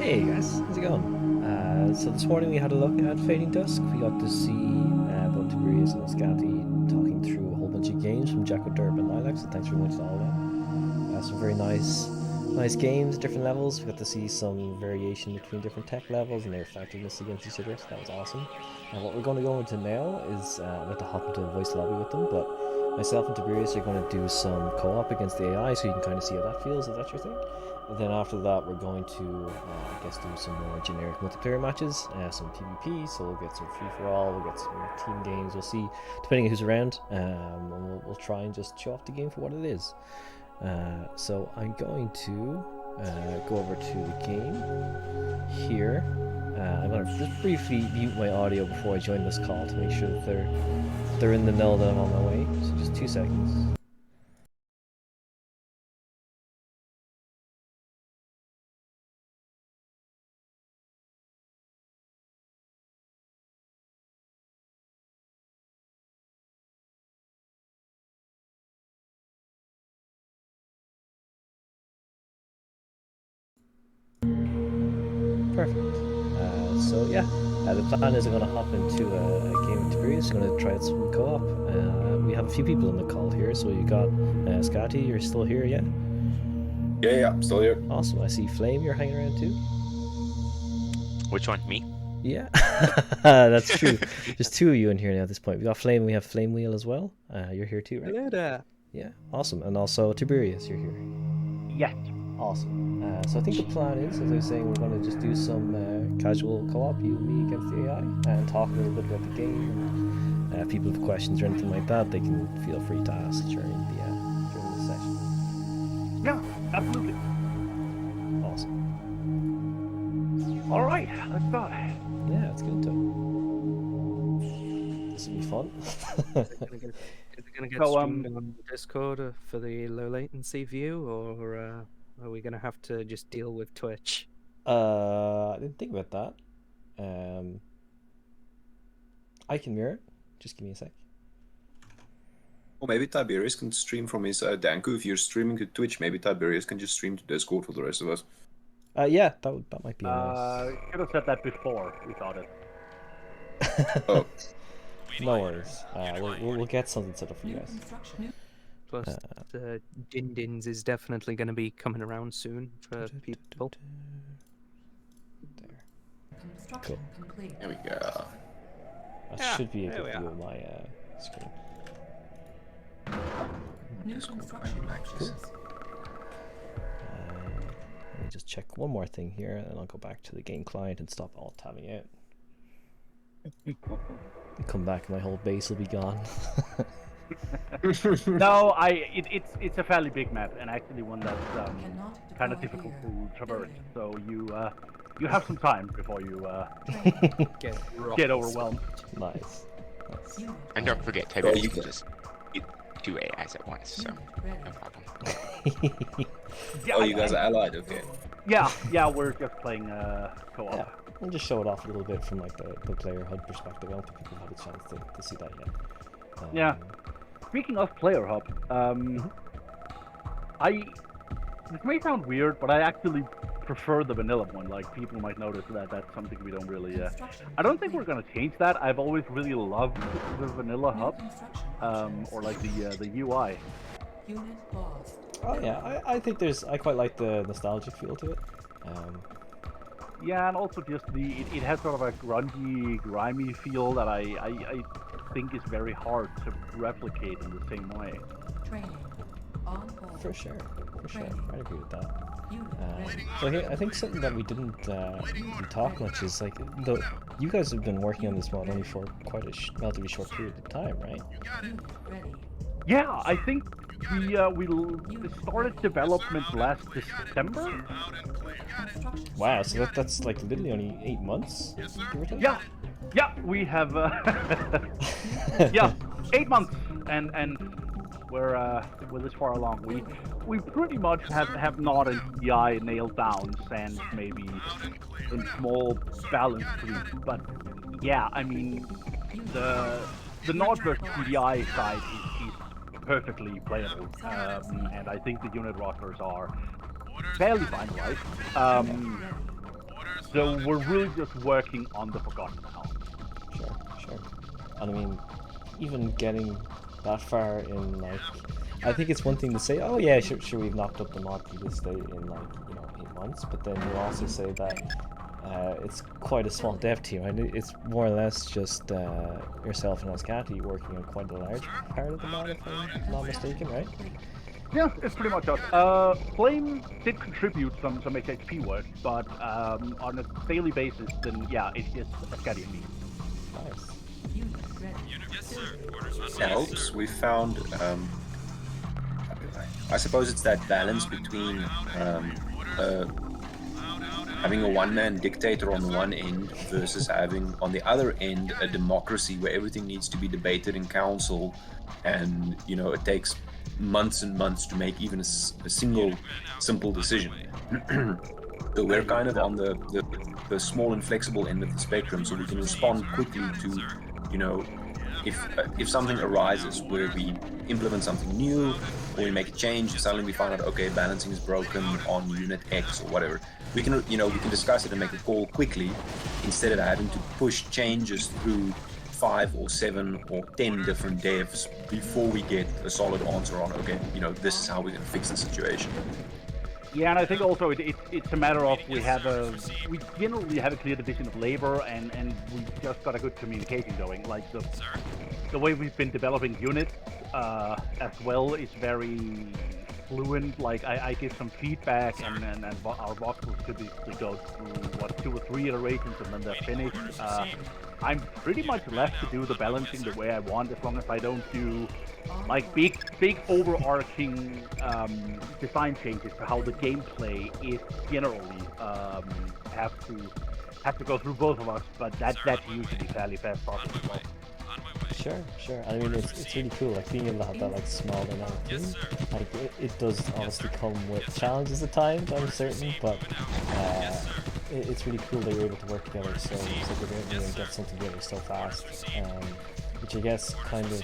Hey guys, how's it going? So this morning we had a look at Fading Dusk. We got to see both Tiberius and Scotty talking through a whole bunch of games from Jack Derb and Lilac, so thanks very much to all of them. Some very nice games, different levels. We got to see some variation between different tech levels and their effectiveness against each other, so that was awesome. And what we're going to go into now is I'm going to hop into a voice lobby with them, but myself and Tiberius are going to do some co-op against the AI, so you can kind of see how that feels, if that's your thing. And then after that, we're going to, I guess, do some more generic multiplayer matches, some PvP, so we'll get some free-for-all, we'll get some team games, we'll see, depending on who's around, and we'll try and just show off the game for what it is. So I'm going to go over to the game here. I'm going to just briefly mute my audio before I join this call to make sure that they're in the know that I'm on my way, so just 2 seconds. Perfect. So yeah, the plan is I'm going to hop into a game with Tiberius. I'm going to try out some co-op. We have a few people on the call here, so you got Scotty, you're still here, yeah? Yeah, I'm still here. Awesome. I see Flame, you're hanging around too. Which one? Me? Yeah, that's true. There's 2 of you in here now at this point. We got Flame, we have Flame Wheel as well. You're here too, right? Hello there. Yeah, awesome. And also Tiberius, you're here. Yes. Awesome. So I think the plan is, as I was saying, we're going to just do some casual co-op, you and me against the AI, and talk a little bit about the game. And if people have questions or anything like that, they can feel free to ask during the session. Yeah, absolutely. Awesome. All right, let's start. Yeah, let's get into it. This will be fun. Is it going to get streamed on Discord for the low latency view, or are we going to have to just deal with Twitch? I didn't think about that. I can mirror it. Just give me a sec. Or maybe Tiberius can stream from his Danku. If you're streaming to Twitch, maybe Tiberius can just stream to Discord for the rest of us. Yeah, that might be a nice. Could have said that before we thought it. Oh. No worries. We'll get something set up for you guys. Plus, Din Dins is definitely going to be coming around soon for people. There. Cool. There we go. That should be a good view of my screen. Cool. Let me just check one more thing here, and then I'll go back to the game client and stop alt-tabbing out. Come back, and my whole base will be gone. No, it's a fairly big map, and actually one that's kind of difficult to traverse. So you have some time before you get overwhelmed. Nice. And don't forget, Tiberius can just eat 2 AIs at once, so no problem. Yeah, Oh, you guys are allied, okay. Yeah, we're just playing co-op. Yeah, we'll just show it off a little bit from like the player HUD perspective. I don't think people have had a chance to see that yet. Yeah. Speaking of player hub, this may sound weird, but I actually prefer the vanilla one. Like, people might notice that that's something we don't really. I don't think we're gonna change that. I've always really loved the vanilla hub, or like the UI. Oh yeah, I think I quite like the nostalgic feel to it. Yeah, and also just it has sort of a grungy, grimy feel that I think is very hard to replicate in the same way. For sure. I agree with that. So I think something that we didn't talk much is like you guys have been working on this mod only for quite a relatively short period of time, right? Yeah, I think we started development last December. Wow, so that's like literally only 8 months. Yeah, we have 8 months, and we're this far along. We pretty much have not a TI nailed down, and maybe some small balance tweaks. But yeah, I mean the Nordberg TDI side is perfectly playable, and I think the unit rockers are fairly finalized. So we're really just working on the Forgotten now. Sure. And I mean, even getting that far in, like, I think it's one thing to say, oh yeah, sure, we've knocked up the mod to this day in, like, 8 months, but then you also say that it's quite a small dev team, and it's more or less just yourself and Ascati working on quite a large part of the mod, if I'm not mistaken, right? Yeah, it's pretty much us. Flame did contribute some HHP work, but on a daily basis, then yeah, it's just Ascati and me. Nice. Helps. We found, I suppose it's that balance between having a one-man dictator on the one end versus having on the other end a democracy where everything needs to be debated in council, and it takes months and months to make even a single simple decision. So we're kind of on the small and flexible end of the spectrum, so we can respond quickly to if something arises where we implement something new or we make a change and suddenly we find out, okay, balancing is broken on unit X or whatever, we can discuss it and make a call quickly instead of having to push changes through 5 or 7 or 10 different devs before we get a solid answer on, okay, this is how we're going to fix the situation. Yeah, and I think also it's a matter of we generally have a clear division of labor, and we just got a good communication going. Like the way we've been developing units as well is very fluent. Like I give some feedback, and our voxels typically go through 2 or 3 iterations, and then they're finished. I'm pretty much left to do the balancing the way I want, as long as I don't do like big overarching design changes to how the gameplay is generally have to go through both of us, but that's usually fairly fast process as well. Sure. I mean, it's really cool, like, being able to have that, like, small dynamic team. Like, it does obviously come with challenges at times, I'm certain, but it's really cool that you're able to work together so brilliantly and get something together so fast, which I guess kind of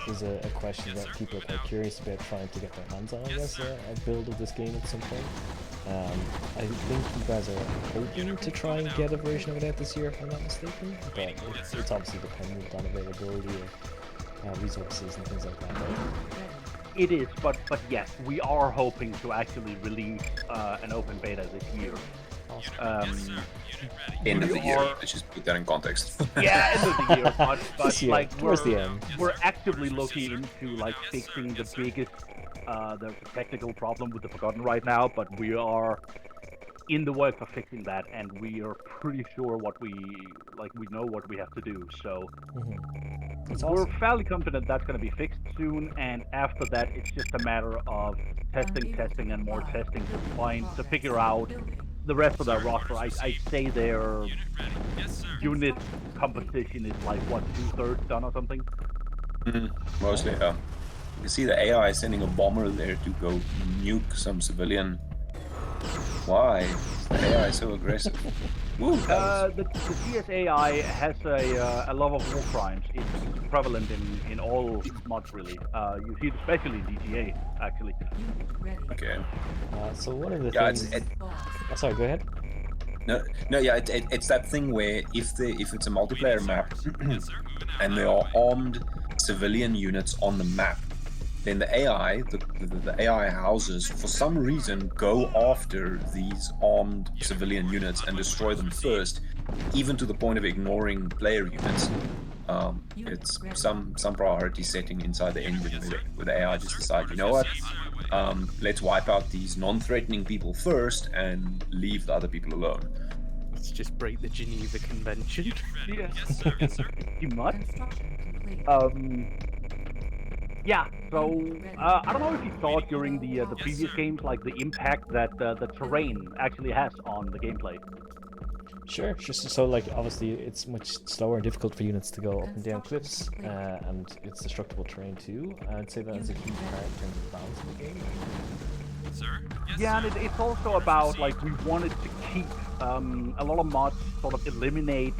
is a question that people are quite curious about trying to get their hands on, I guess, a build of this game at some point. I think you guys are hoping to try and get a version of it out this year, if I'm not mistaken, but it's obviously dependent on availability of resources and things like that, right? It is, but yes, we are hoping to actually release an open beta this year. End of the year. Let's just put that in context. Yeah, end of the year, but year, like towards the end. We're actively looking into like fixing the biggest the technical problem with the Forgotten right now, but we are in the work of fixing that, and we are pretty sure we know what we have to do. So we're fairly confident that's going to be fixed soon, and after that, it's just a matter of testing, and more testing to figure out the rest of their roster. I'd say their unit composition is like, what, 2/3 done or something? Mostly, yeah. You see the AI sending a bomber there to go nuke some civilian. Why? Is the AI so aggressive? Woo, the DS AI has a love of war crimes. It's prevalent in all mods, really. You see it especially in GTA, actually. Okay. So one of the things... sorry, go ahead. No, yeah, it's that thing where if it's a multiplayer map and there are armed civilian units on the map, then the AI, the AI houses, for some reason, go after these armed civilian units and destroy them first, even to the point of ignoring player units. It's some priority setting inside the engine where the AI just decide, you know what, let's wipe out these non-threatening people first and leave the other people alone. Let's just break the Geneva Convention. Yeah. You must. Yeah, so I don't know if you saw during the previous games, like the impact that the terrain actually has on the gameplay. Sure. So, like, obviously it's much slower and difficult for units to go up and down cliffs, and it's destructible terrain too. I'd say that is a key part in terms of balance in the game. Yeah, and it's also about, like, we wanted to keep a lot of mods sort of eliminate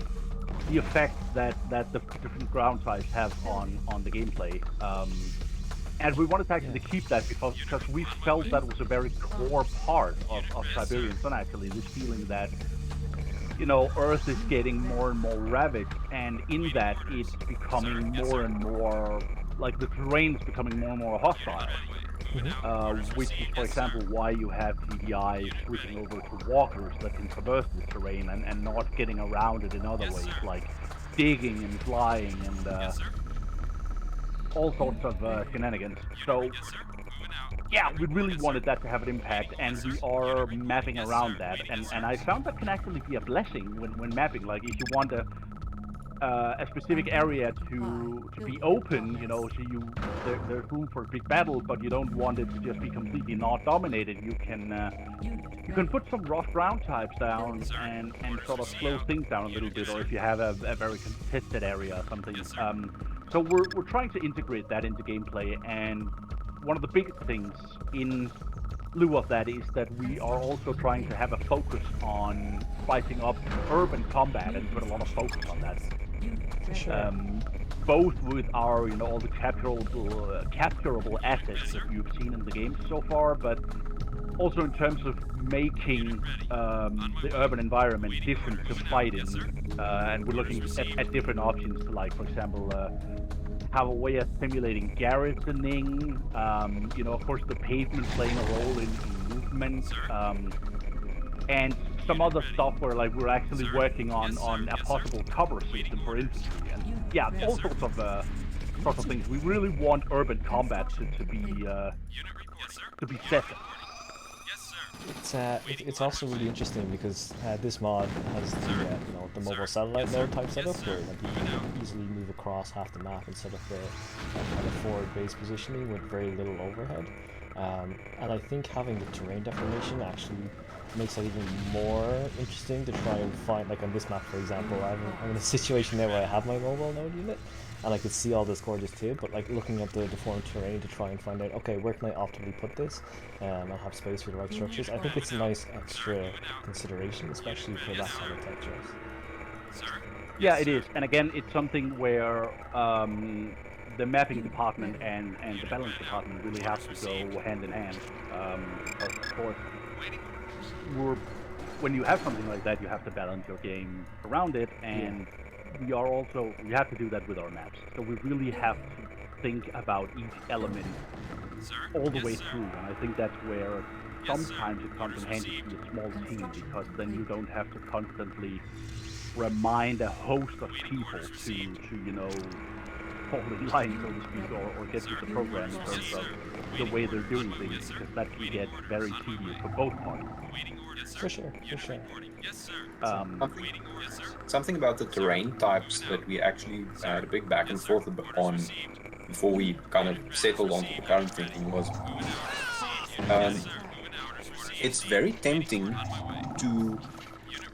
the effect that the different ground types have on the gameplay. And we wanted to actually keep that because we felt that was a very core part of Tiberian Sun, actually, this feeling that Earth is getting more and more ravaged, and in that, it's becoming more and more like the terrain is becoming more and more hostile. Which is, for example, why you have TDI switching over to walkers that can traverse the terrain and not getting around it in other ways, like digging and flying and all sorts of shenanigans. So, yeah, we really wanted that to have an impact, and we are mapping around that. And I found that can actually be a blessing when mapping. Like, if you want a specific area to be open, so there's room for a big battle, but you don't want it to just be completely not dominated. You can put some rough ground types down and sort of slow things down a little bit, or if you have a very contested area or something. So we're trying to integrate that into gameplay, and one of the biggest things in lieu of that is that we are also trying to have a focus on spicing up urban combat and put a lot of focus on that. Sure. Both with our, all the capturable assets that you've seen in the game so far, but also in terms of making the urban environment different to fight in. And we're looking at different options to, like, for example, have a way of simulating garrisoning, of course the pavement playing a role in movement, and some other stuff where, like, we're actually working on a possible cover system for infantry, and yeah, all sorts of things. We really want urban combat to be set. It's also really interesting because this mod has the mobile satellite layer type setup where, like, you can easily move across half the map and set up the kind of forward base positioning with very little overhead. And I think having the terrain deformation actually makes it even more interesting to try and find, like on this map for example, I'm in a situation there where I have my mobile node unit and I could see all this gorgeous tib, but like looking at the deformed terrain to try and find out, okay, where can I optimally put this and have space for the right structures. I think it's a nice extra consideration, especially for that kind of tech choice. Yeah, it is, and again, it's something where the mapping department and the balance department really have to go hand in hand. Because of course, when you have something like that, you have to balance your game around it, and we have to do that with our maps. So we really have to think about each element all the way through, and I think that's where sometimes it comes in handy to be a small team, because then you don't have to constantly remind a host of people to fall in line, so to speak, or get with the program in terms of the way they're doing things, because that can get very tedious for both parties. For sure. Something about the terrain types that we actually had a big back and forth on before we kind of settled onto the current thinking was it's very tempting to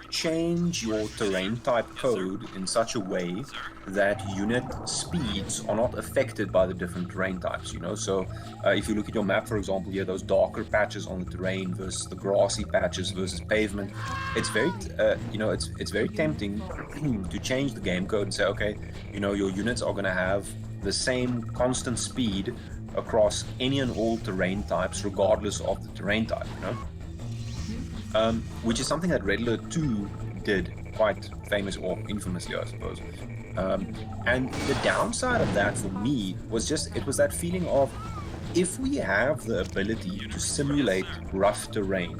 change your terrain type code in such a way that unit speeds are not affected by the different terrain types, So if you look at your map, for example, you have those darker patches on the terrain versus the grassy patches versus pavement. It's very, it's very tempting to change the game code and say, okay, your units are going to have the same constant speed across any and all terrain types, regardless of the terrain type, which is something that Red Alert 2 did quite famous or infamously, I suppose. And the downside of that for me was that feeling of, if we have the ability to simulate rough terrain,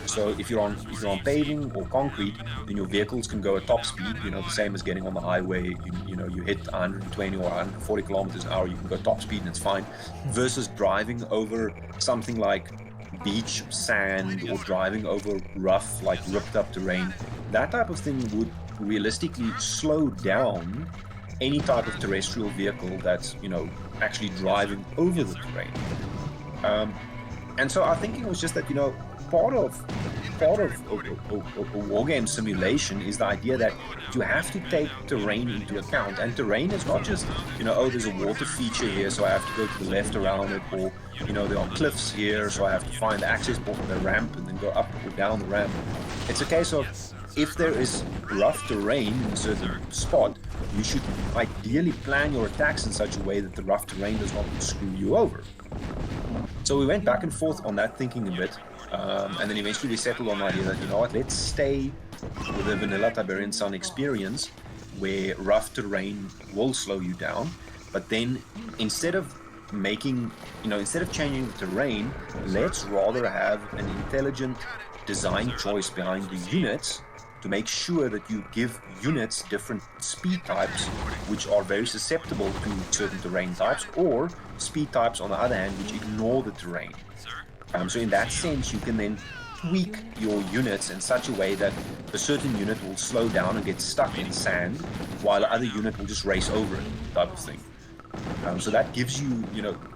so if you're on paving or concrete, then your vehicles can go at top speed, the same as getting on the highway, you hit 120 or 140 kilometers an hour, you can go top speed and it's fine, versus driving over something like beach sand or driving over rough, like ripped up terrain. That type of thing would realistically slow down any type of terrestrial vehicle that's actually driving over the terrain. And so our thinking was just that part of a wargame simulation is the idea that you have to take terrain into account, and terrain is not just there's a water feature here, so I have to go to the left around it, or there are cliffs here, so I have to find the access point of the ramp and then go up or down the ramp. It's a case of, if there is rough terrain in a certain spot, you should ideally plan your attacks in such a way that the rough terrain does not screw you over. So we went back and forth on that, thinking a bit, and then eventually we settled on the idea that, you know what, let's stay with the vanilla Tiberian Sun experience, where rough terrain will slow you down, but then instead of changing the terrain, let's rather have an intelligent design choice behind the units to make sure that you give units different speed types, which are very susceptible to certain terrain types, or speed types on the other hand, which ignore the terrain. So in that sense, you can then tweak your units in such a way that a certain unit will slow down and get stuck in sand, while the other unit will just race over it, type of thing. So that gives you,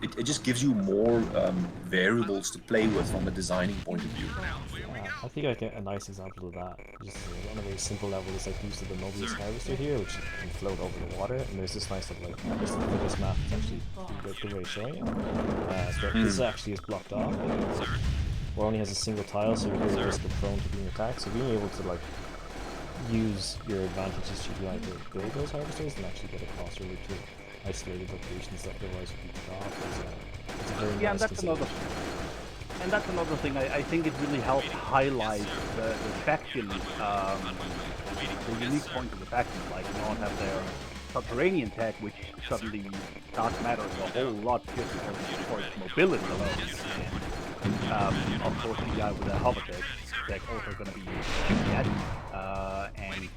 it just gives you more variables to play with from a designing point of view. I think like a nice example of that, just on a very simple level, is like the use of the Mobius harvester here, which can float over the water. And there's this nice little this map is actually a good way of showing it. But this actually is blocked off. Or only has a single tile, so you're very risk of prone to being attacked. So being able to like use your advantages to like build those harvesters and actually get across really to isolated locations that otherwise would be cut off is a very nice consideration. And that's another thing. I think it really helped highlight the faction, the unique point of the factions. Like, not have their subterranean tech, which suddenly does matter a whole lot just for its mobility alone. And of course, the guy with the hover tech also going to be yet, and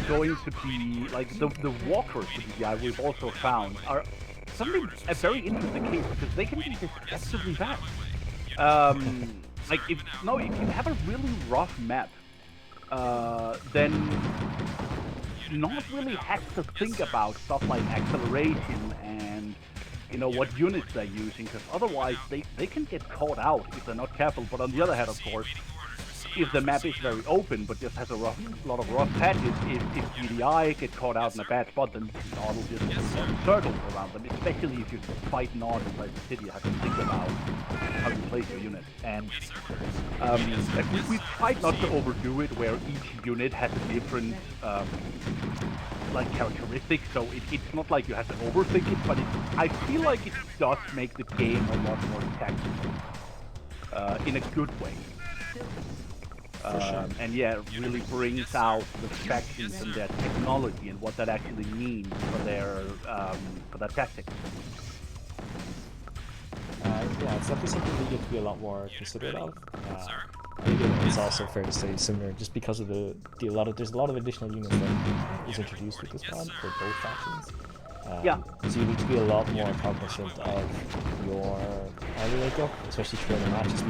going to be like the walkers with the guy we've also found are something a very interesting case because they can be deceptively fast. Like if you have a really rough map, then not really have to think about stuff like acceleration and what units they're using, because otherwise they can get caught out if they're not careful. But on the other hand, of course, if the map is very open but just has a lot of rough patches, if GDI get caught out in a bad spot, then Nod will just circle around them, especially if you fight Nod inside the city. You have to think about how you place your unit. And we tried not to overdo it, where each unit has a different characteristics, so it's not like you have to overthink it, but I feel like it does make the game a lot more tactical, in a good way. Sure. And yeah, it really brings out the factions and their technology and what that actually means for their tactics. Yeah, it's definitely something that you have to be a lot more considerate of. I think it's also fair to say similar, just because of there's a lot of additional units that is introduced with this mod for both factions. So you need to be a lot more cognizant of your army makeup, especially throughout the matches.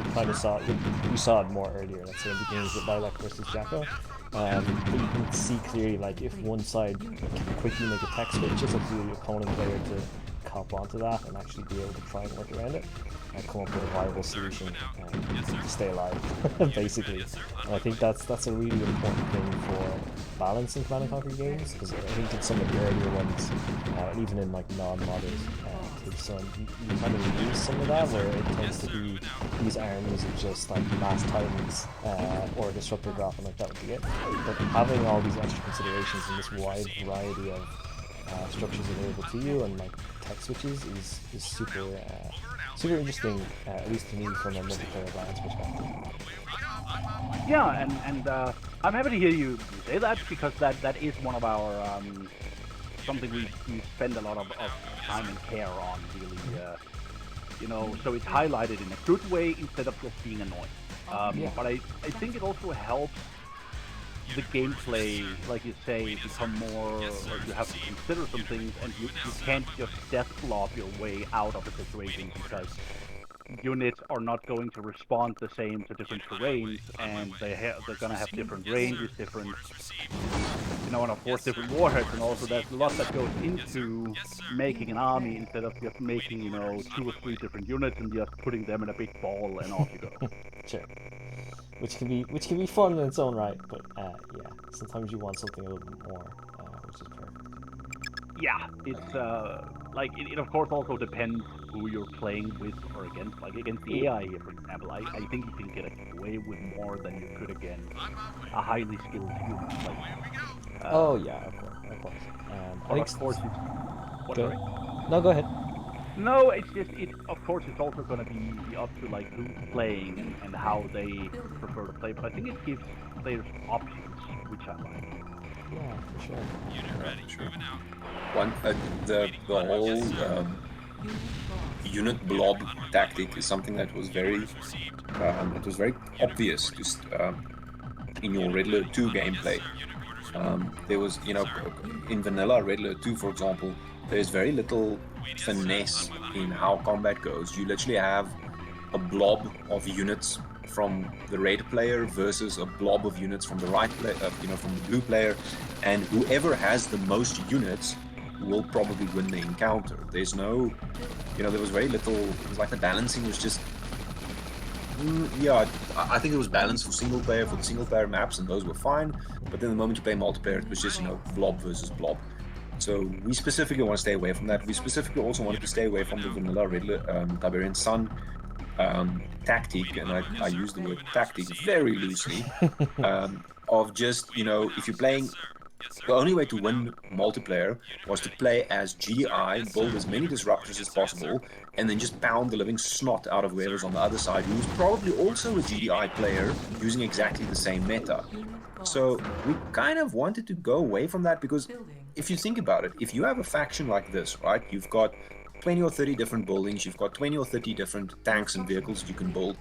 We saw it more earlier, let's say in the games with Lilac versus Jacko. But you can see clearly, like, if one side can quickly make a tech switch, it's up to the opponent player to cop onto that and actually be able to try and work around it and come up with a viable solution to stay alive, basically. And I think that's a really important thing for balance in Command & Conquer games, because I think in some of the earlier ones, and even in like non-modded takes on, you kind of lose some of that, where it tends to be these armies of just like mass titans or a disruptor drop, and like that would be it. But having all these extra considerations and this wide variety of structures available to you and like tech switches is super interesting, at least to me from a multiplayer balance perspective. Yeah, and I'm happy to hear you say that, because that is one of our something we spend a lot of time and care on, really. So it's highlighted in a good way instead of just being annoying. But I think it also helps the gameplay, like you say, become more, like you have to consider some things, and you can't just death flop your way out of a situation, because units are not going to respond the same to different terrains, and they're going to have different ranges, different, and of course different warheads, and also there's a lot that goes into making an army instead of just making 2 or 3 different units and just putting them in a big ball and off you go. Sure. Which can be fun in its own right, but sometimes you want something a little bit more, which is perfect. Yeah, it's it of course also depends who you're playing with or against. Like against the AI here, for example, I think you can get away with more than you could against a highly skilled human. Of course. But of course, go ahead. No, it's just of course it's also going to be up to like who's playing and how they prefer to play. But I think it gives players options, which I like. Yeah, for sure. Sure. The whole unit blob tactic is something that was very obvious just in your Red Alert 2 gameplay. There was, in vanilla Red Alert 2, for example, there's very little finesse in how combat goes. You literally have a blob of units from the red player versus a blob of units from the right player, from the blue player, and whoever has the most units will probably win the encounter. There's no, there was very little. It was like the balancing was just. I think it was balanced for the single player maps, and those were fine. But then the moment you play multiplayer, it was just blob versus blob. So we specifically want to stay away from that. We specifically also wanted to stay away from the vanilla Tiberian Sun tactic, and I use the word tactic very loosely. Of just if you're playing. The only way to win multiplayer was to play as GDI, build as many disruptors as possible, and then just pound the living snot out of whoever's on the other side, who's probably also a GDI player using exactly the same meta. So we kind of wanted to go away from that, because if you think about it, if you have a faction like this, right, you've got 20 or 30 different buildings, you've got 20 or 30 different tanks and vehicles you can build,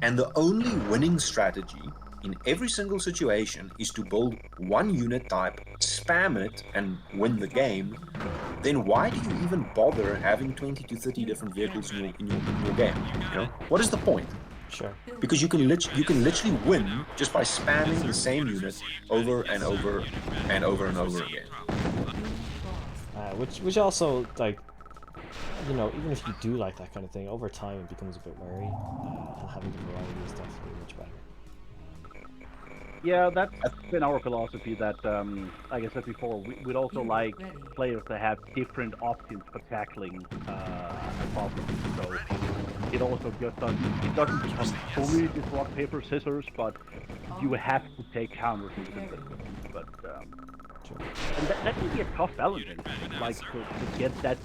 and the only winning strategy in every single situation is to build one unit type, spam it, and win the game, then why do you even bother having 20 to 30 different vehicles in your game? What is the point? Sure. Because you can literally win just by spamming the same unit over and over and over and over again. Which also, like, even if you do like that kind of thing, over time it becomes a bit wary, and having the variety is definitely much better. Yeah, that's been our philosophy. That, like I said before, we'd also like players to have different options for tackling problems. So it also doesn't become fully just rock paper scissors, but you have to take counters in some systems. But and that can be a tough balancing, like to get that.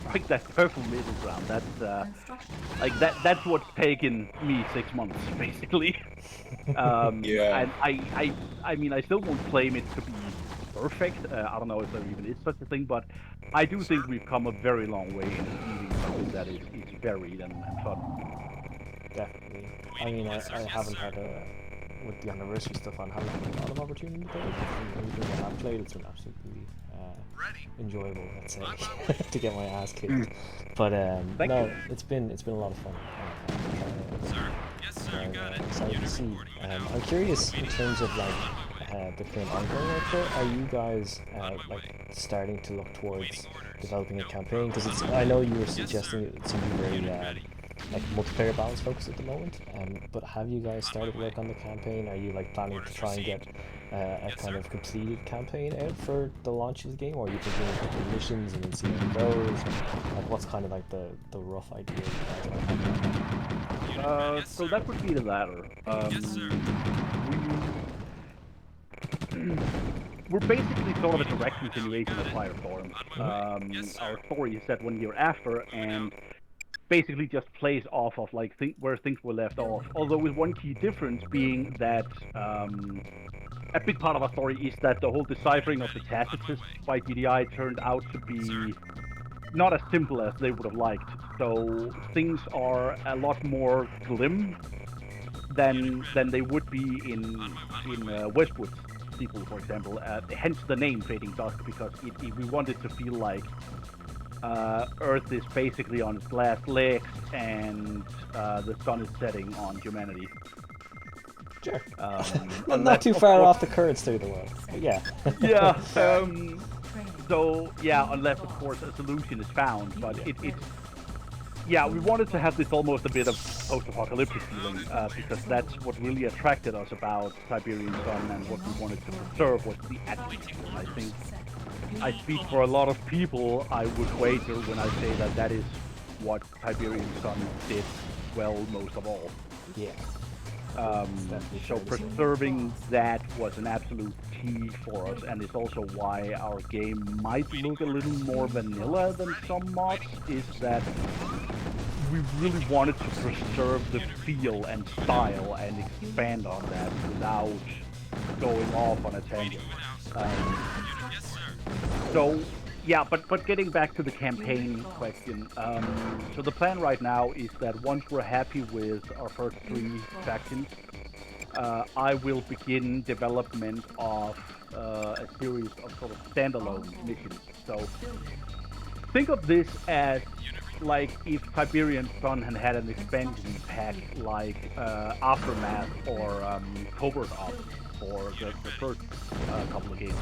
Like that purple middle ground. That's what's taken me 6 months, basically. Yeah. And I mean, I still won't claim it to be perfect. I don't know if there even is such a thing, but I do think we've come a very long way in achieving something that is varied and fun. Definitely. I mean, I haven't had with the anniversary stuff on, haven't had a lot of opportunity to play it. Everything I have played, it's been absolutely enjoyable, let's say, to get my ass kicked. But it's been a lot of fun. Excited to see. I'm curious in terms of like the current ongoing output. Are you guys like starting to look towards developing a campaign? Because I know you were suggesting it seemed to be very like multiplayer balance focused at the moment. But have you guys started work on the campaign? Are you like planning to try and get a kind of completed campaign out for the launch of the game, or are you thinking of different missions and then see how it goes? Like, what's kind of like the rough idea you guys have? So that would be the latter. We're basically sort of a direct continuation of Firestorm. Our story is set 1 year after, and basically just plays off of like where things were left off. Although with one key difference being that a big part of our story is that the whole deciphering of the Tacitus by GDI turned out to be not as simple as they would have liked. So things are a lot more glim than they would be in Westwood people, for example. Hence the name Fading Dusk, because we wanted to feel like Earth is basically on its last legs and the sun is setting on humanity. Sure. Not too far off the current state of the world. But yeah. Yeah. So yeah, unless of course a solution is found, but it's yeah, we wanted to have this almost a bit of post-apocalyptic feeling because that's what really attracted us about Tiberian Sun, and what we wanted to preserve was the atmosphere. I think I speak for a lot of people. I would wager when I say that is what Tiberian Sun did well most of all. Yeah. So preserving that was an absolute key for us, and it's also why our game might look a little more vanilla than some mods, is that we really wanted to preserve the feel and style and expand on that without going off on a tangent. So yeah, but getting back to the campaign question, so the plan right now is that once we're happy with our first 3 factions, I will begin development of a series of sort of standalone missions. So think of this as like if Tiberian Sun had an expansion pack like Aftermath or Covert Ops for the first couple of games.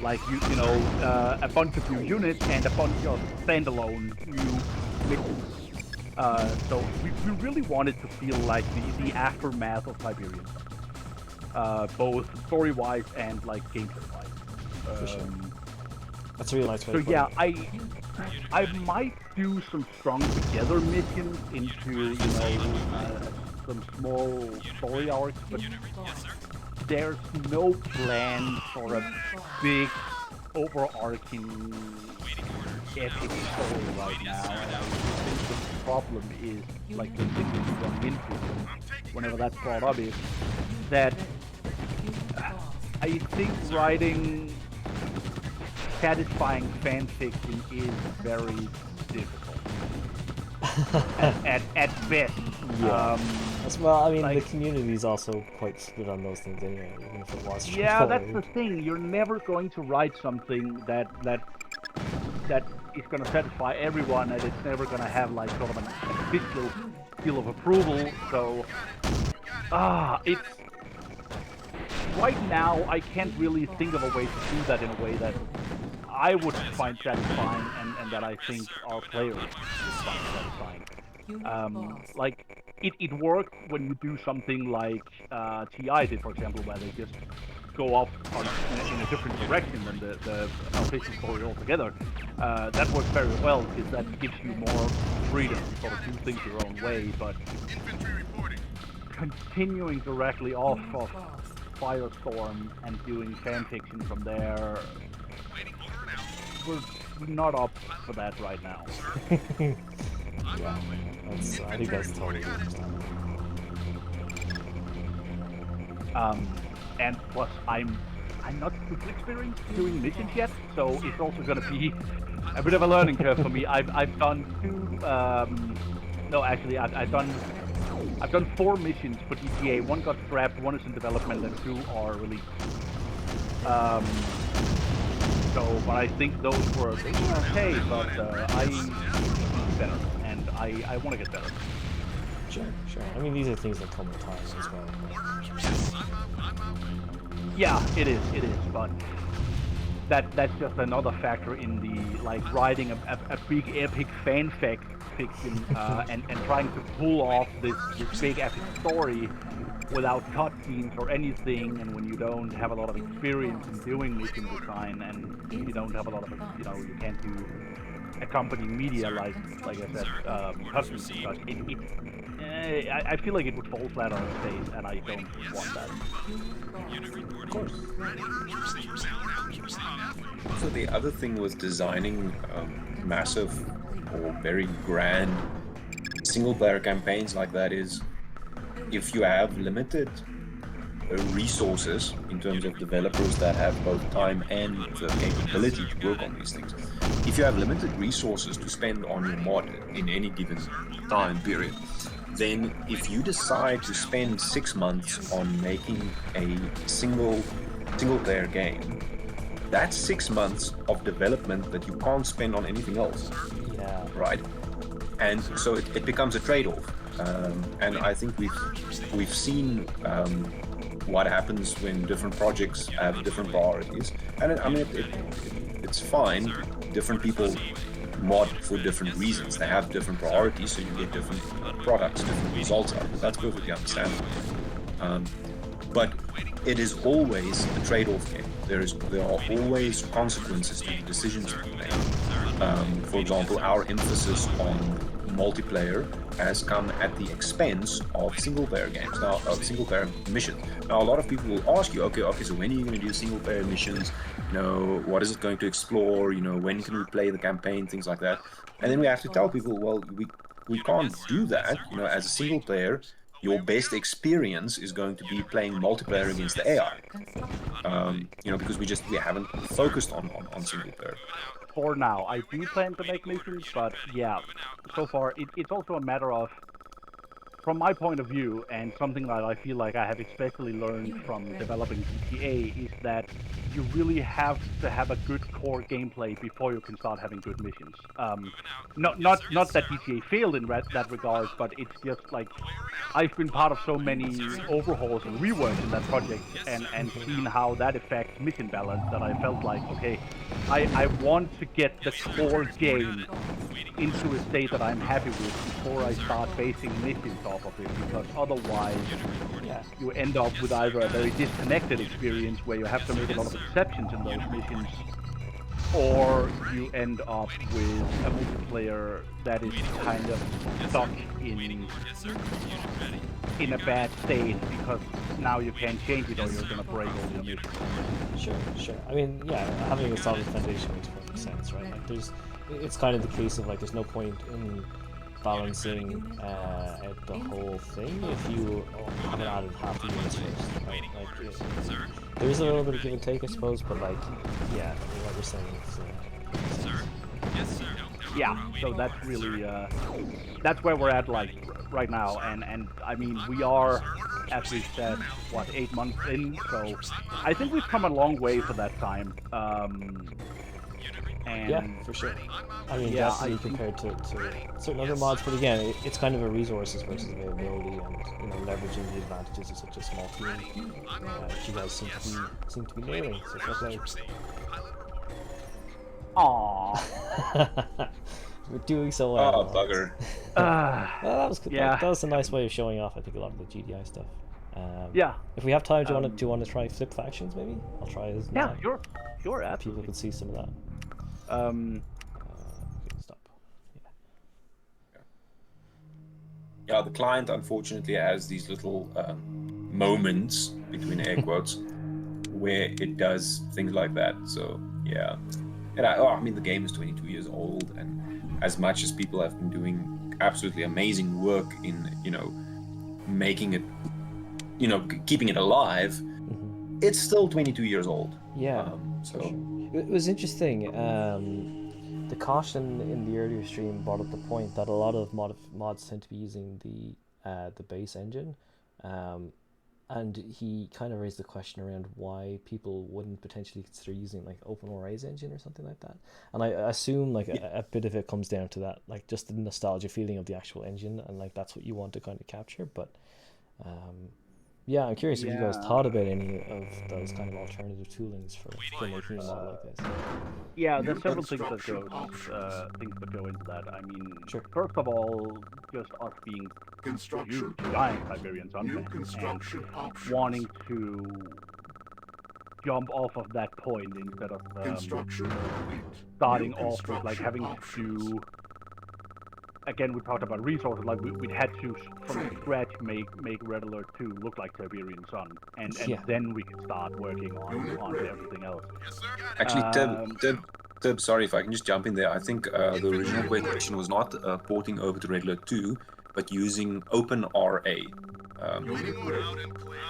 Like you know, a bunch of new units and a bunch of standalone new missions. So we really wanted to feel like the aftermath of Tiberian, both story-wise and like gameplay-wise. For sure. That's a really nice way. So yeah, I might do some strung together missions into some small story arcs, but there's no plan for a big overarching epic story right now. And I think the problem is, like the thing we run into whenever that's brought up, is that I think writing satisfying fan fiction is very difficult at best. Yeah. Well, I mean, like, the community is also quite split on those things anyway, even if it was. Yeah, that's the thing. You're never going to write something that is going to satisfy everyone, and it's never going to have like sort of an official seal of approval. So, it's right now I can't really think of a way to do that in a way that I would find satisfying, and that I think our players would find satisfying. Like it worked when you do something like TI did, for example, where they just go off in a different direction than the official story altogether. That works very well because that gives you more freedom to sort of do things your own way. But continuing directly off of Firestorm and doing fanfiction from there, we're not up for that right now. Yeah, I think that's totally understandable. And plus, I'm not super experienced doing missions yet, so it's also going to be a bit of a learning curve for me. I've done 2. No, actually, I've done 4 missions for DTA. 1 got scrapped, 1 is in development, and 2 are released. But I think those were okay, but I need to be better, and I want to get better. Sure. I mean, these are things that come with time as well. Yeah, it is, but that's just another factor in the, like, writing a big epic fan fiction and trying to pull off this big epic story without cutscenes or anything, and when you don't have a lot of experience in doing mission design, and you don't have a lot of, you can't do accompanying media like I said, cutscenes, because I feel like it would fall flat on its face, and I don't want that. Of course. So the other thing with designing massive or very grand single-player campaigns like that is, if you have limited resources in terms of developers that have both time and the capability to work on these things, if you have limited resources to spend on your mod in any given time period, then if you decide to spend 6 months on making a single-player game, that's 6 months of development that you can't spend on anything else. Yeah. Right? And so it becomes a trade-off. And I think we've seen what happens when different projects have different priorities. And I mean, it's fine. Different people mod for different reasons. They have different priorities, so you get different products, different results out of it. That's perfectly understandable. But it is always a trade-off game. There are always consequences to the decisions we make. For example, our emphasis on multiplayer has come at the expense of single-player games, now of single-player missions. Now, a lot of people will ask you, okay, so when are you going to do single-player missions? What is it going to explore? When can we play the campaign? Things like that. And then we have to tell people, well, we can't do that. As a single player, your best experience is going to be playing multiplayer against the AI. Because we haven't focused on single player. For now, I do plan to make missions, but yeah, so far it's also a matter of, from my point of view, and something that I feel like I have especially learned from developing GTA, is that you really have to have a good core gameplay before you can start having good missions. Not that GTA failed in that regard, but it's just like I've been part of so many overhauls and reworks in that project, and seen how that affects mission balance, that I felt like, okay, I want to get the core game into a state that I'm happy with before I start basing missions off of it, because otherwise you end up with either a very disconnected experience where you have to make a lot of exceptions in those missions, or you end up with a multiplayer that is kind of stuck in a bad state, because now you can't change it or you're gonna break all your missions. Sure. I mean, having a solid foundation makes perfect sense, right? Like, it's kind of the case of like, there's no point in balancing out the whole thing if you haven't added half the units first, right? Like, there is a little bit of give and take, I suppose, but like, what you're saying is yeah, so that's really that's where we're at, like, right now, and I mean, we are, as we said, 8 months in, so I think we've come a long way for that time. And yeah, for sure. I mean, definitely compared to certain other mods, but again, it's kind of a resources versus availability, and leveraging the advantages of such a small team, which you guys seem to be nailing. So fair play. Aww. We're doing so well. Oh, bugger. Well, that was good. Yeah. That was a nice way of showing off, I think, a lot of the GDI stuff. If we have time, do you want to try flip factions? Maybe I'll try as yeah, sure, absolutely. People can see some of that. Stop. Yeah, the client unfortunately has these little moments, between air quotes, where it does things like that. So yeah, and I mean, the game is 22 years old, and as much as people have been doing absolutely amazing work in making it, keeping it alive, it's still 22 years old. Yeah. So it was interesting. The caution in the earlier stream brought up the point that a lot of mods tend to be using the base engine, and he kind of raised the question around why people wouldn't potentially consider using like OpenRA's engine or something like that. And I assume like a bit of it comes down to that, like just the nostalgia feeling of the actual engine, and like that's what you want to kind of capture. But yeah, I'm curious if you guys thought about any of those kind of alternative toolings for making a mod like this. Yeah, there's several things that go into that. I mean, first of all, just us being huge, giant Tiberian Sun fans and wanting to jump off of that point instead of starting off with like having to. Again, we talked about resources, like we'd had to, from scratch, make Red Alert 2 look like Tiberian Sun, and then we could start working on everything else. Actually, Tib, sorry if I can just jump in there. I think the original question was not porting over to Red Alert 2, but using OpenRA,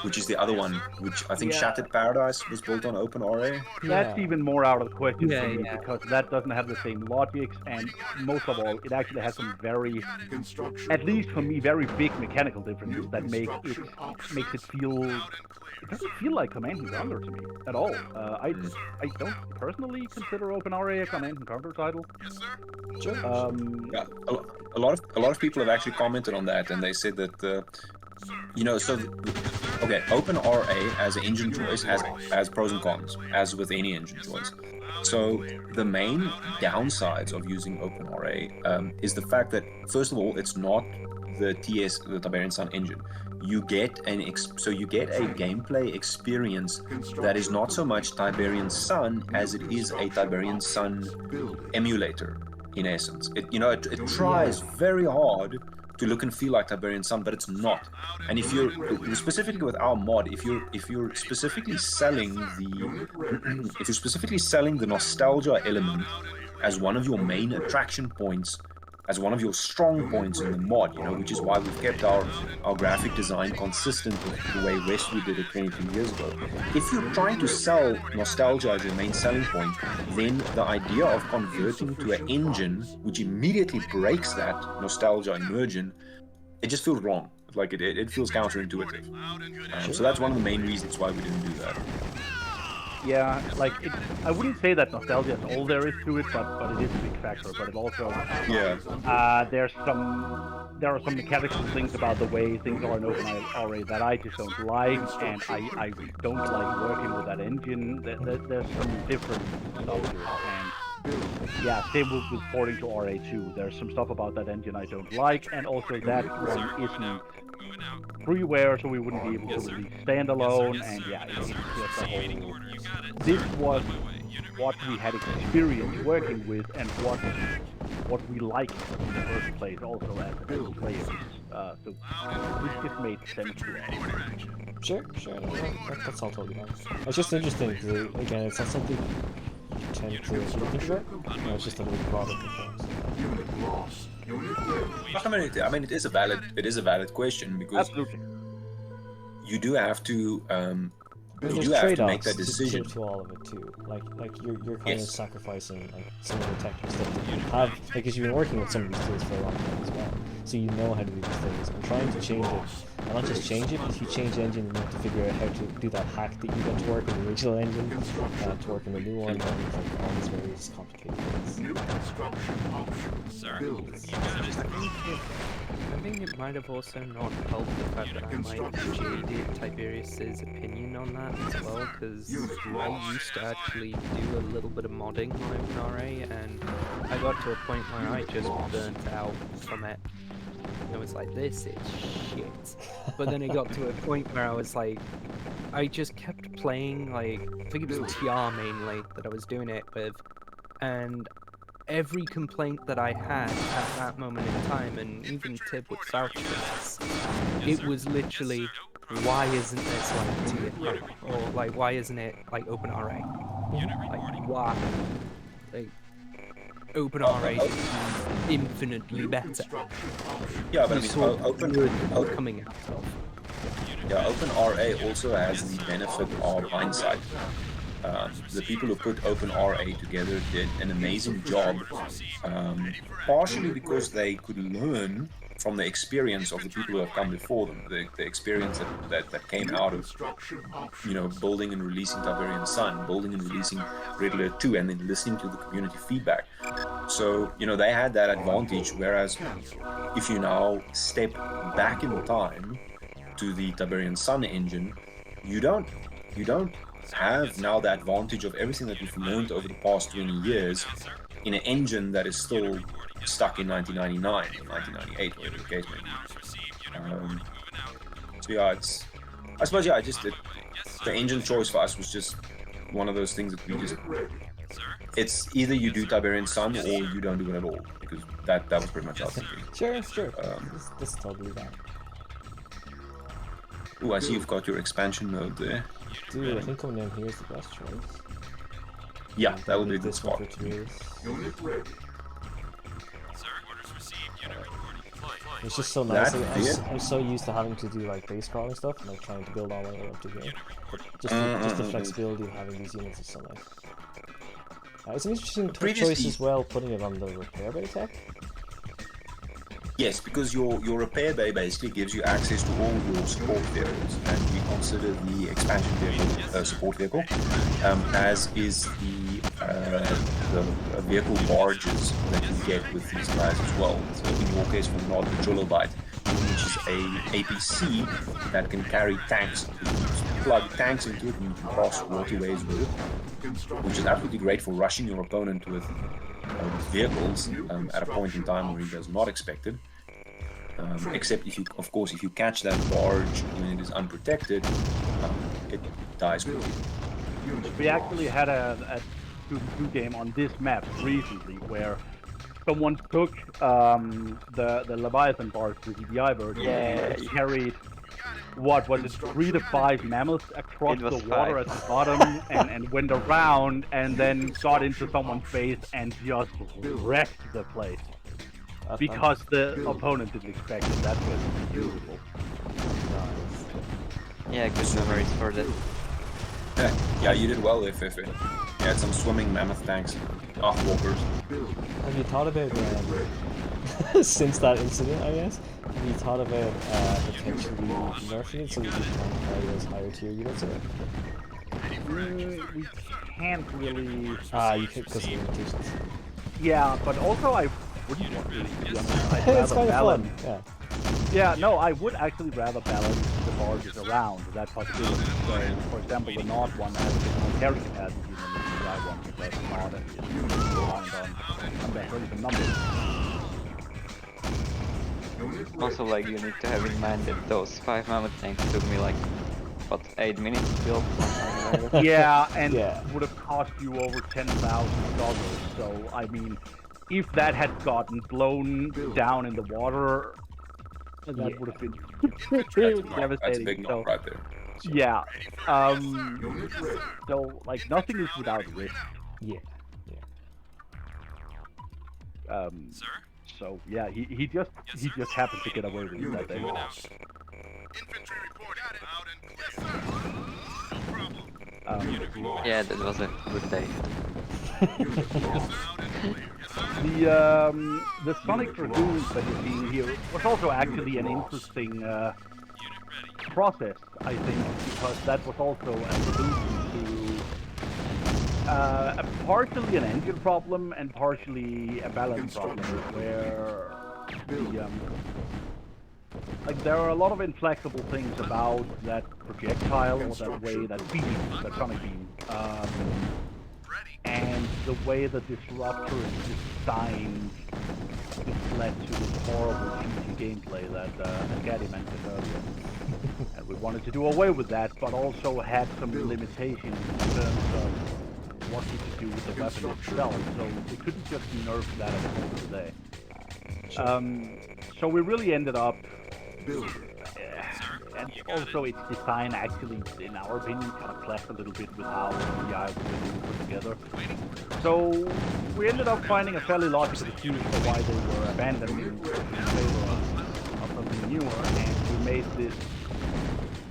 which is the other one, which I think Shattered Paradise was built on OpenRA. That's even more out of the question for me, because that doesn't have the same logics, and most of all, it actually has some very, at least for me, very big mechanical differences that makes it feel. It doesn't feel like Command and Conquer to me at all. I don't personally consider OpenRA a Command and Conquer title. Sure. Yeah, a lot of people have actually commented on that, and they said that OpenRA as an engine choice has pros and cons, as with any engine choice. So the main downsides of using OpenRA is the fact that, first of all, it's not the Tiberian Sun engine. You get a gameplay experience that is not so much Tiberian Sun as it is a Tiberian Sun emulator. in essence. It tries very hard to look and feel like Tiberian Sun, but it's not. And if you're specifically with our mod, if you're specifically selling the nostalgia element as one of your main attraction points, as one of your strong points in the mod, which is why we've kept our graphic design consistent with the way Westwood did it 23 years ago. If you're trying to sell nostalgia as your main selling point, then the idea of converting to an engine which immediately breaks that nostalgia immersion, it just feels wrong. Like it feels counterintuitive. So that's one of the main reasons why we didn't do that. Yeah, like I wouldn't say that nostalgia is all there is to it, but it is a big factor. But it also there are some mechanical things about the way things are in OpenRA that I just don't like, and I don't like working with that engine. There's some different stuff to it, and yeah, same with porting to RA2. There's some stuff about that engine I don't like, and also that one isn't freeware, so we wouldn't be able to release standalone, and yeah, it's just a whole... This was what we had experience working with, and what we liked in the first place, also as players. So this just made sense to us. Sure, that's all totally fine. It's just interesting because, again, it's not something you tend to think about. It's just a little product of things. I mean, it is a valid question, because Absolutely. you do have to There's make that decision to all of it too. Like you're kind of sacrificing like some of the technical stuff that you have, because you've been working with some of these tools for a long time as well. So you know how to do these things. And trying to change it, and not just change it, but if you change the engine, you have to figure out how to do that hack that you got to work in the original engine to work in the new one. And it's like all these various complicated things. I think it might have also not helped the fact that I might have jaded Tiberius's opinion on that as well, because I used to actually do a little bit of modding on OpenRA, and I got to a point where I just burnt out from it. It was like, this is shit. But then it got to a point where I was like, I just kept playing, like, I think it was TR mainly that I was doing it with, and every complaint that I had at that moment in time, and even Tib would vouch for this, it was literally, why isn't this like TR? Or like, why isn't it like OpenRA? Like, why? Like, OpenRA is infinitely better. Yeah, but I mean, coming out of. Yeah, OpenRA also has the benefit of hindsight. The people who put OpenRA together did an amazing job, partially because they could learn from the experience of the people who have come before them, the experience that came out of, building and releasing Tiberian Sun, building and releasing Red Alert 2, and then listening to the community feedback. So, they had that advantage, whereas if you now step back in time to the Tiberian Sun engine, you don't have now the advantage of everything that we've learned over the past 20 years in an engine that is still stuck in 1999, 1998, whatever the case may be. So yeah, I suppose the engine choice for us was just one of those things that we just, it's either you do Tiberian Sun or you don't do it at all, because that was pretty much our thinking. Sure. This is totally that. Ooh, I see you've got your expansion mode there. Dude, I think coming down here is the best choice. Yeah, that would be a good this spot. It's just so nice. I'm so used to having to do like base crawling stuff and like trying to build all my way up to here. But just the flexibility of having these units is so nice. It's an interesting choice as well, putting it on the repair bay tech. Yes, because your repair bay basically gives you access to all your support vehicles, and we consider the expansion vehicle support vehicle, as is the vehicle barges that you get with these guys as well. So in your case, from Nod, the Jolobite, which is a APC that can carry tanks. You plug tanks into it and you can cross waterways with it, which is absolutely great for rushing your opponent with vehicles at a point in time where he does not expect it. Except if you catch that barge when it is unprotected, it dies quickly. We actually had a 2v2 game on this map recently where someone took the Leviathan bars, the DBI version, and carried what was it, 3 to 5 mammoths across the water 5. at the bottom and went around and then got into someone's face and just wrecked the place. Because the opponent didn't expect it. That was beautiful. Yeah, good memories for that. Yeah, you did well there, Fefe. You had some swimming mammoth tanks. Walkers. Have you thought about, since that incident, I guess, have you thought about potentially nerfing it so that you can carry those higher tier units in it? We can't really... You could, because of limitations. Yeah, but also I wouldn't want to, to be honest. I'd It's rather kind of balance. fun, Yeah, no, I would actually rather balance the barges around that possibility. So, for example, the Nord one has a bit more carry capacity than the DI one, because Nord is reliant on that even numbers. Also, like, you need to have in mind that those 5 mammoth tanks took me like, what, 8 minutes to build? Yeah, and would have cost you over $10,000. So, I mean, if that had gotten blown down in the water, that would have been devastating. That's a big knock right there. Yeah. So, like, nothing is without risk. Yeah. So yeah, he just happened to get away with it that day. Yeah, that was a good day. The Sonic Dragoons that you're seeing here was also actually an interesting process, I think, because that was also a solution to partially an engine problem and partially a balance problem, where like there are a lot of inflexible things about that projectile or that way, that beam, that sonic beam, and the way the disruptor is designed just led to this horrible cheesy gameplay that Gaddy mentioned earlier. And we wanted to do away with that, but also had some limitations in terms of what we could do with the weapon itself, so we couldn't just nerf that at the end of the day. So we really ended up, and also its design actually, in our opinion, kind of clashed a little bit with how the AI was put together. So we ended up finding a fairly logical excuse for why they were abandoning in favor of something newer, and we made this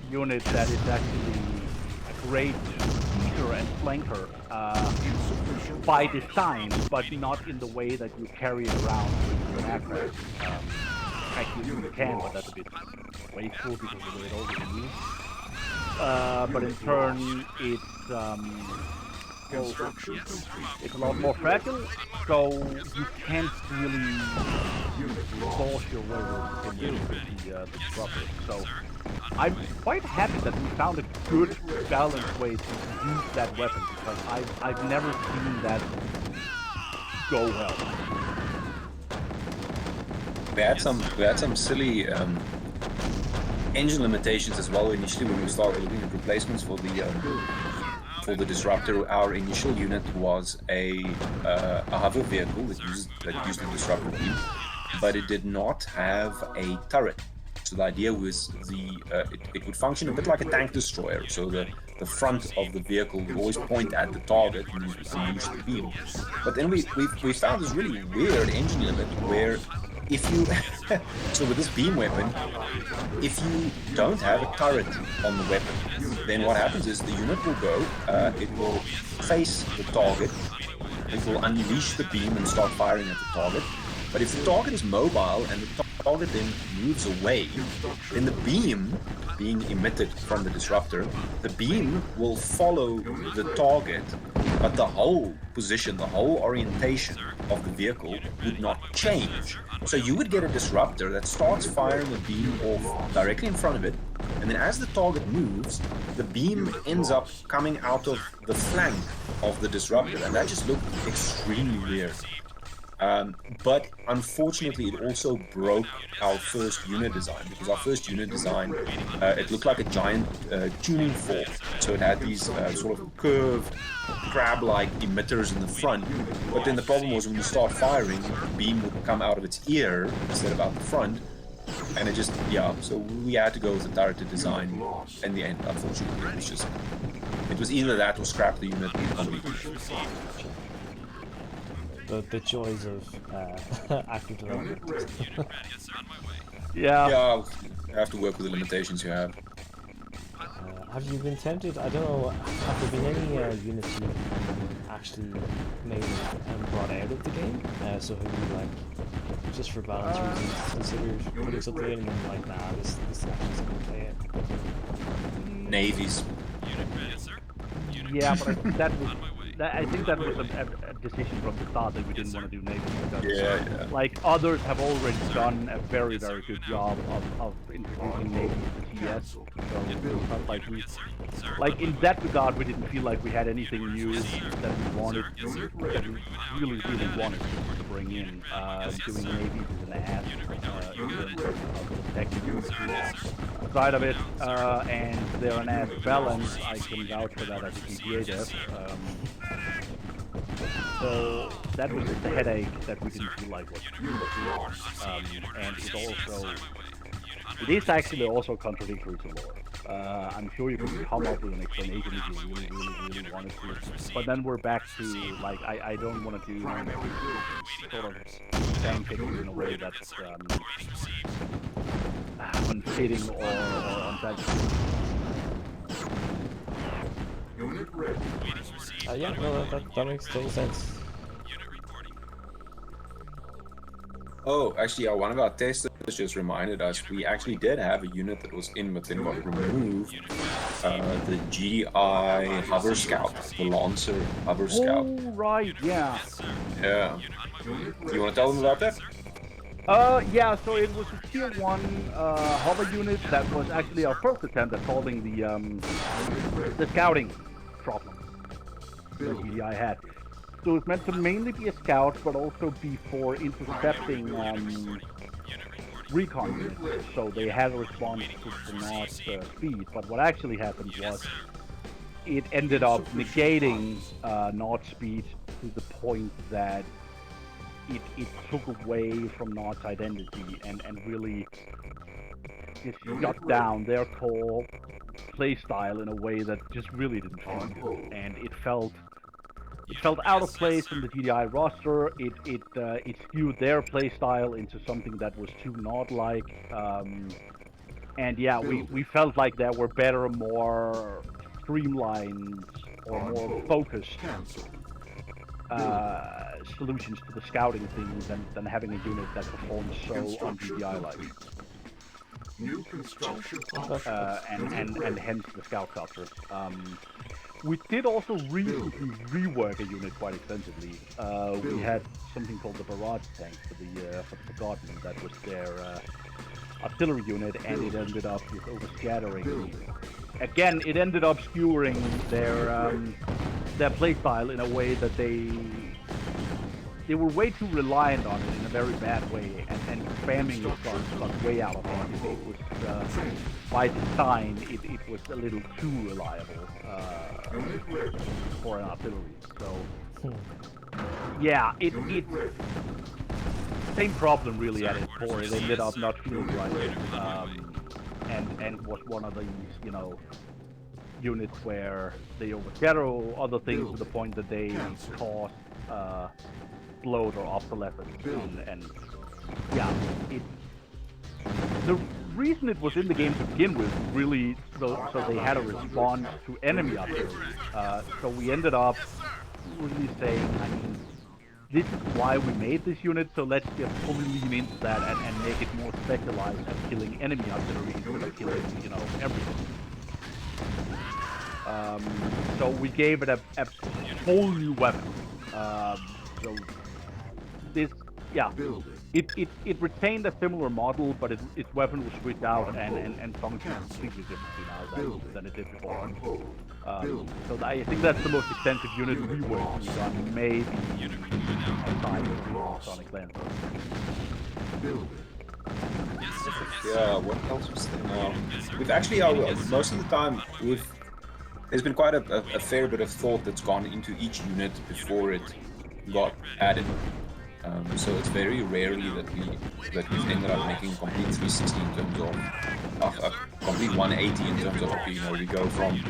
unit that is actually a great eater and flanker by design, but not in the way that you carry it around with an aircraft. Actually, you can, but that's a bit wasteful because of the way it already moves. But in turn, it's a lot more fragile, so you can't really force your way with the disruptor. So I'm quite happy that we found a good balanced way to use that weapon, because I've never seen that go well. We had some silly engine limitations as well initially when we started looking at replacements for the disruptor. Our initial unit was a hover vehicle that used the disruptor beam, but it did not have a turret. So the idea was it would function a bit like a tank destroyer. So the front of the vehicle would always point at the target and use the beam. But then we found this really weird engine limit where if you so with this beam weapon, if you don't have a turret on the weapon, then what happens is the unit will go, it will face the target, it will unleash the beam and start firing at the target. But if the target is mobile and the target then moves away, then the beam being emitted from the disruptor, the beam will follow the target, but the whole position, the whole orientation of the vehicle would not change. So you would get a disruptor that starts firing a beam off directly in front of it, and then as the target moves, the beam ends up coming out of the flank of the disruptor, and that just looked extremely weird. But unfortunately, it also broke our first unit design, because our first unit design, it looked like a giant tuning fork. So it had these sort of curved, crab-like emitters in the front. But then the problem was when you start firing, the beam would come out of its ear instead of out the front. And it just, yeah, so we had to go with the turreted design in the end, unfortunately. It was either that or scrap the unit completely. The joys of active development. Yeah. Yeah, you have to work with the limitations you have. Have you been tempted? I don't know. Have there been any units you actually made and brought out of the game? So have you like, just for balance reasons, considered putting something in and then like, nah, this actually isn't gonna play it? Navies. Yeah, but I think that was a decision from the start that we didn't want to do Navy. Because, like, others have already done a very, very good job of introducing Navy to TS. So it felt like in that regard, we didn't feel like we had anything new that we wanted, that we really, really wanted to bring in. Doing Navy is an ass in terms of the technical side of it, and they're an ass balance. I can vouch for that as a GPA dev. So that was just a headache that we didn't feel like was and it is actually also contradictory to lore. I'm sure you could come up with an explanation if you really, really, really wanted to. But then we're back to, like, I don't want to do sort of pancakes in a way that's unfitting or unsatisfying. Yeah, no, that makes total sense. Oh, actually, one of our testers just reminded us we actually did have a unit that was in but then got removed. The GDI Hover Scout, the Lancer Hover Scout. Oh, right, yeah. Yeah. Do you want to tell them about that? Yeah, so it was a tier 1 hover unit that was actually our first attempt at solving the scouting problem that GDI had. So it's meant to mainly be a scout, but also be for intercepting recon units. So they had a response to not speed, but what actually happened was it ended up negating not speed to the point that it took away from Not's identity and really just shut down their core playstyle in a way that just really didn't fit. And it felt out of place in the GDI roster. It skewed their playstyle into something that was too Nod-like. And yeah, we felt like there were better, more streamlined or more focused solutions to the scouting thing than having a unit that performs so on GDI-like. New construction. And hence the scout culture. We did also recently rework a unit quite extensively. We had something called the barrage tank for the Forgotten that was their artillery unit, and it ended up with overscattering. Again, it ended up skewering their playstyle in a way that they were way too reliant on it in a very bad way, and spamming it got way out of hand. It was by design, it was a little too reliable for an artillery. So yeah, it same problem really at its core. It ended up not feeling right, and was one of these, units where they overshadow other things to the point that they cause bloat or obsolescence, and yeah, the reason it was in the game to begin with, really, so they had a response to enemy artillery. So we ended up really saying, this is why we made this unit, so let's just fully lean into that and make it more specialized at killing enemy artillery instead of killing, everything. So we gave it a whole new weapon. So this, yeah, it retained a similar model, but its weapon was switched out and functions completely differently now than it did before. So I think that's the most extensive unit rework we've done, maybe aside from the Sonic Lancer. Yeah, what else was there now? We've actually, most of the time, there's been quite a fair bit of thought that's gone into each unit before it got added. So it's very rarely that we've ended up making a complete 360 in terms of a complete 180 in terms of, okay, we go from,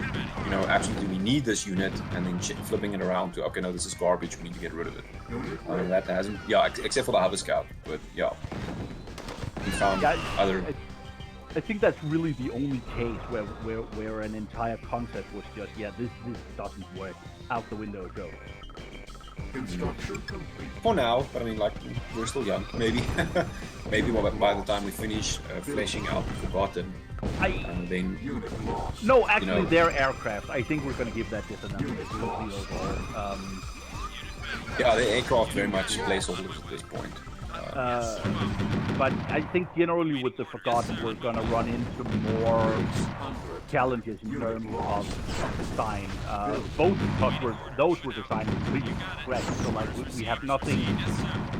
absolutely we need this unit, and then flipping it around to, okay, no, this is garbage, we need to get rid of it. That hasn't, except for the Hover Scout, but yeah. We found other... I think that's really the only case where an entire concept was just, this doesn't work, out the window it goes. For now, but I mean, we're still young. Maybe, maybe by the time we finish fleshing out the Forgotten, then... No, actually, they're aircraft. I think we're going to give that just another overall. Yeah, the aircraft very much placeholders at this point. But I think generally with the Forgotten, we're going to run into more challenges in terms of design. Both because those were designed completely from scratch, so we have nothing.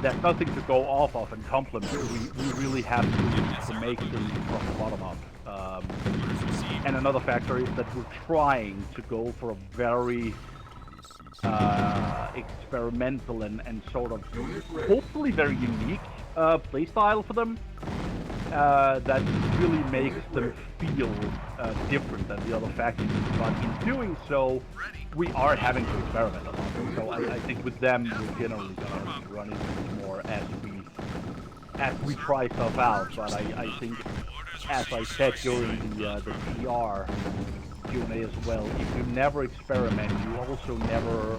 There's nothing to go off of and complement. We really have to make things from the bottom up. And another factor is that we're trying to go for a very experimental and sort of hopefully very unique playstyle for them that really makes them feel different than the other factions. But in doing so, we are having to experiment a lot. So I think with them, we're generally going to run into more as we try stuff out. But I think, as I said during the PR Q&A as well, if you never experiment, you also never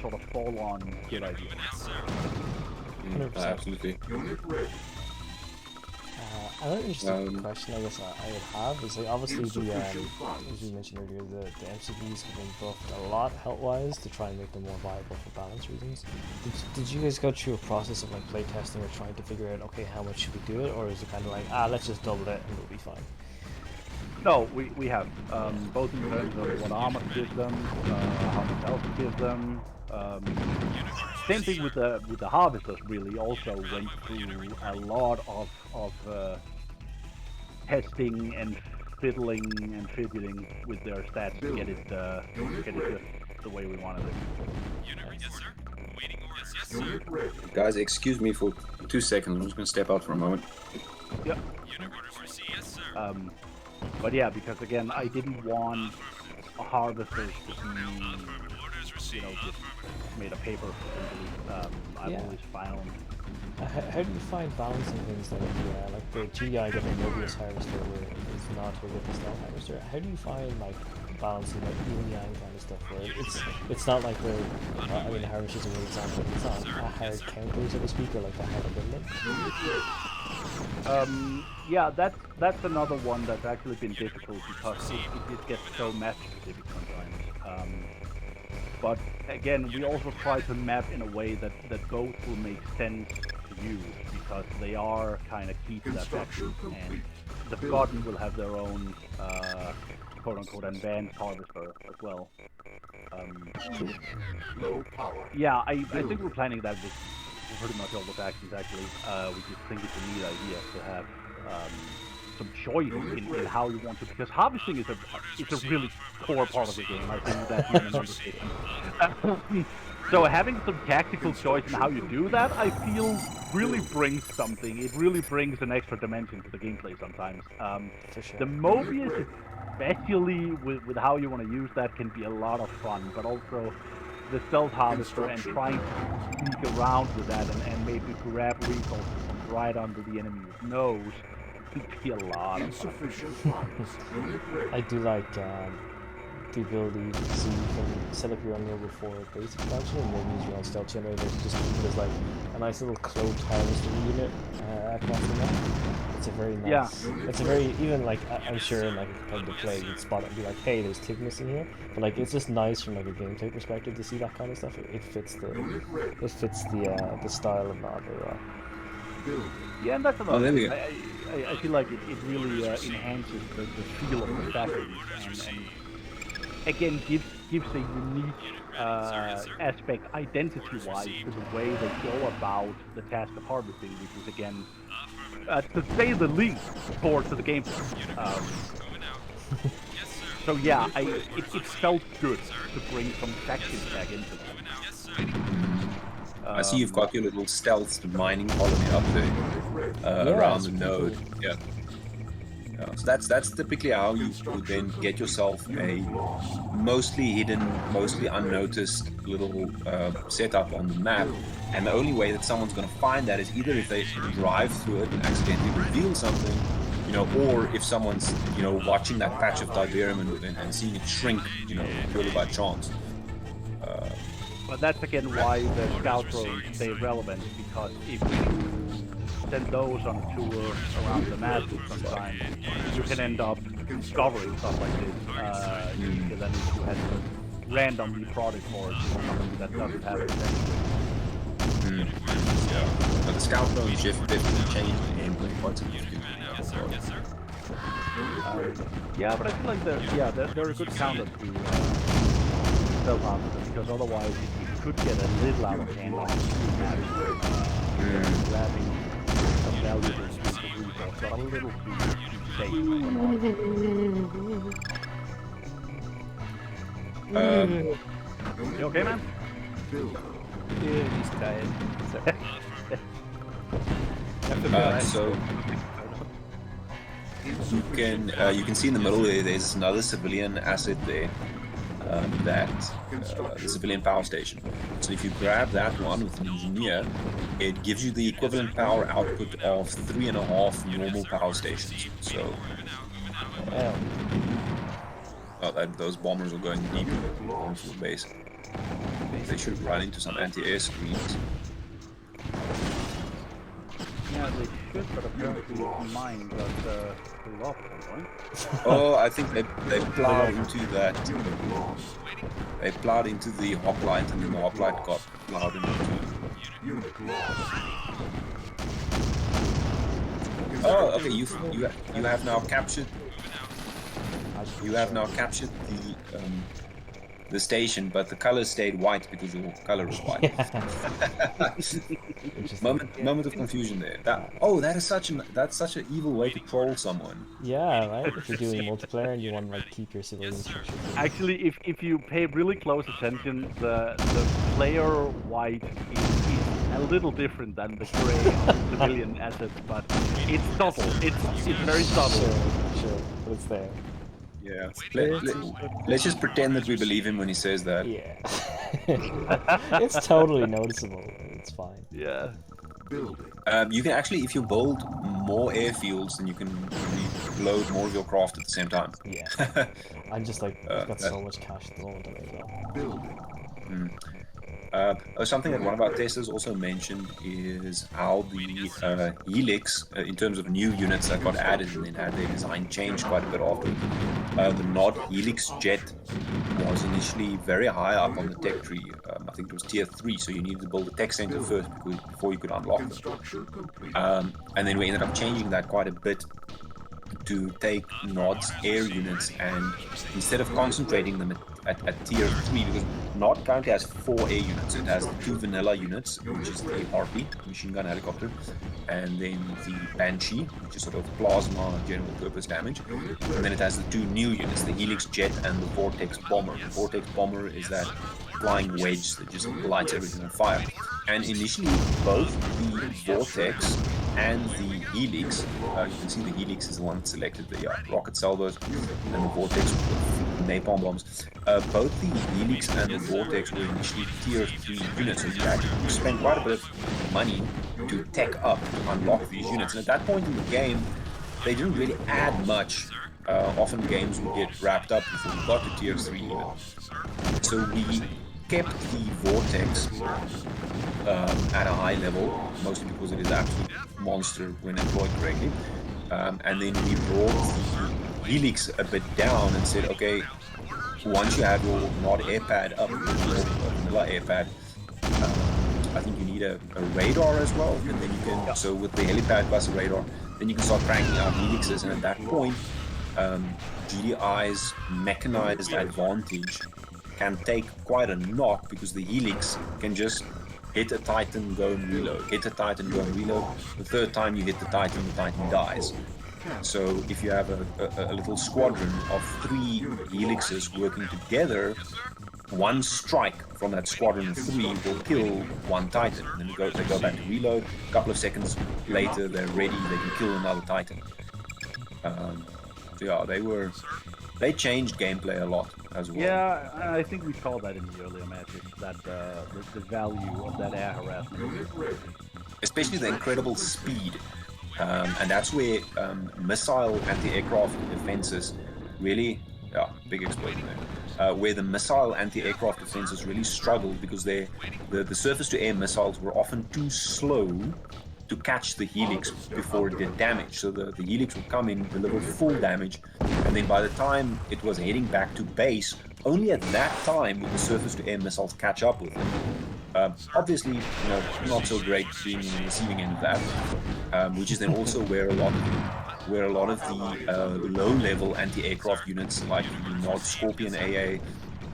sort of fall on good ideas. Absolutely. Another interesting question I guess I would have is obviously as you mentioned earlier, the MCBs have been buffed a lot health-wise to try and make them more viable for balance reasons. Did you guys go through a process of playtesting or trying to figure out, okay, how much should we do it, or is it kind of let's just double it and it'll be fine? No, we have both in terms of what armor to give them, how much health to give them. Same thing with the harvesters. Really, also went through a lot of testing and fiddling and fidgeting with their stats to get it just the way we wanted it. Guys, excuse me for 2 seconds. I'm just gonna step out for a moment. Yep. But yeah, because again, I didn't want a harvester to be, just made of paper. I've always found. How do you find balancing things like the GI getting a Mobius harvester where it's not to get the Stealth harvester? How do you find balancing yin yang kind of stuff where it's not like the harvester is a good example. It's not a hard counter, so to speak, or like a hard ability. Yeah, that's another one that's actually been difficult because it gets so match specific sometimes. But again, we also try to map in a way that both will make sense to use because they are kind of key to that faction, and the Forgotten will have their own quote-unquote advanced harvester as well. Yeah, I think we're planning that with pretty much all the factions actually. We just think it's a neat idea to have some choice in how you want to, because harvesting is a really core part of the game. I think that's even an understatement. So having some tactical choice in how you do that, I feel really brings something. It really brings an extra dimension to the gameplay sometimes. For sure. The Mobius, especially with how you want to use that, can be a lot of fun, but also the Stealth Harvester and trying to sneak around with that and maybe grab resources from right under the enemy's nose could be a lot of fun. I do like the ability so you can set up your own level for basic expansion and then use your own stealth generator to just keep it as like a nice little cloaked harvesting unit across the map. It's a very nice, it's a very, even I'm sure in a competitive play you'd spot it and be like, hey, there's Tig missing here, but it's just nice from a gameplay perspective to see that kind of stuff. It fits the style of that very well. Yeah, and that's another thing. I feel like it really enhances the feel of the faction, and again gives a unique aspect identity-wise to the way they go about the task of harvesting, which is again, to say the least, core to the gameplay. So yeah, it felt good to bring some faction tag into that. I see you've got your little stealth mining colony up there around the node. Cool. Yeah. So that's typically how you would then get yourself a mostly hidden, mostly unnoticed little setup on the map. And the only way that someone's going to find that is either if they drive through it and accidentally reveal something, you know, or if someone's, you know, watching that patch of Tiberium and seeing it shrink, you know, purely by chance. But that's again why the scout drones stay relevant, because if you send those on a tour around the map sometimes, you can end up discovering stuff like this. Because then if you had to randomly prod it for something that doesn't have it. Yeah. But the scout drone shift definitely changed the gameplay quite significantly. Yeah, but I feel like they're a good counter to self-harvester, because otherwise it could get a little out of hand on grabbing some valuable resource, but a little too safe. You okay, man? Yeah, he's tired. So you can see in the middle there's another civilian asset there, the civilian power station. So if you grab that one with an engineer, it gives you the equivalent power output of 3.5 normal power stations. So those bombers are going deep into the base. They should run into some anti-air screens. Yeah, they should, but apparently mine got pulled off at some point. Oh, I think they plowed into that. They plowed into the hoplite, and then the hoplite got plowed into. Oh, okay. You have now captured. You have now captured the station, but the color stayed white because your color is white. moment of confusion there. That's such an evil way to troll someone. Yeah, right. If you're doing multiplayer and you want to like keep your civilian structure. Actually, if you pay really close attention, the player white is a little different than the gray civilian assets, but it's subtle. It's very subtle. Sure, but it's there. Yeah. Let's just pretend that we believe him when he says that. Yeah. It's totally noticeable. It's fine. Yeah. You can actually, if you build more airfields, then you can load more of your craft at the same time. Yeah. I'm just like, I've got so much cash at the moment. Something that one of our testers also mentioned is how the Helix, in terms of new units that got added and then had their design changed quite a bit after. The Nod Helix jet was initially very high up on the tech tree. I think it was tier 3, so you needed to build a tech center first before you could unlock them. And then we ended up changing that quite a bit to take Nod's air units, and instead of concentrating them at tier 3, because Nod currently has 4 air units. It has the 2 vanilla units, which is the RP, machine gun helicopter, and then the Banshee, which is sort of plasma general purpose damage, and then it has the 2 new units, the Helix jet and the Vortex bomber. The Vortex bomber is that flying wedge that just lights everything on fire. And initially, both the Vortex and the Helix, you can see the Helix is the one that selected the rocket salvos, and the Vortex with napalm bombs. Both the Helix and the Vortex were initially tier 3 units, so you had to spend quite a bit of money to tech up to unlock these units. And at that point in the game, they didn't really add much. Often games would get wrapped up before we got to tier 3 even. So we kept the Vortex at a high level, mostly because it is an absolute monster when employed correctly. And then we brought the Helix a bit down and said, okay, once you have your Nod airpad up, your vanilla airpad, I think you need a radar as well, and then you can, so with the helipad plus a radar, then you can start cranking out Helixes, and at that point, GDI's mechanized advantage can take quite a knock because the Helix can just hit a Titan, go and reload, hit a Titan, go and reload. The third time you hit the Titan dies. So if you have a little squadron of 3 Helixes working together, one strike from that squadron of 3 will kill 1 Titan. And then they go back to reload. A couple of seconds later, they're ready. They can kill another Titan. So yeah, they changed gameplay a lot as well. Yeah, I think we saw that in the earlier matches, that the value of that air harassment. Especially the incredible speed. And that's where missile anti-aircraft defenses really, big explosion there. Where the missile anti-aircraft defenses really struggled because the surface-to-air missiles were often too slow to catch the Helix before it did damage. So the Helix would come in, deliver full damage, and then by the time it was heading back to base, only at that time would the surface-to-air missiles catch up with it. Obviously, not so great being in the receiving end of that, which is then also where a lot of the low-level anti-aircraft units like the North Scorpion AA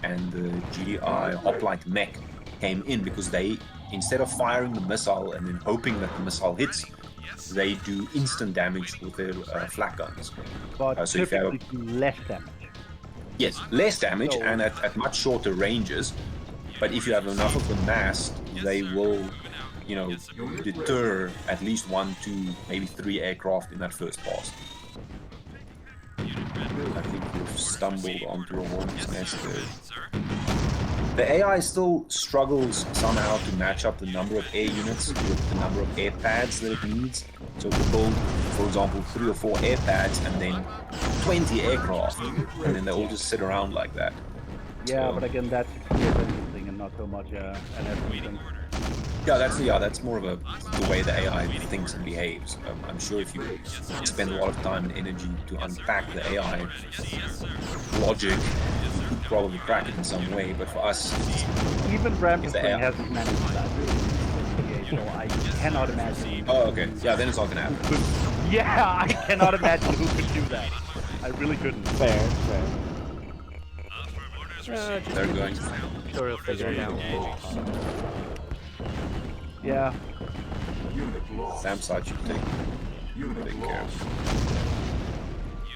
and the GDI Hoplite Mech came in, because they, instead of firing the missile and then hoping that the missile hits, they do instant damage with their flak guns. But so if you have, typically less damage. yes, less damage and at much shorter ranges. But if you have enough of them massed, they will, deter at least 1, 2, maybe 3 aircraft in that first pass. I think we've stumbled onto a hornet's nest there. The AI still struggles somehow to match up the number of air units with the number of air pads that it needs. So to build, for example, 3 or 4 air pads and then 20 aircraft, and then they all just sit around like that. Yeah, So, but again, that's a thing and not so much an everything. that's more of the way the AI thinks and behaves. I'm sure if you spend a lot of time and energy to unpack the AI logic, you could probably crack it in some way. But for us, Even Bramble the AI hasn't managed that. Okay, so I cannot imagine. Oh, okay. Yeah, then it's not gonna happen. Yeah, I cannot imagine who could do that. I really couldn't. Fair. They're going. Sure, he'll figure it out. Yeah. Unit lost. Sam side should take Unit care. lost.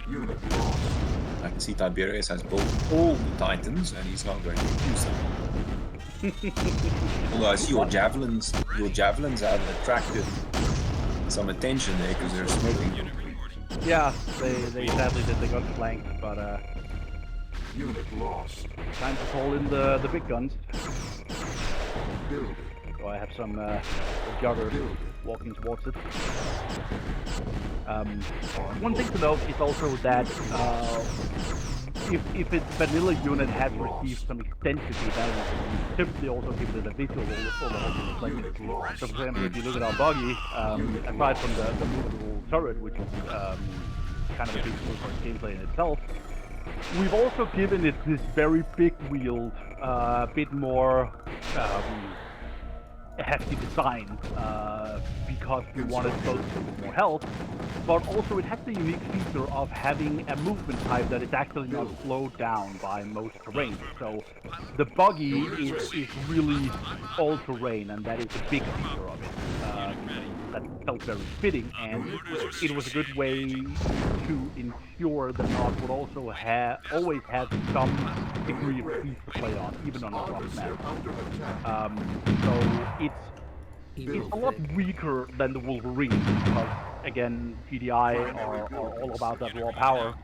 Unit lost. I can see Tiberius has built all the Titans, and he's not going to use them. Although I see your javelins have attracted some attention there because they're smoking. Yeah, they sadly did. They got flanked, but Unit lost. time to call in the big guns. Building. So I have some joggers walking towards it. One thing to note is also that if its vanilla unit has received some extensive development, we typically also give it a visual overhaul. So for example, if you look at our buggy, aside from the movable turret, which is kind of a big tool for its gameplay in itself, we've also given it this very big-wheeled, bit more hefty design, because we wanted both a bit more health, but also it has the unique feature of having a movement type that is actually not slowed down by most terrain. So the buggy is really all-terrain, and that is a big feature of it. That felt very fitting, and it was a good way to ensure that Marsh would also always have some degree of speed to play on, even on a rough map. So it's a lot weaker than the Wolverine, because again, GDI are all about that raw power.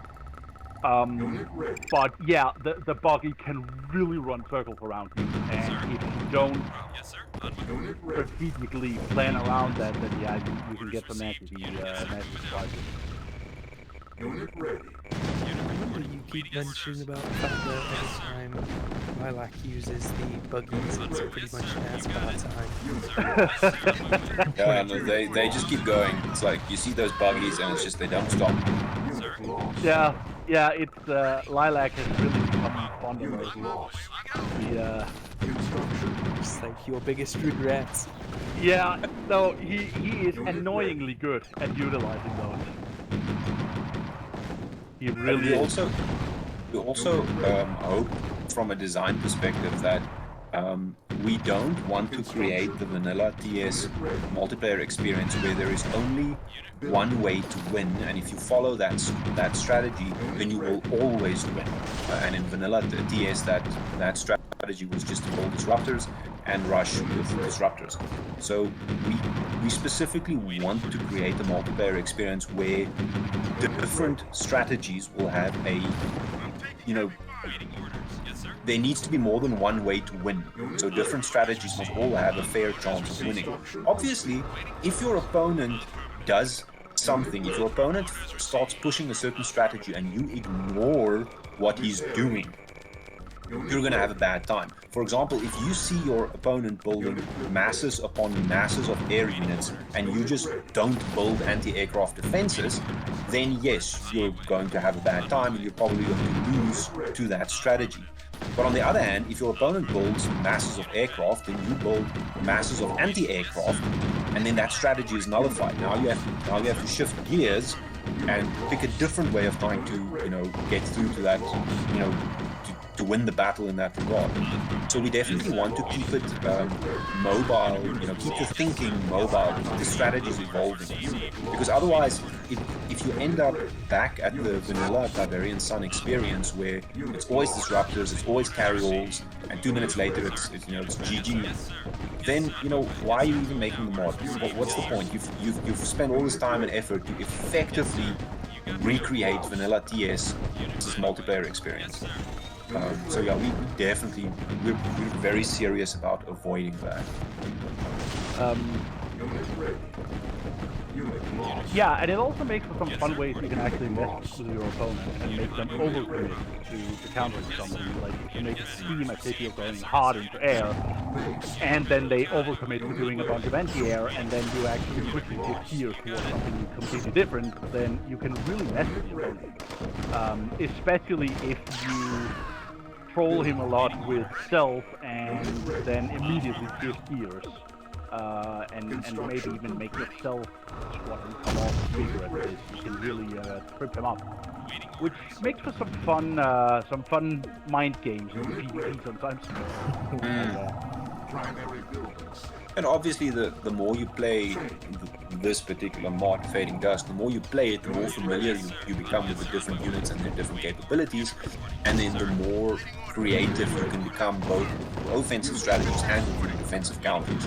But yeah, the buggy can really run circles around you, and if you don't strategically plan around that, then yeah, you can get some nasty surprises. Unit ready. Remember you keep mentioning about the fact that every time Lilac uses the buggies, it's pretty much NASCAR time. Yeah, no, they just keep going. It's like you see those buggies, and it's just they don't stop. Yeah, it's Lilac has really become fond of those. It's like your biggest regrets. Yeah, no, he is annoyingly good at utilizing those. He really we is. also hope from a design perspective that we don't want to create the vanilla TS multiplayer experience where there is only one way to win, and if you follow that strategy, then you will always win. And in vanilla TS, that strategy was just to hold disruptors and rush with disruptors. So we specifically want to create a multiplayer experience where the different strategies will have a, you know, there needs to be more than one way to win. So different strategies must all have a fair chance of winning. Obviously, if your opponent does something, if your opponent starts pushing a certain strategy and you ignore what he's doing, you're going to have a bad time. For example, if you see your opponent building masses upon masses of air units and you just don't build anti-aircraft defenses, then yes, you're going to have a bad time and you're probably going to lose to that strategy. But on the other hand, if your opponent builds masses of aircraft, then you build masses of anti-aircraft, and then that strategy is nullified. Now you have to shift gears and pick a different way of trying to, you know, get through to that, you know, to win the battle in that regard. So we definitely want to keep it mobile, you know, keep the thinking mobile, keep the strategies evolving. Because otherwise, if you end up back at the vanilla Tiberian Sun experience where it's always disruptors, it's always carry-alls, and 2 minutes later it's GG, then, you know, why are you even making the mod? What's the point? You've spent all this time and effort to effectively recreate vanilla TS this multiplayer experience. So yeah, we're very serious about avoiding that. Yeah, and it also makes for some fun ways you can actually mess with your opponent and make them overcommit to counter something. Like you can make it seem as if you're going hard into air, and then they overcommit to doing a bunch of anti-air, and then you actually quickly shift gears towards something completely different. Then you can really mess with your opponent, especially if you troll him a lot with stealth and then immediately shift gears. And maybe even make yourself squadron come off bigger at this. You can really trip him up, which makes for some fun mind games in PvP sometimes. And obviously, the more you play this particular mod, Fading Dusk, the more you play it, the more familiar you become with the different units and their different capabilities, and then the more creative you can become both with offensive strategies and with defensive counters.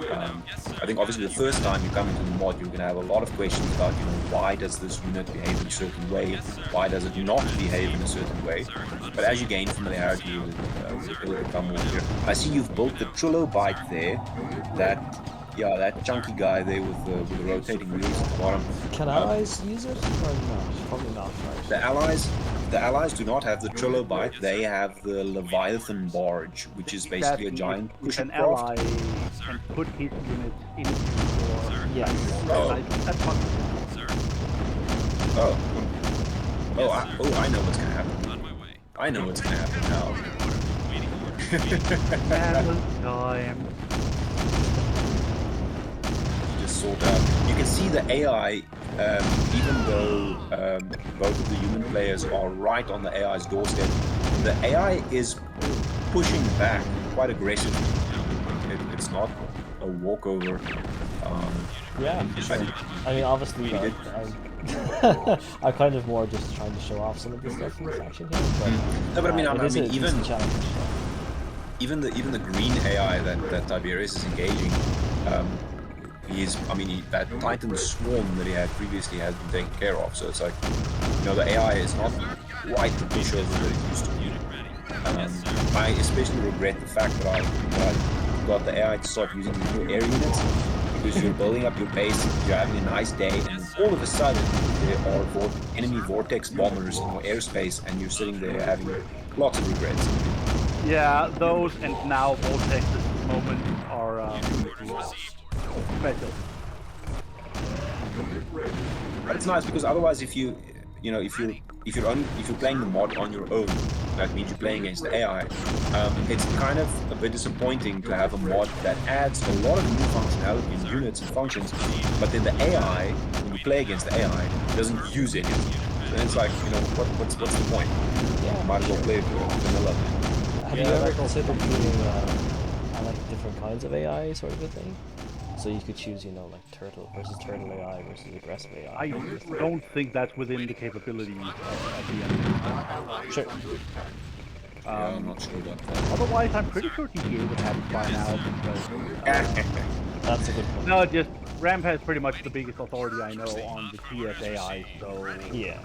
I think obviously the first time you come into the mod, you're going to have a lot of questions about, you know, why does this unit behave in a certain way? Why does it not behave in a certain way? But as you gain familiarity, it will become more clear. I see you've built the Trilobite there. That chunky guy there with the rotating wheels at the bottom. Can allies use it or not? Probably not, right? The allies do not have the Trilobite. They have the Leviathan barge, which is basically a giant pusher craft. An ally can put his units into your... Yeah. That's fun. I know what's gonna happen. I know what's gonna happen now. Time. Just sort out. You can see the AI, even though both of the human players are right on the AI's doorstep, the AI is pushing back quite aggressively. It's not a walkover. Yeah, sure. I mean, obviously, I'm kind of more just trying to show off some of the stuff in this action here. But, no, but I mean, even the green AI that Tiberius is engaging, that Titan swarm that he had previously has been taken care of. So it's like, you know, the AI is not quite the pushover that it used to be. I especially regret the fact that I got the AI to start using these new air units, because you're building up your base, you're having a nice day, and all of a sudden there are enemy vortex bombers in your airspace, and you're sitting there having lots of regrets. Yeah, those and now vortexes at the moment are special. But it's nice because otherwise, if you're playing the mod on your own, that means you're playing against the AI. It's kind of a bit disappointing to have a mod that adds a lot of new functionality in units and functions, but then the AI, when you play against the AI, doesn't use it. and it's like, you know, what's the point? Yeah. Might as well play vanilla. Have you ever considered doing like different kinds of AI sort of a thing? So you could choose, you know, like turtle versus turtle AI versus aggressive AI. I don't think that's within the capabilities of the enemy. Sure. Yeah, I'm not sure about that. Otherwise, I'm pretty sure TGA would have it by now. Because, That's a good point. no, just Ramp has pretty much the biggest authority I know on the TS AI, so Yeah.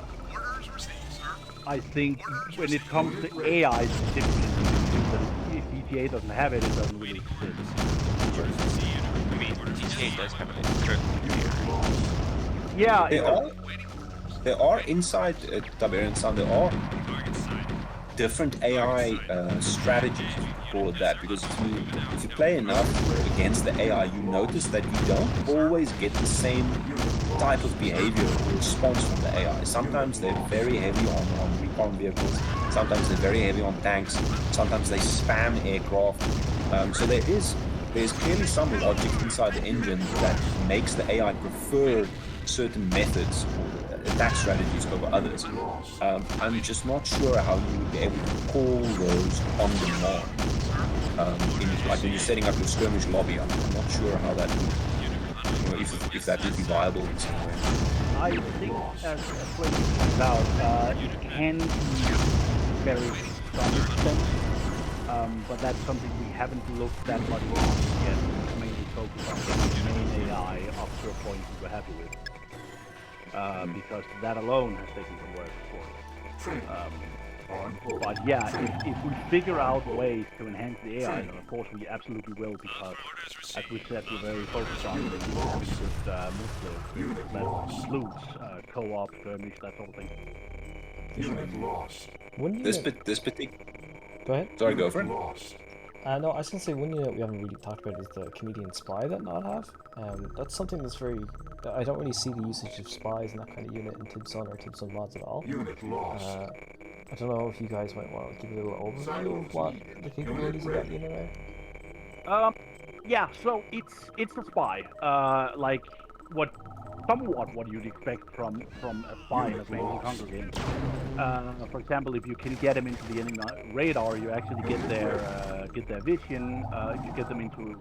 I think when it comes to AI specifically, if DTA doesn't have it, it doesn't really exist. I mean, DTA does have a turtle. Yeah, There are inside Tiberian Sun, there are different AI strategies, if you call it that, because if you play enough against the AI, you notice that you don't always get the same type of behavior or response from the AI. Sometimes they're very heavy on recon vehicles, sometimes they're very heavy on tanks, sometimes they spam aircraft. So there's clearly some logic inside the engine that makes the AI prefer certain methods or attack strategies over others. I'm just not sure how you would be able to call those on demand. Like when you're setting up your skirmish lobby, I'm not sure how that would, you know, if that would be viable in some way. I think, as Quinn pointed out, it can be very to some extent, but that's something we haven't looked that much into yet. It's mainly focused on getting the main AI up to a point we're happy with. Because that alone has taken some work, of course. But yeah, if we figure out ways to enhance the AI, then of course we absolutely will, because as we said, we're very focused on the that includes co-op, skirmish, that sort of thing. Unit lost. This particular. Go ahead. Sorry, go for it. Lost. No, I was going to say, one unit we haven't really talked about is the comedian spy that Nod have. That's something that's very... I don't really see the usage of spies in that kind of unit in Tibsun or Tibsun mods at all. Unit lost. I don't know if you guys might want to give a little overview of what the capabilities of that unit are. Yeah, so it's a spy. Like somewhat what you'd expect from a spy in a Command and Conquer game. For example, if you can get him into the enemy radar, you actually get their vision. If you get him into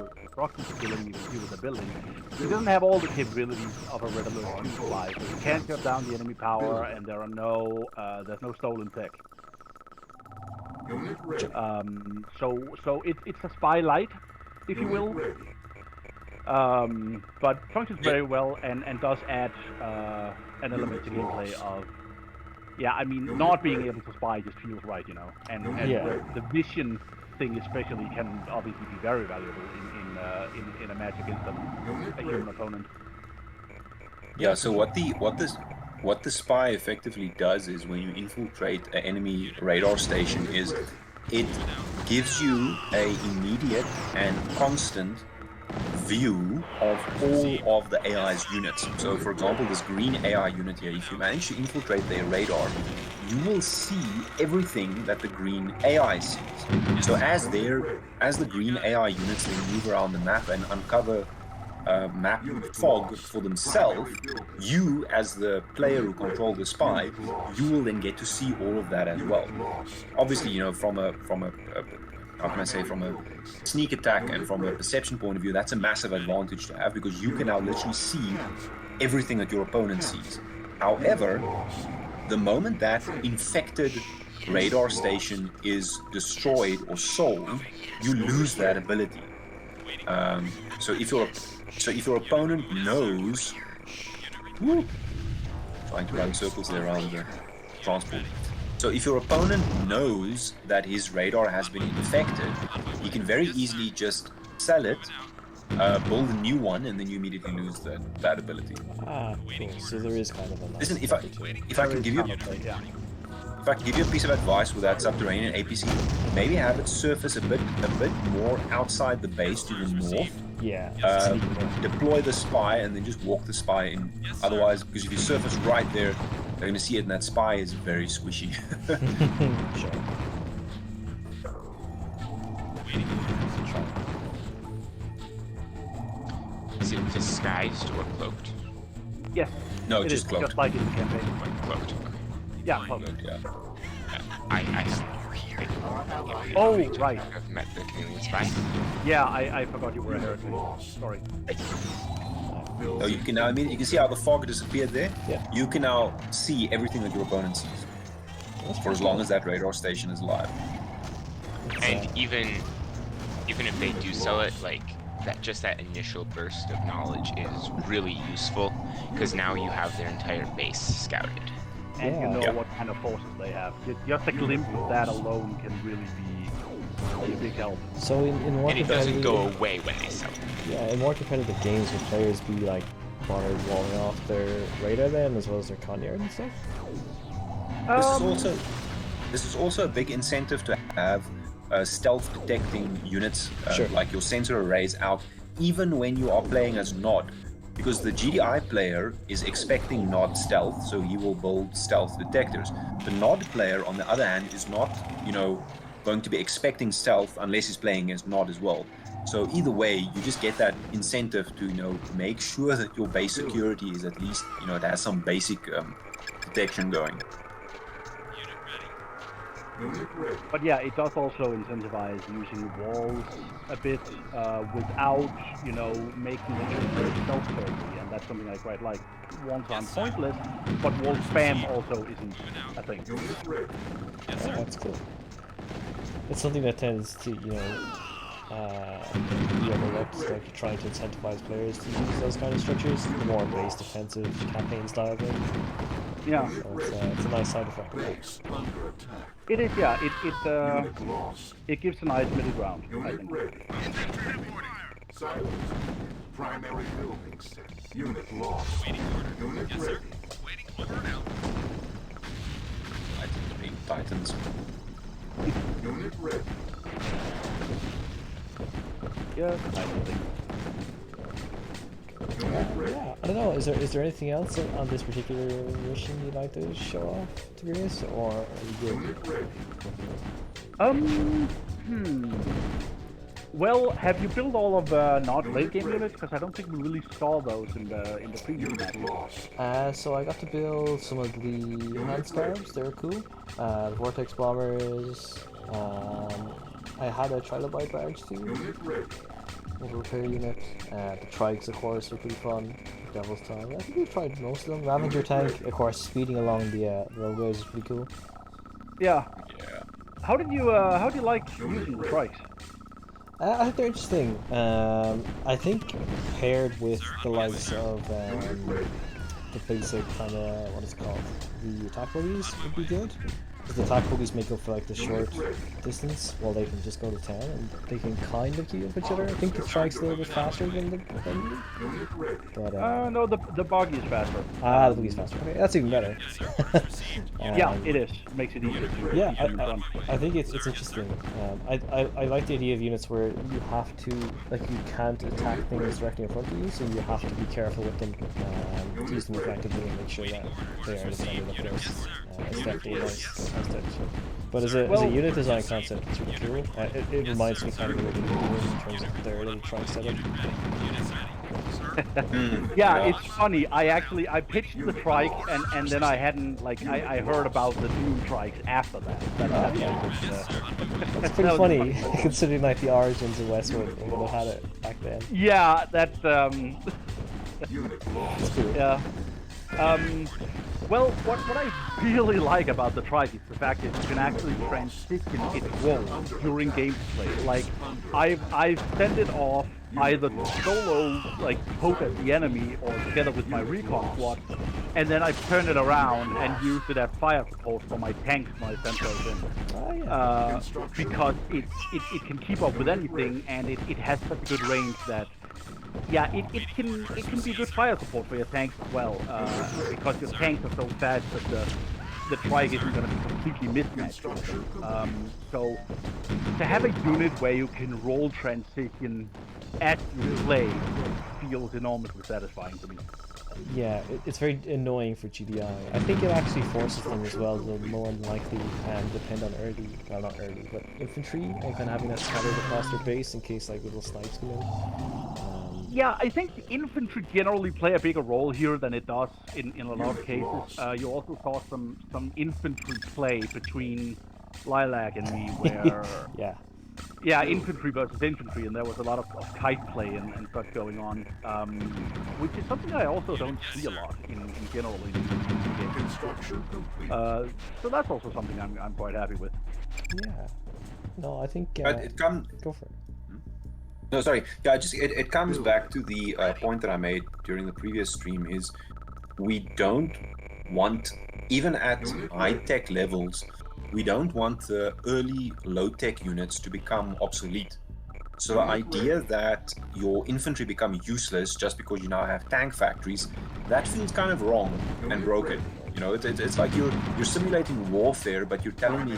a proximity killing, you can see what they're building. He doesn't have all the capabilities of a regular spy, so you can't shut down the enemy power, and there's no stolen tech. Unit ready. So it's a spy light, if you will. But functions very well and does add an element to gameplay of, yeah, I mean, not being able to spy just feels right, you know, and Yeah. the vision thing especially can obviously be very valuable in a match against a human opponent. Yeah. So what the spy effectively does is, when you infiltrate an enemy radar station, is it gives you a immediate and constant view of all of the AI's units. So for example, this green AI unit here, if you manage to infiltrate their radar, you will see everything that the green AI sees. So as the green AI units then move around the map and uncover map fog for themselves, you, as the player who controls the spy, you will then get to see all of that as well. Obviously, you know, from a how can I say, from a sneak attack and from a perception point of view, that's a massive advantage to have, because you can now literally see everything that your opponent sees. However, the moment that infected radar station is destroyed or sold, you lose that ability. So if your opponent knows, trying to run circles there around the transport. So if your opponent knows that his radar has been infected, he can very easily just sell it, build a new one, and then you immediately lose that ability. Ah, cool. So there is kind of a... Listen, if I can give you a piece of advice with that subterranean APC, maybe have it surface a bit more outside the base to the north. Yeah. Deploy the spy and then just walk the spy in. Otherwise, because if you surface right there, they're going to see it, and that spy is very squishy. Sure. Is it disguised or cloaked? Yes. No, It just is, cloaked. just like in the campaign. Cloaked. Yeah, cloaked. Cloaked, yeah. I have. Oh, right. I've met the Canadian spy. Yeah, I forgot you were a heretic. Sorry. Oh, you can now you can see how the fog disappeared there. Yeah. You can now see everything that your opponent sees for as long as that radar station is live. And even if they do sell it, like that, just that initial burst of knowledge is really useful because now you have their entire base scouted. And you know Yeah. what kind of forces they have. Just a glimpse of that alone can really be a big help. So in more And it doesn't competitive, go away when they sell it. yeah, in more competitive games, would players be like bothered walling off their radar then, as well as their conyard and stuff? This is also a big incentive to have stealth detecting units Sure. like your sensor arrays out, even when you are playing as Nod, because the GDI player is expecting Nod stealth, so he will build stealth detectors. The Nod player, on the other hand, is not, going to be expecting stealth unless he's playing as Nod as well. So either way, you just get that incentive to, make sure that your base security is at least, it has some basic detection going. But yeah, it does also incentivize using walls a bit without, making the very stealth-friendly, and that's something I quite like. Walls aren't pointless, but wall spam also isn't a thing. Oh, that's cool. It's something that tends to, be overlooked, like trying to incentivize players to use those kind of structures, the more base defensive campaign style game. Yeah. So it's a nice side effect of that. It is, yeah. It gives a nice middle ground, I think. Silence. Primary building set. Unit lost. Unit ready. I think the big Titans. Unit ready. Yeah, I think. Yeah, I don't know. Is there anything else on this particular mission you'd like to show off, Tiberius, or are you good? Well, have you built all of not late game units? Because I don't think we really saw those in the previous match. So I got to build some of the hand scarabs. They were cool. The vortex bombers. I had a trilobite barge too. Over repair unit. The trikes, of course, were pretty fun. Devil's Tongue. I think we've tried most of them. Ravager tank, of course, speeding along the roadways is pretty cool. Yeah. How do you like using the trikes? I think they're interesting. I think paired with the likes of the basic kind of, what is it called? The attack buggies would be good. Because the attack buggies make up for like the short distance, while they can just go to town and they can kind of keep up each other. I think the trike's a little bit faster than the buggy. But no, the buggy is faster. the buggy's faster. Okay, that's even better. Yeah, it is. Makes it easier to. Yeah, easier to run. I think it's interesting. I like the idea of units where you have to, like, you can't attack things directly in front of you, so you have to be careful with them, to use them effectively and make sure that they are defending the place. It's definitely a nice concept. But as a unit design concept, it's really cool. It reminds me kind of what they're doing in terms of their little trike setup. Yeah, it's funny. I pitched the trike and then I hadn't I heard about the new trikes after that. It's pretty funny considering like the origins of Westwood and what had it back then. Yeah, that's That's cool. yeah. Well, what I really like about the trike is the fact that you can actually transition its role during gameplay. Like, I've sent it off either solo, like poke at the enemy, or together with my recon squad, and then I've turned it around and used it as fire support for my tanks when I sent those in. Because it can keep up with anything, and it has such a good range that. Yeah, it can be good fire support for your tanks as well, because your tanks are so fast that the trike isn't going to be completely mismatched. So to have a unit where you can roll transition as you play feels enormously satisfying to me. Yeah, it's very annoying for GDI. I think it actually forces them as well to more than likely depend on early, well not early, but infantry and kind of having that scattered across their base in case like little snipes come in. Yeah, I think infantry generally play a bigger role here than it does in a lot of cases. You also saw some infantry play between Lilac and me where yeah, infantry versus infantry, and there was a lot of kite play and such going on, which is something I also don't see a lot in general in games. So that's also something I'm quite happy with. Yeah. No, I think But it comes. go for it. No, sorry. Yeah, it comes back to the point that I made during the previous stream. Is we don't want, even at high-tech levels, we don't want the early low-tech units to become obsolete. So the idea that your infantry become useless just because you now have tank factories, that feels kind of wrong and broken. You know, it's like you're simulating warfare, but you're telling me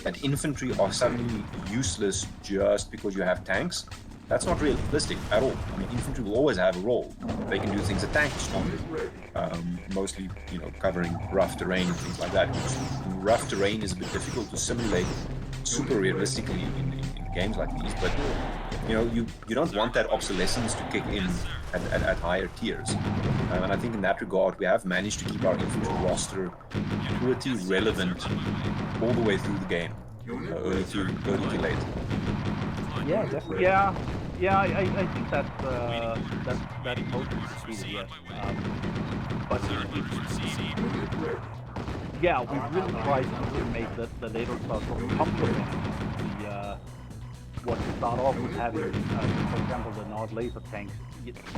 that infantry are suddenly useless just because you have tanks. That's not realistic at all. I mean, infantry will always have a role. They can do things that tanks can't. Mostly, you know, covering rough terrain and things like that. Rough terrain is a bit difficult to simulate super realistically in games like these. But you know, you don't want that obsolescence to kick in at higher tiers. And I think in that regard, we have managed to keep our infantry roster pretty relevant all the way through the game, early to late. Yeah, definitely. Yeah, I think that's totally succeeded, yes. But yeah, we really tried to make the later stuff sort of complement what we start off with having, for example, the Nord laser tanks.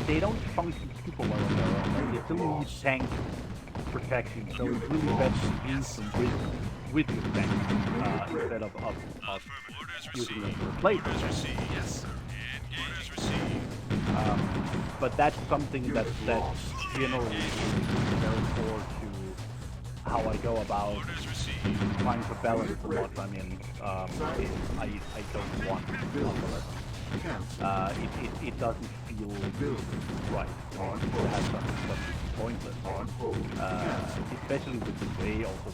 They don't function super well on their own. They still need tank protection, so it's really better to use them with your tanks instead of using them to replace them. But that's something that generally is very core to how I go about trying to balance the lot. I mean, I don't want obsolescence. It doesn't feel right to have something pointless. Especially with the way also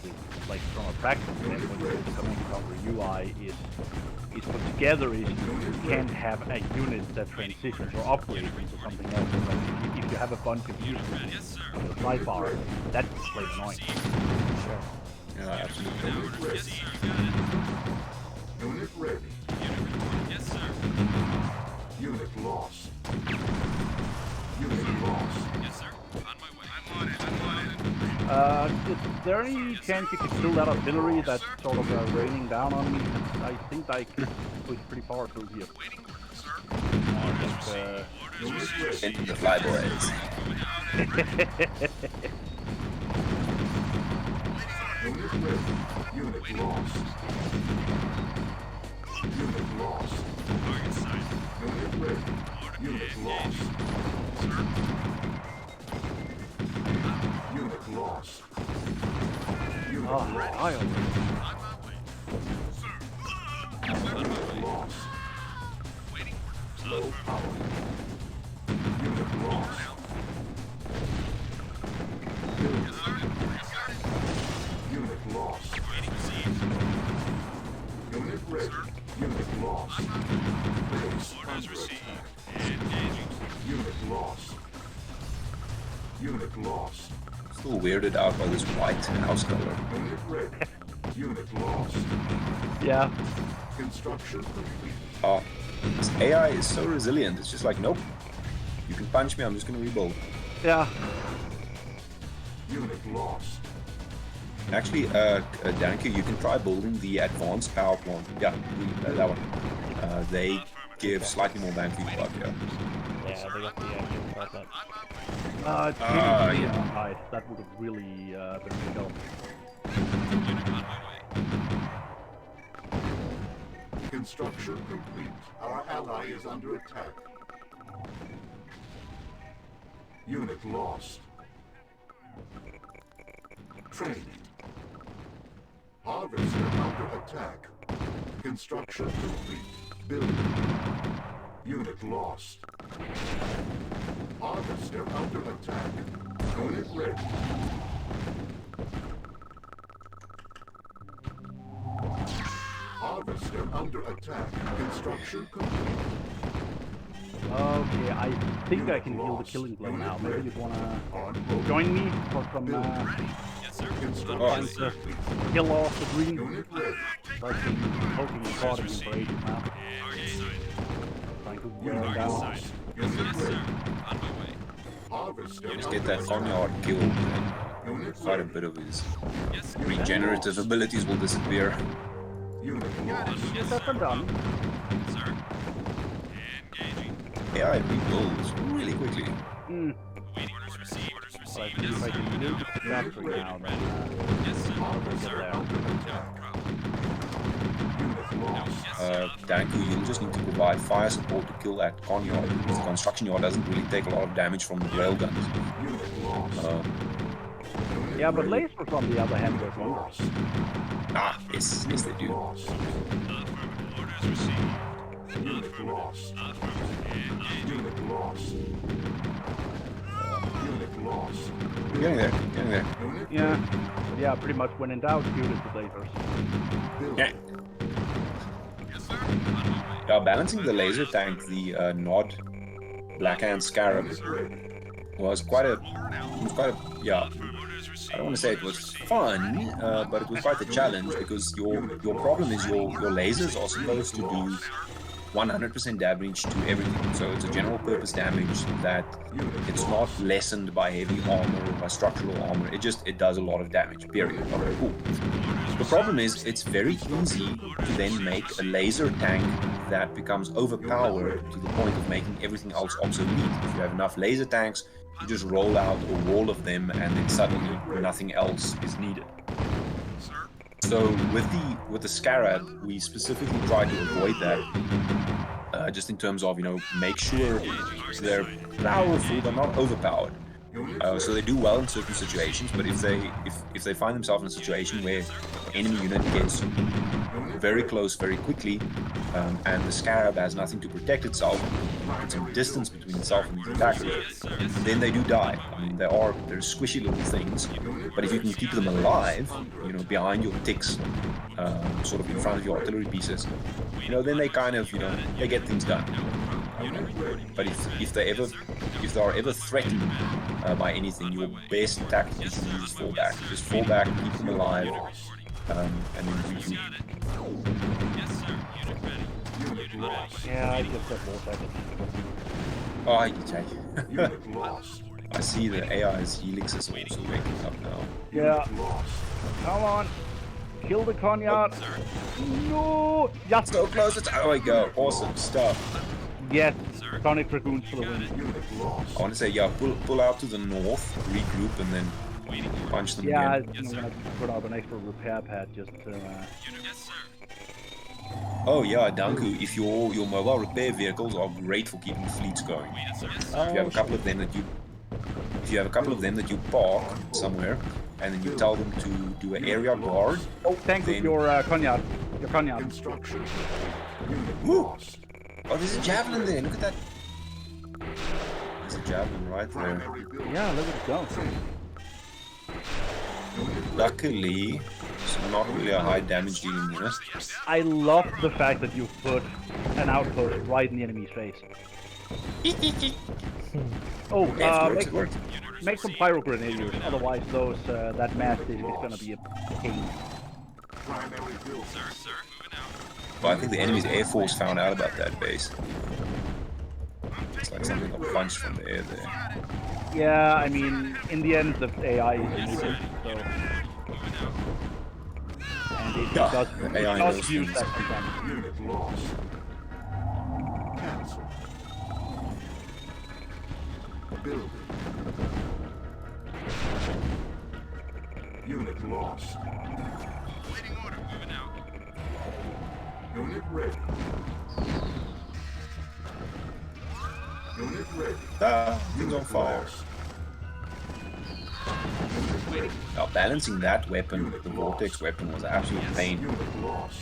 like from a practical standpoint, the Command Conquer UI is put together is you can't have a unit that transitions or upgrades into something else. Like if you have a bunch of users on the sidebar, that's quite annoying. Sure. Yeah, absolutely. Unit ready. Yes, sir. Unit lost. Unit lost. Yes, sir. On my way. I'm on it. Is there any chance you could kill that artillery that's sort of raining down on me? I think I could push pretty far through here. Into the flyboys. Unit ready. Unit lost. Unit lost. Target sight. Unit ready. Unit lost. Sir. Unit lost. Unit Oh, I On my way. Sir. Unit lost. Waiting. Low power. Unit lost. Building. Unit lost. Waiting siege. Unit ready. Unit lost. Base Orders under received. attack. Engaging. Unit lost. Unit lost. Still weirded out by this white house color. Unit ready. Unit lost. Yeah. Construction complete. This AI is so resilient. It's just like, nope. You can punch me. I'm just gonna rebuild. Yeah. Unit lost. Actually, Danku, you can try building the advanced power plant. Yeah, that one. They give slightly more bang for your buck. Yeah. Yeah, they got the new problem. It's really yeah. nice. That would have really been helpful. Unit on my way. Construction complete. Our ally is under attack. Unit lost. Training. Harvester under attack. Construction complete. Building. Unit lost. Harvester under attack. Unit ready. Harvester under attack. Construction complete. Okay, I think I can heal the killing blow now. Maybe you'd wanna join me for some trying to kill off the green. Unit ready. I've been poking and prodding him for ages now. Trying to wear him down. Unit ready. Harvester Just get that Farmyard killed, and quite a bit of his regenerative abilities will disappear. Unit lost. Yes, that's done. AI rebuilds really quickly. Hmm. Well, I see if I can move the factory now, then I'll get there. Unit lost. Danku, you'll just need to provide fire support to kill that Conyard, because the construction yard doesn't really take a lot of damage from the railguns. Unit lost. Yeah, but lasers on the other hand work wonders. Yes, they do. Lost. Unit lost. Unit lost. Unit lost. Getting there. Yeah, pretty much when in doubt, shoot it with lasers. Yeah. Yeah, balancing the laser tank, the Nod Blackhand Scarab, was quite a, yeah. I don't want to say it was fun, but it was quite a challenge, because your problem is your lasers are supposed to do 100% damage to everything. So it's a general purpose damage that it's not lessened by heavy armor or by structural armor. It does a lot of damage, period. Okay, cool. The problem is it's very easy to then make a laser tank that becomes overpowered to the point of making everything else obsolete. If you have enough laser tanks, you just roll out a wall of them, and then suddenly nothing else is needed. So with the Scarab, we specifically try to avoid that, just in terms of, make sure they're powerful but not overpowered. So they do well in certain situations, but if they find themselves in a situation where the enemy unit gets very close very quickly, and the Scarab has nothing to protect itself, it's some distance between itself and the attacker, then they do die. I mean, they're squishy little things, but if you can keep them alive, behind your ticks, sort of in front of your artillery pieces, then they kind of, they get things done. But if they are ever threatened by anything, your best tactic is to just fall back. Just fall back, keep them alive, and then regroup. Yeah, I just got more seconds. Oh, I see the AI's helix is also waking up now. Yeah. Come on. Kill the Conyard. No. Yes. So close. There we go. Awesome stuff. Yes. Sonic Dragoons for the win. I want to say, yeah, pull out to the north, regroup, and then punch them Yeah, again. I'm gonna put out an extra repair pad just to. Oh yeah, Danku, if your mobile repair vehicles are great for keeping fleets going. If you have a couple of them that you park somewhere, and then you tell them to do an area guard. Oh, thank you, your Conyard. Your Conyard. Construction. Woo! Oh, there's a javelin there. Look at that. There's a javelin right there. Yeah, look at it go. Luckily, it's not really a high damage dealing unit. I love the fact that you put an outpost right in the enemy's face. Oh, It works. make some pyro grenadiers, otherwise that mass is gonna be a pain. Primary building. But I think the enemy's air force found out about that base. It's like something got punched from the air there. Yeah, I mean, in the end, the AI is neutral, so. And it does, the AI knows use things. that sometimes. Unit lost. Cancel. Building. Unit lost. Waiting order, moving out. Unit ready. Unit ready. Things on fire. Now, balancing that weapon, the Vortex weapon, was an absolute pain. Unit lost.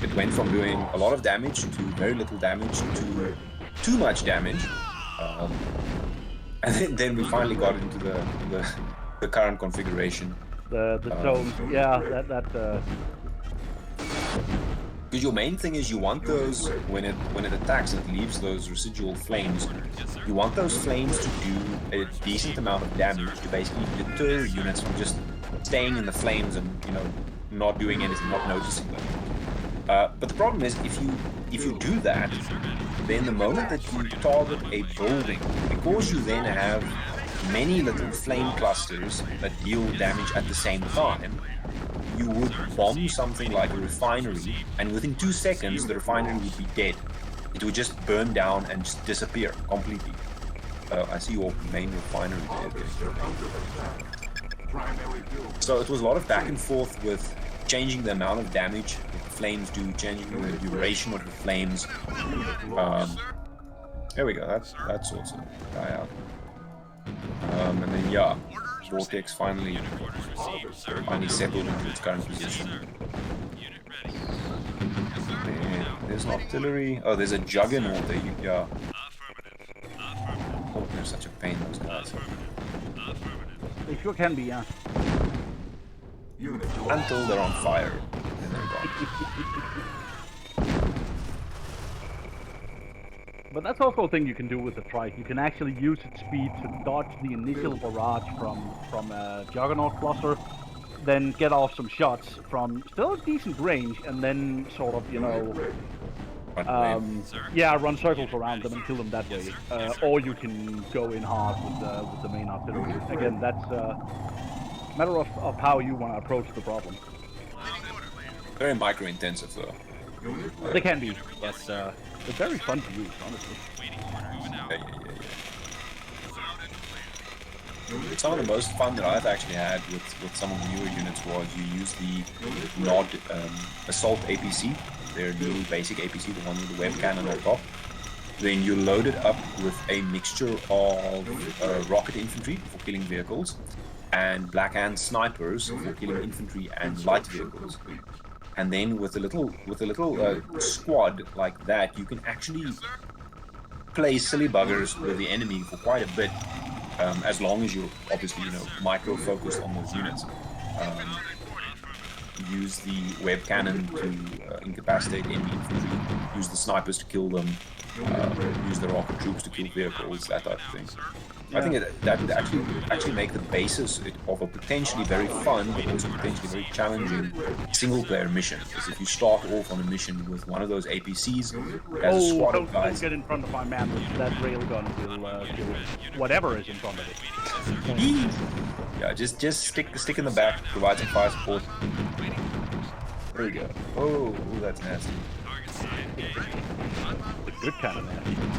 It went from doing a lot of damage to very little damage to too much damage. And then we finally got into the current configuration. The zone, yeah, that Because your main thing is you want those when it attacks, it leaves those residual flames. You want those flames to do a decent amount of damage to basically deter units from just staying in the flames and not doing anything, not noticing them. But the problem is if you do that, then the moment that you target a building, because you then have many little flame clusters that deal damage at the same time, you would bomb something like a refinery, and within 2 seconds the refinery would be dead. It would just burn down and just disappear completely. I see your main refinery there. So it was a lot of back and forth with changing the amount of damage that the flames do, changing the duration of the flames. There we go, that's awesome. Die out. And then yeah, Vortex finally settled into its current position. There's an artillery. Oh, there's a juggernaut there. Yeah. Oh, they're such a pain, those guys. they sure can be, yeah. Until they're on fire, then they're gone. But that's also a thing you can do with the trike. You can actually use its speed to dodge the initial barrage from a Juggernaut cluster, then get off some shots from still a decent range, and then sort of, run circles around them and kill them that way. Or you can go in hard with the main artillery. Again, that's a matter of how you want to approach the problem. Very micro-intensive though. They can be, but they're very fun to use, honestly. Yeah. Some of the most fun that I've actually had with some of the newer units was you use the NOD Assault APC, their new basic APC, the one with the web cannon on top. Then you load it up with a mixture of rocket infantry for killing vehicles and Black Hand snipers for killing infantry and light vehicles. And then with a little squad like that, you can actually play silly buggers with the enemy for quite a bit, as long as you're obviously micro focused on those units. Use the web cannon to incapacitate enemy infantry. Use the snipers to kill them. Use the rocket troops to kill vehicles. That type of thing. I think that would actually make the basis of a potentially very fun, but also potentially very challenging single-player mission. Because if you start off on a mission with one of those APCs as a squad of guys, don't get in front of my man. That railgun will kill whatever is in front of it. yeah, just stick in the back, provide some fire support. There we go. Oh, that's nasty. The good kind of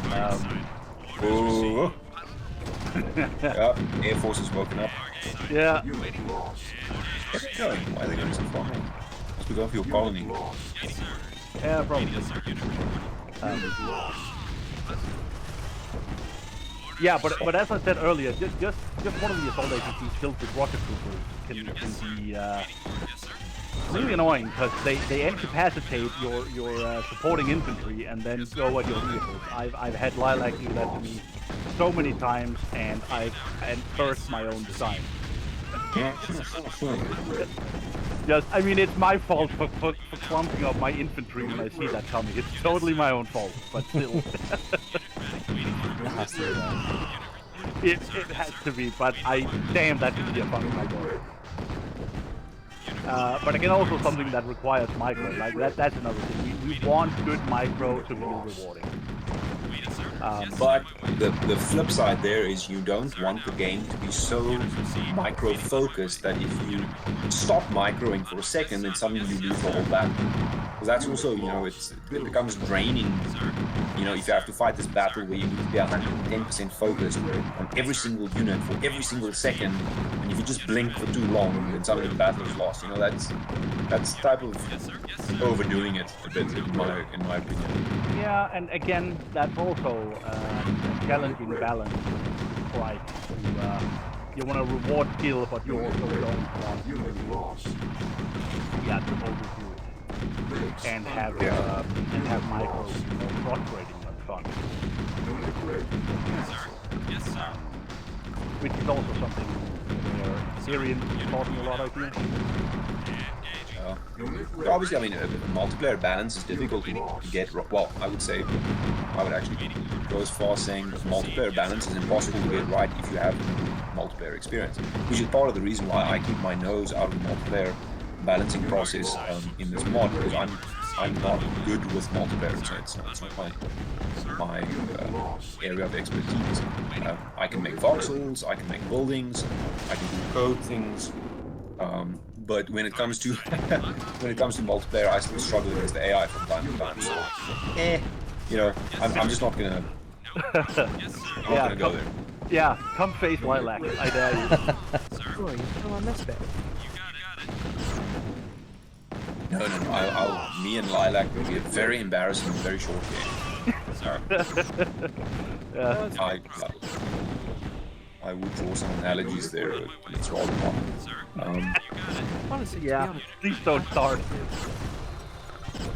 nasty. Oh. Yeah, Air Force is woken up. Yeah. What's going? Why are they going so far? Must be going for your colony. Yeah, probably. Yeah, but as I said earlier, just one of the assault APCs filled with rocket troopers can be really annoying because they incapacitate your supporting infantry and then go at your vehicles. I've had Lilac do that to me so many times, and I've cursed my own design. I mean, it's my fault for clumping up my infantry when I see that coming. It's totally my own fault, but still. It has to be, but damn, that could be a fun micro. But again, also something that requires micro. Like that's another thing. We want good micro to feel rewarding. But the flip side there is you don't want the game to be so micro-focused that if you stop microing for a second, then suddenly you lose the whole battle. Because that's also, it becomes draining. If you have to fight this battle where you need to be 110% focused on every single unit for every single second, and if you just blink for too long, then suddenly the battle is lost. That's type of overdoing it a bit, in my opinion. Yeah, and again, that's also a challenging balance. Like, you want to reward skill, but you also don't want to overdo it and have micro frustrating and fun. which is also something Tiberian is talking a lot, I think. But obviously, I mean, multiplayer balance is difficult to get. Well, I would say, I would actually go as far as saying multiplayer balance is impossible to get right if you have multiplayer experience, which is part of the reason why I keep my nose out of the multiplayer balancing process in this mod, because I'm not good with multiplayer. It's not my area of expertise. I can make voxels, I can make buildings, I can do code things. But when it comes to multiplayer, I still struggle against the AI from time to time. So, you know, I'm just not gonna. I'm not gonna go there. Yeah, come face Lilac. I dare you. Oh, you still on this bit? No. Me and Lilac will be a very embarrassing, very short game. Sorry. Yeah. I would draw some analogies there, but it's rather not. Honestly, Yeah. to be honest, Please don't start.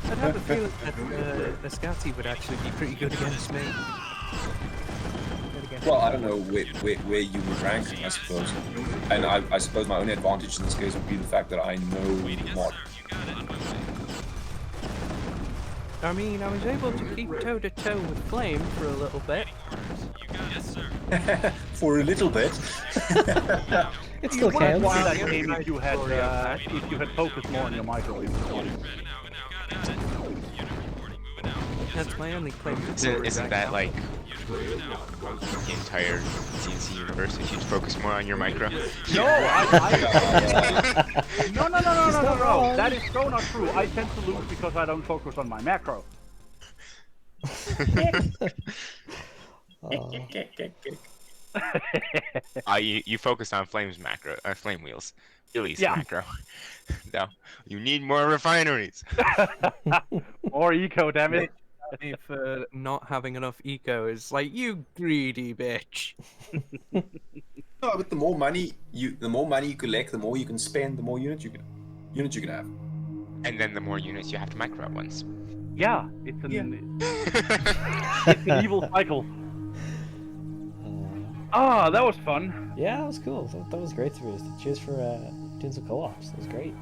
I'd have a feeling that the Scouty would actually be pretty good against me. Well, I don't know where you would rank, I suppose. And I suppose my only advantage in this case would be the fact that I know the mod. I mean, I was able to keep toe-to-toe with Flame for a little bit. For a little bit. It still You would have counts. won that game if you had focused more on your micro. That's my only claim to glory Isn't right that now. like the entire CNC universe? If you'd focus more on your micro. No, no. That is so not true. I tend to lose because I don't focus on my macro. You focused on Flame's macro, Flame wheels. Billy's Yeah. macro. No, you need more refineries. Or eco, damn it. For not having enough eco is like, you greedy bitch. No, but the more money you collect, the more you can spend, the more units you can have. And then the more units you have to micro at once. Yeah, it's an evil cycle. Ah, that was fun. Yeah, that was cool. That was great, Tiberius. Cheers for doing some co-ops. That was great.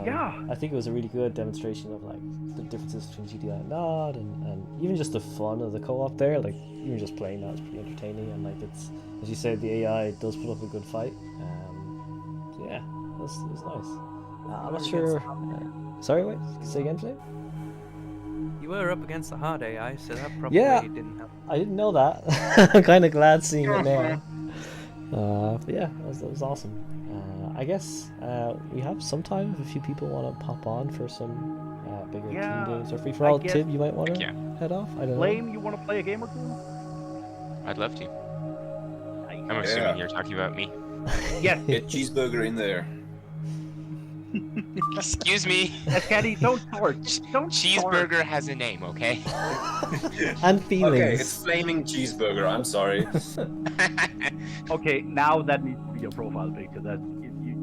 Yeah. I think it was a really good demonstration of like the differences between GDI and NOD, and even just the fun of the co-op there. Like even just playing that is pretty entertaining, and like it's, as you said, the AI does put up a good fight. So yeah, it was nice. I'm not sure. Sorry, wait. Say again, Flame. You were up against the hard AI, so that probably didn't help. I didn't know that. I'm kind of glad seeing it now. But yeah, that was awesome. I guess we have some time if a few people want to pop on for some bigger team games or free for all. Tib, you might want to head off. I don't Flame, know. you want to play a game or two? I'd love to. I'm assuming you're talking about me. Yes. Get Cheeseburger in there. Excuse me. Caddy, don't start. Don't Cheeseburger has a name, okay? And feelings. Okay, it's Flaming Cheeseburger. I'm sorry. Okay, now that needs to be your profile picture. That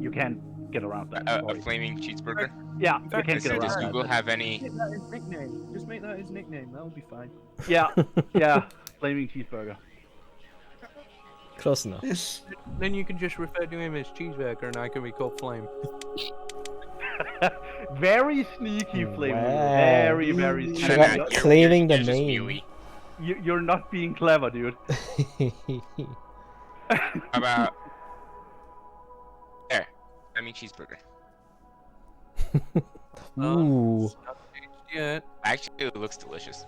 you can't get around that. A flaming cheeseburger. Yeah, you can't get Does around Google that. have any? Make that his nickname. Just make that his nickname. That'll be fine. Yeah, flaming cheeseburger. Close enough. Then you can just refer to him as Cheeseburger, and I can be called Flame. Very sneaky, Flame. Wow. Very, very I sneaky. don't Forgot know, claiming the just name. Mewy. You're not being clever, dude. How about there? I mean cheeseburger. Ooh, Yeah, Actually, it looks delicious.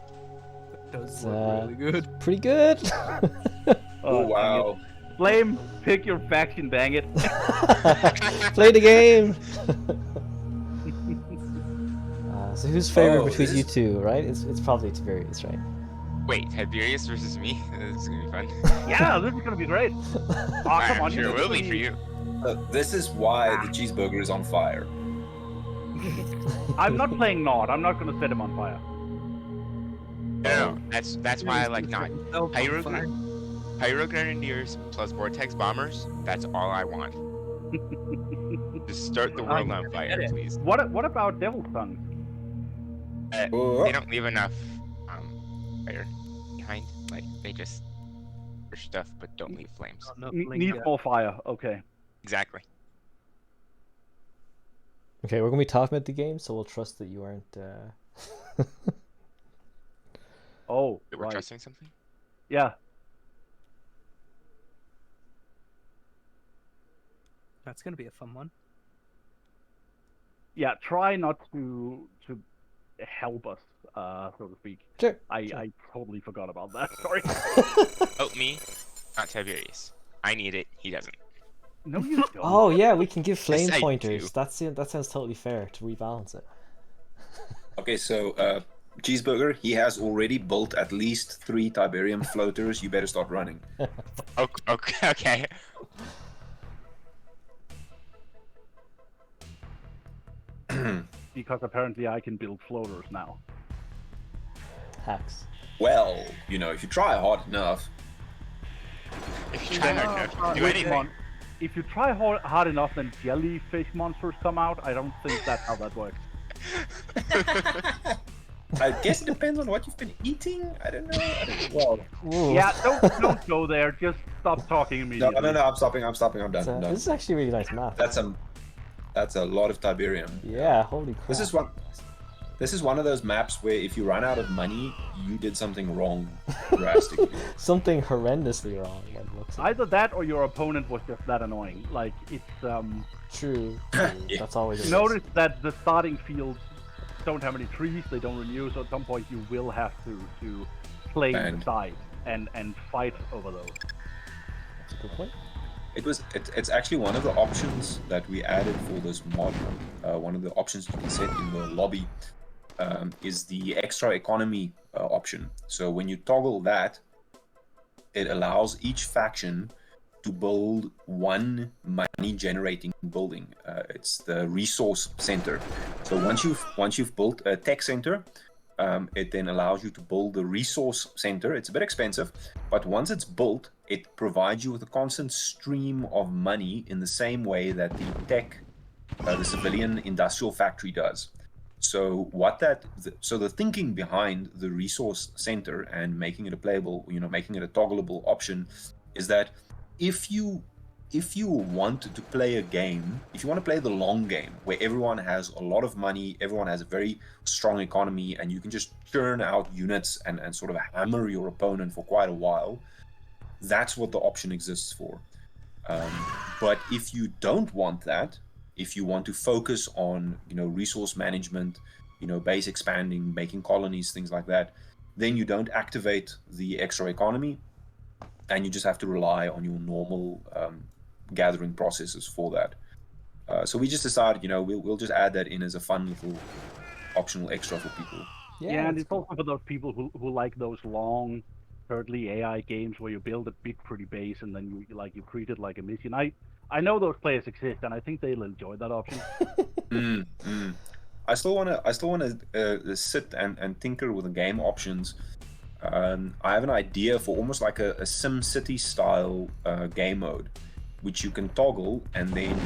it does It's, look really good. pretty good. Oh wow. Flame, pick your faction, dang it. Play the game. So who's favorite between you two, right? It's probably Tiberius, right? Wait, Tiberius versus me? This is gonna be fun. Yeah, this is gonna be great. Oh, come on. Sure, it will be for you. This is why the cheeseburger is on fire. I'm not playing Nod. I'm not gonna set him on fire. No, that's why I like not. Pyro Grenadiers plus Vortex Bombers, that's all I want. Just start the world on fire, please. What about Devil Sons? Oh. They don't leave enough fire behind. Like, they just... your stuff, but don't leave flames. Enough Need linger. more fire. Okay. Exactly. Okay, we're gonna be talking about the game, so we'll trust that you aren't. Oh, That we're right. trusting something. Yeah. That's gonna be a fun one. Yeah. Try not to help us, so to speak. Sure. I totally forgot about that. Sorry. Oh, me, not Tiberius. I need it. He doesn't. No, you don't. Oh yeah, we can give flame I pointers. do. That sounds totally fair to rebalance it. Okay, so Cheeseburger, he has already built at least 3 Tiberium floaters. You better start running. Okay. Because apparently I can build floaters now. Hacks. Well, you know, if you try hard enough. If you try hard enough, you can do Wait, anything. if you try hard enough, then jellyfish monsters come out. I don't think that's how that works. I guess it depends on what you've been eating. I don't know. Well, Ooh. Yeah, don't go there. Just stop talking no, immediately. I'm stopping. I'm done. This No. is actually a really nice map. That's a lot of Tiberium. Yeah, holy crap. This is one of those maps where if you run out of money, you did something wrong drastically. Something horrendously wrong. By the looks of it. Either that or your opponent was just that annoying. Like, it's, True. Yeah. That's always. notice that the starting fields don't have any trees, they don't renew, so at some point you will have to play the side and fight over those. That's a good point. It's actually one of the options that we added for this mod. One of the options you can set in the lobby is the extra economy option. So when you toggle that, it allows each faction to build one money generating building. It's the resource center. So once you've built a tech center, it then allows you to build the resource center. It's a bit expensive, but once it's built, it provides you with a constant stream of money in the same way that the tech, the civilian industrial factory does. So the thinking behind the resource center and making it a playable, making it a toggleable option, is that if you want to play a game, if you want to play the long game where everyone has a lot of money, everyone has a very strong economy, and you can just churn out units and sort of hammer your opponent for quite a while, that's what the option exists for. But if you don't want that, if you want to focus on resource management, base expanding, making colonies, things like that, then you don't activate the extra economy, and you just have to rely on your normal gathering processes for that. So we just decided, we'll just add that in as a fun little optional extra for people. Yeah, and it's also for those people who like those long, thirdly AI games where you build a big pretty base and then you treat it like a mission. I know those players exist, and I think they'll enjoy that option. I still want to sit and tinker with the game options. I have an idea for almost like a Sim City style game mode, which you can toggle, and then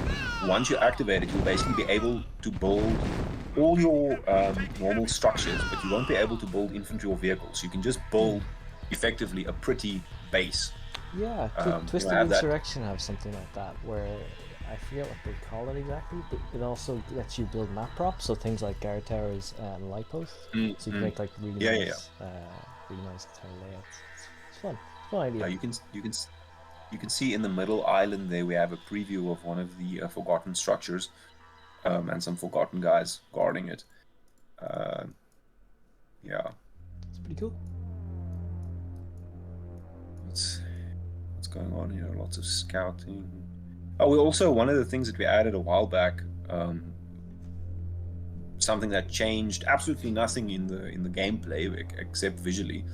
once you activate it, you'll basically be able to build all your normal structures, but you won't be able to build infantry or vehicles. You can just build effectively a pretty base. Yeah, Twisted Insurrection have something like that, where I forget what they call it exactly, but it also lets you build map props, so things like guard towers and light posts, so you can make like really nice entire layouts. It's fun. It's a fun idea. You can see in the middle island there we have a preview of one of the forgotten structures, and some forgotten guys guarding it. Yeah, it's pretty cool. What's going on here? Lots of scouting. Oh, we also, one of the things that we added a while back, something that changed absolutely nothing in the gameplay except visually,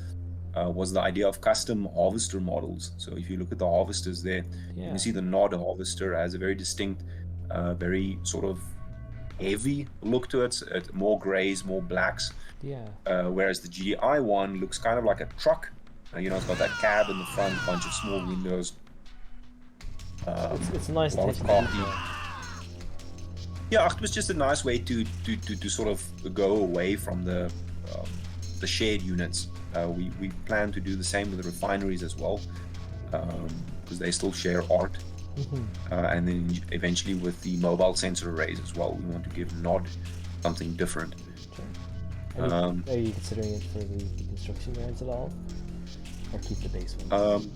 was the idea of custom harvester models. So if you look at the harvesters there, you can see the Nod harvester has a very distinct, very sort of heavy look to it. More grays, more blacks. Yeah. Whereas the GDI one looks kind of like a truck. It's got that cab in the front, bunch of small windows. It's a nice attention to detail. Yeah, it was just a nice way to sort of go away from the shared units. We plan to do the same with the refineries as well. because they still share art. And then eventually with the mobile sensor arrays as well, we want to give Nod something different. Are you considering it for the construction yards at all, or keep the base one?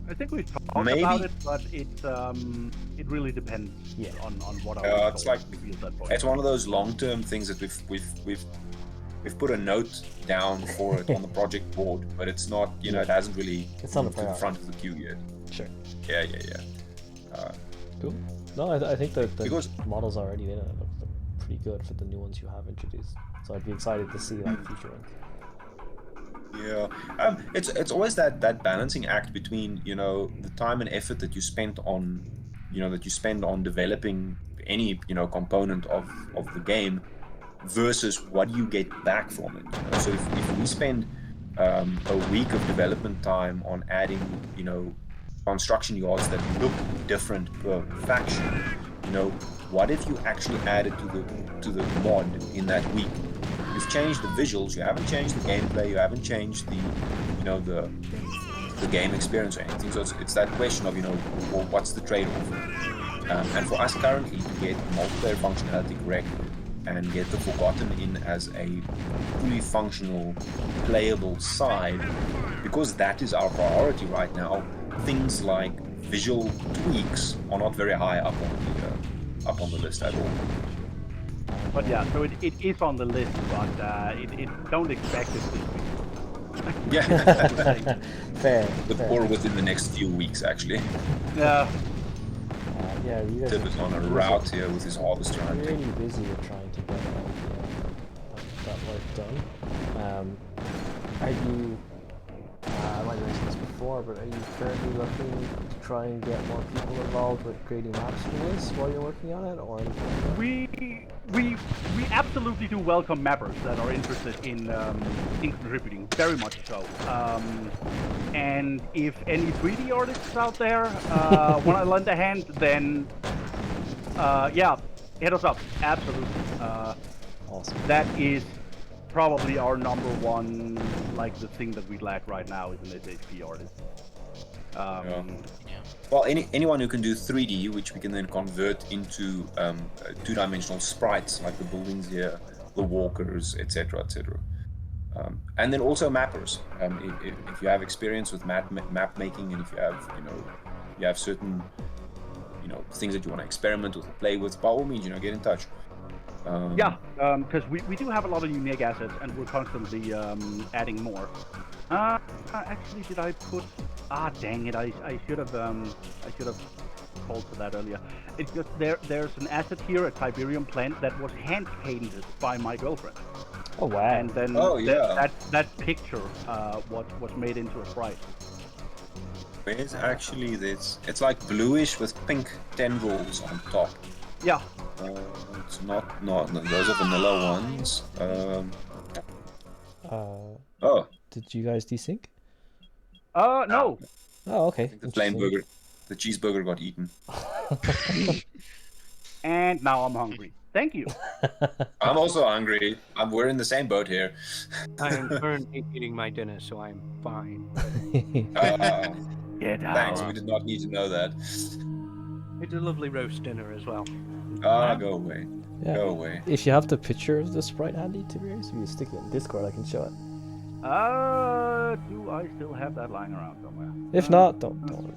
I think we've talked Maybe. about it, but it really depends on what our It's like reveals at that point. it's one of those long-term things that we've put a note down for it on the project board, but it's not, you know, it hasn't really It's on the moved to the priority. front of the queue yet. Sure. Yeah. Cool. No, I think that the Because- models already in it look pretty good for the new ones you have introduced. So I'd be excited to see like future ones. Yeah, it's always that balancing act between, you know, the time and effort that you spent on, you know, that you spend on developing any, you know, component of the game versus what you get back from it. You know? So if we spend a week of development time on adding, you know, construction yards that look different per faction, you know, what if you actually added to the mod in that week? You've changed the visuals, you haven't changed the gameplay, you haven't changed the, you know, the game experience or anything. So it's that question of, you know, well, what's the trade-off? And for us currently to get multiplayer functionality correct and get the Forgotten in as a fully functional, playable side, because that is our priority right now, things like visual tweaks are not very high up on the list at all. But yeah, so it is on the list, but it don't expect it this week. Yeah, Fair. or within the next few weeks actually. Yeah. Yeah, you guys Tib is on a route here with his harvester hunting. really busy with trying to get that work done. Are you? I might have mentioned this before, but are you currently looking to try and get more people involved with creating maps for this while you're working on it, or anything like that? We absolutely do welcome mappers that are interested in contributing, very much so. And if any 3D artists out there want to lend a hand, then yeah, hit us up. Absolutely. Awesome. That is probably our number one, like the thing that we lack right now is an SHP artist. Well, anyone who can do 3D, which we can then convert into two-dimensional sprites, like the buildings here, the walkers, etc., etc. And then also mappers. If you have experience with map making, and if you have, you have certain, things that you want to experiment with, or play with, by all means, get in touch. Yeah, because we do have a lot of unique assets, and we're constantly adding more. Actually, did I put? Ah, dang it! I should have called for that earlier. It's just there's an asset here, a Tiberium plant that was hand painted by my girlfriend. Oh wow! And then that picture was made into a sprite. Where's actually this? It's like bluish with pink tendrils on top. Yeah. It's not those are vanilla ones. Oh. Did you guys desync? No. Oh, okay. I think the flame burger, the cheeseburger got eaten. And now I'm hungry. Thank you. I'm also hungry. We're in the same boat here. I am currently eating my dinner, so I'm fine. Get out. Thanks. We did not need to know that. It's a lovely roast dinner as well. Go away. Yeah. Go away. If you have the picture of the sprite handy, Tiberius, if you stick it in Discord, I can show it. Do I still have that lying around somewhere? If not, don't worry.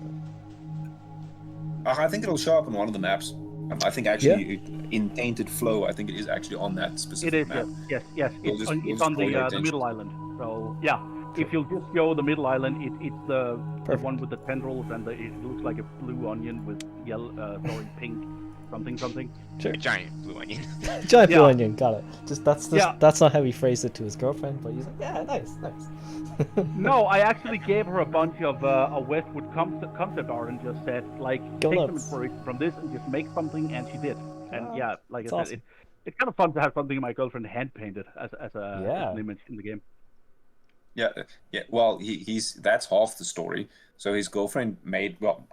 I think it'll show up on one of the maps. I think actually in Tainted Flow, I think it is actually on that specific It is, map. yes. We'll It's just on call your the attention. middle island. So yeah, if you'll just go the middle island, it's the one with the tendrils and it looks like a blue onion with yellow, pink, something. Sure. A giant blue onion. Giant blue Yeah. onion, got it. That's not how he phrased it to his girlfriend, but he's like, yeah, nice. No, I actually gave her a bunch of Westwood concept art and just said, like, Go take some nuts. inspiration from this and just make something, and she did. And yeah, like I said, awesome. it's kind of fun to have something my girlfriend hand painted as an image in the game. Yeah. Well, that's half the story. So his girlfriend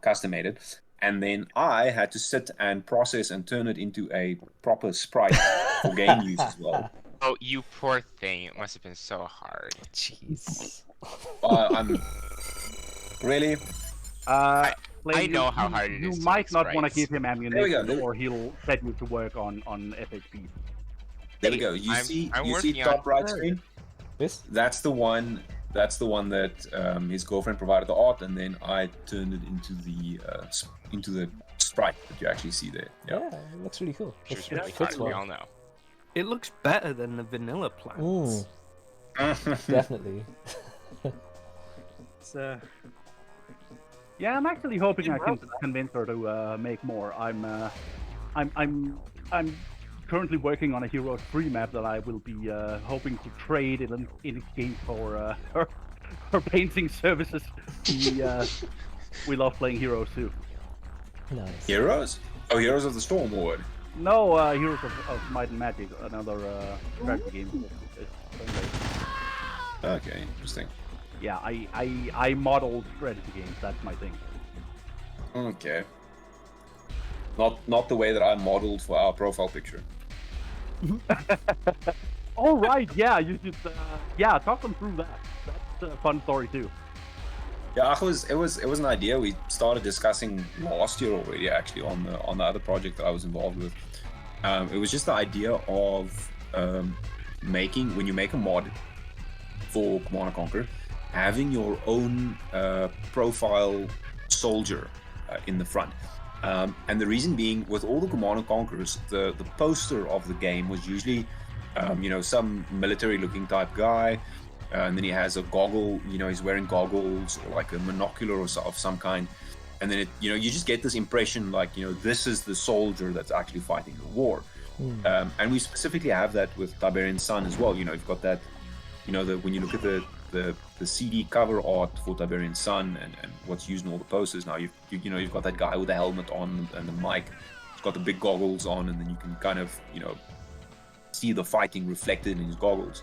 custom made it, and then I had to sit and process and turn it into a proper sprite for game use as well. Oh, you poor thing. It must have been so hard. Jeez. I'm really. Flame, know how hard it you is to might make not want to sprites. give him we ammunition, go. or he'll set you to work on FHP. There we go. You I'm see working top on- right screen? This? That's the one. That's the one that his girlfriend provided the art, and then I turned it into the sprite that you actually see there. Yeah, it looks really cool. Which was It really fits fun, we well. all know. It looks better than the vanilla plants. Definitely. It's, Yeah, I'm actually hoping I can convince her to make more. I'm currently working on a Heroes 3 map that I will be hoping to trade in exchange for her painting services. We love playing Heroes too. Nice. Heroes? Oh, Heroes of the Storm Ward. No, Heroes of Might and Magic, another strategy game. Okay, interesting. Yeah, I modeled strategy games. That's my thing. Okay. Not the way that I modeled for our profile picture. All right, yeah, you should. Talk them through that. That's a fun story too. Yeah, it was an idea we started discussing last year already, actually, on the other project that I was involved with. It was just the idea of making, when you make a mod for Command & Conquer, having your own profile soldier in the front. And the reason being, with all the Command & Conquerors, the poster of the game was usually some military-looking type guy, and then he has a goggle, he's wearing goggles or like a monocular or of some kind, and then you just get this impression like, this is the soldier that's actually fighting the war. And we specifically have that with Tiberian Sun as well. You've got that, when you look at the CD cover art for Tiberian Sun and what's used in all the posters now, you've got that guy with the helmet on and the mic. He's got the big goggles on, and then you can kind of see the fighting reflected in his goggles.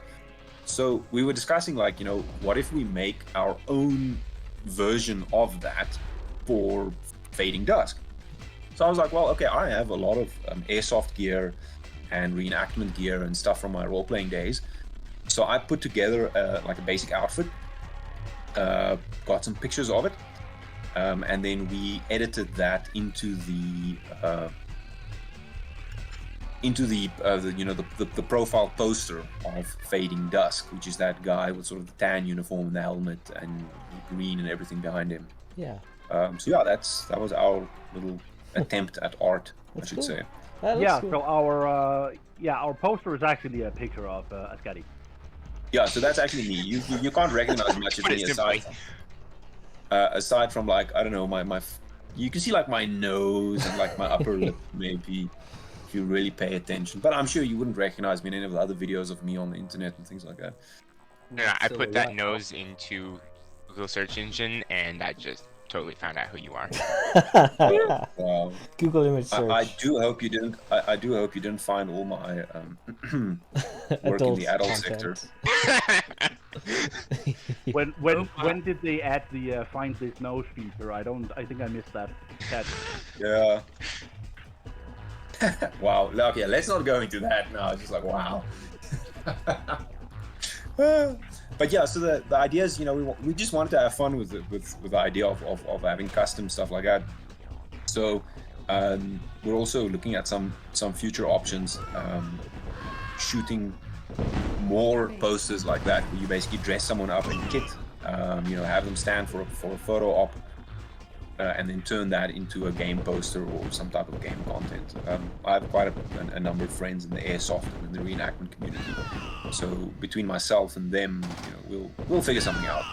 So we were discussing like, what if we make our own version of that for Fading Dusk? So I was like, well, okay, I have a lot of airsoft gear and reenactment gear and stuff from my role-playing days. So I put together like a basic outfit, got some pictures of it, and then we edited that into the profile poster of Fading Dusk, which is that guy with sort of the tan uniform and the helmet and the green and everything behind him. Yeah. So yeah, that was our little attempt at art, I should cool. say. That looks Yeah, cool. so our poster is actually a picture of Ascari. Yeah, so that's actually me. You can't recognize much of Put me it simply. aside from like, I don't know, my you can see like my nose and like my upper lip maybe if you really pay attention. But I'm sure you wouldn't recognize me in any of the other videos of me on the internet and things like that. No, I put that Silhouette. nose into Google search engine, and that just totally found out who you are. Wow. Google image search. I do hope you didn't. I do hope you didn't find all my work in the adult sector. When did they add the find this nose feature? I think I missed that. Yeah. Wow. Okay, let's not go into that now. It's just like, wow. But yeah, so the idea is, we just wanted to have fun with the idea of having custom stuff like that. So we're also looking at some future options, shooting more posters like that, where you basically dress someone up in kit, have them stand for a photo op, and then turn that into a game poster or some type of game content. I have quite a number of friends in the airsoft and in the reenactment community, so between myself and them, we'll figure something out.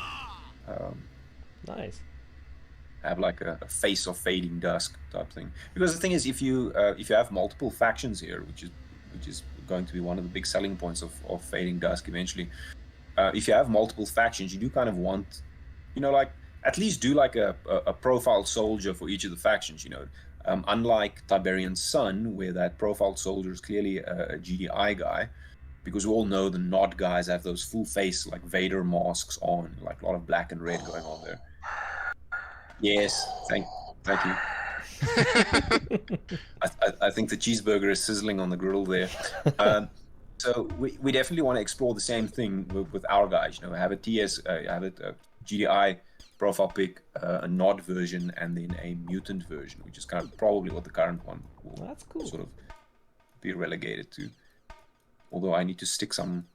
Nice. Have like a face of Fading Dusk type thing. Because the thing is, if you have multiple factions here, which is going to be one of the big selling points of Fading Dusk eventually, if you have multiple factions, you do kind of want, like, at least do like a profile soldier for each of the factions, unlike Tiberian Sun, where that profile soldier is clearly a GDI guy, because we all know the Nod guys have those full face like Vader masks on, like a lot of black and red going on there. Yes, thank you. I think the cheeseburger is sizzling on the grill there. So we definitely want to explore the same thing with our guys. Have a TS, have it GDI profile pick, a Nod version, and then a mutant version, which is kind of probably what the current one will That's cool. sort of be relegated to. Although I need to stick some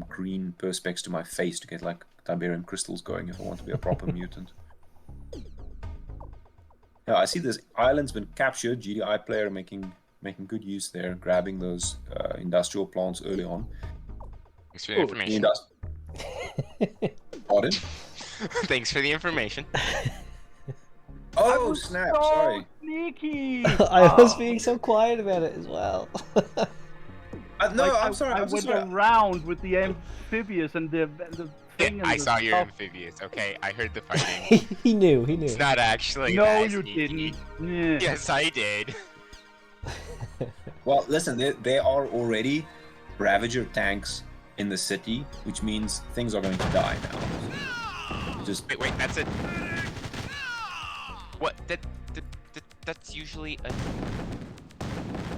green perspex to my face to get like Tiberium crystals going if I want to be a proper mutant. Yeah, I see this island's been captured. GDI player making good use there, grabbing those industrial plants early on. Thanks for the information. Pardon? Thanks for the information. Oh snap! Sorry. Sneaky. I was being so quiet about it as well. No, I'm sorry. I I'm so went sorry. around with the amphibious and the thing. And I the saw your stuff. amphibious. Okay, I heard the fighting. he knew. It's not actually. No, that you sneaky. didn't. Yeah. Yes, I did. Well, listen, there are already Ravager tanks in the city, which means things are going to die now. Just Wait, that's a. What? That's usually a.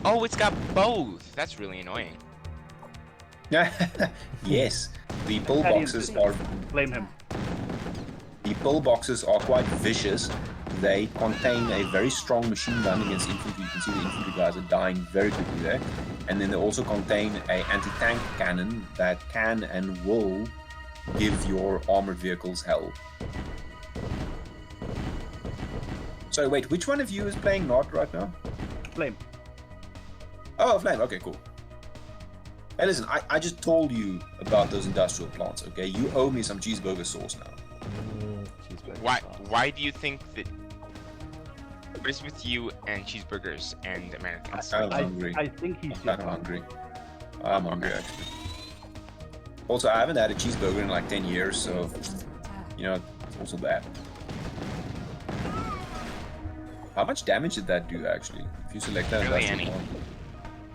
Oh, it's got both. That's really annoying. yes, the pillboxes are. Blame him. The pillboxes are quite vicious. They contain a very strong machine gun against infantry. You can see the infantry guys are dying very quickly there. And then they also contain a anti-tank cannon that can and will give your armored vehicles hell. So wait, which one of you is playing Nod right now? Blame. Oh, Flame. Okay, cool. Hey, listen, I just told you about those industrial plants, okay? You owe me some cheeseburger sauce now. Why do you think that? What is with you and cheeseburgers and Americans? I'm hungry. I think he's I'm kind of hungry. I'm hungry, actually. Also, I haven't had a cheeseburger in like 10 years, so, you know, it's also bad. How much damage did that do, actually? If you select that Barely industrial any. plant?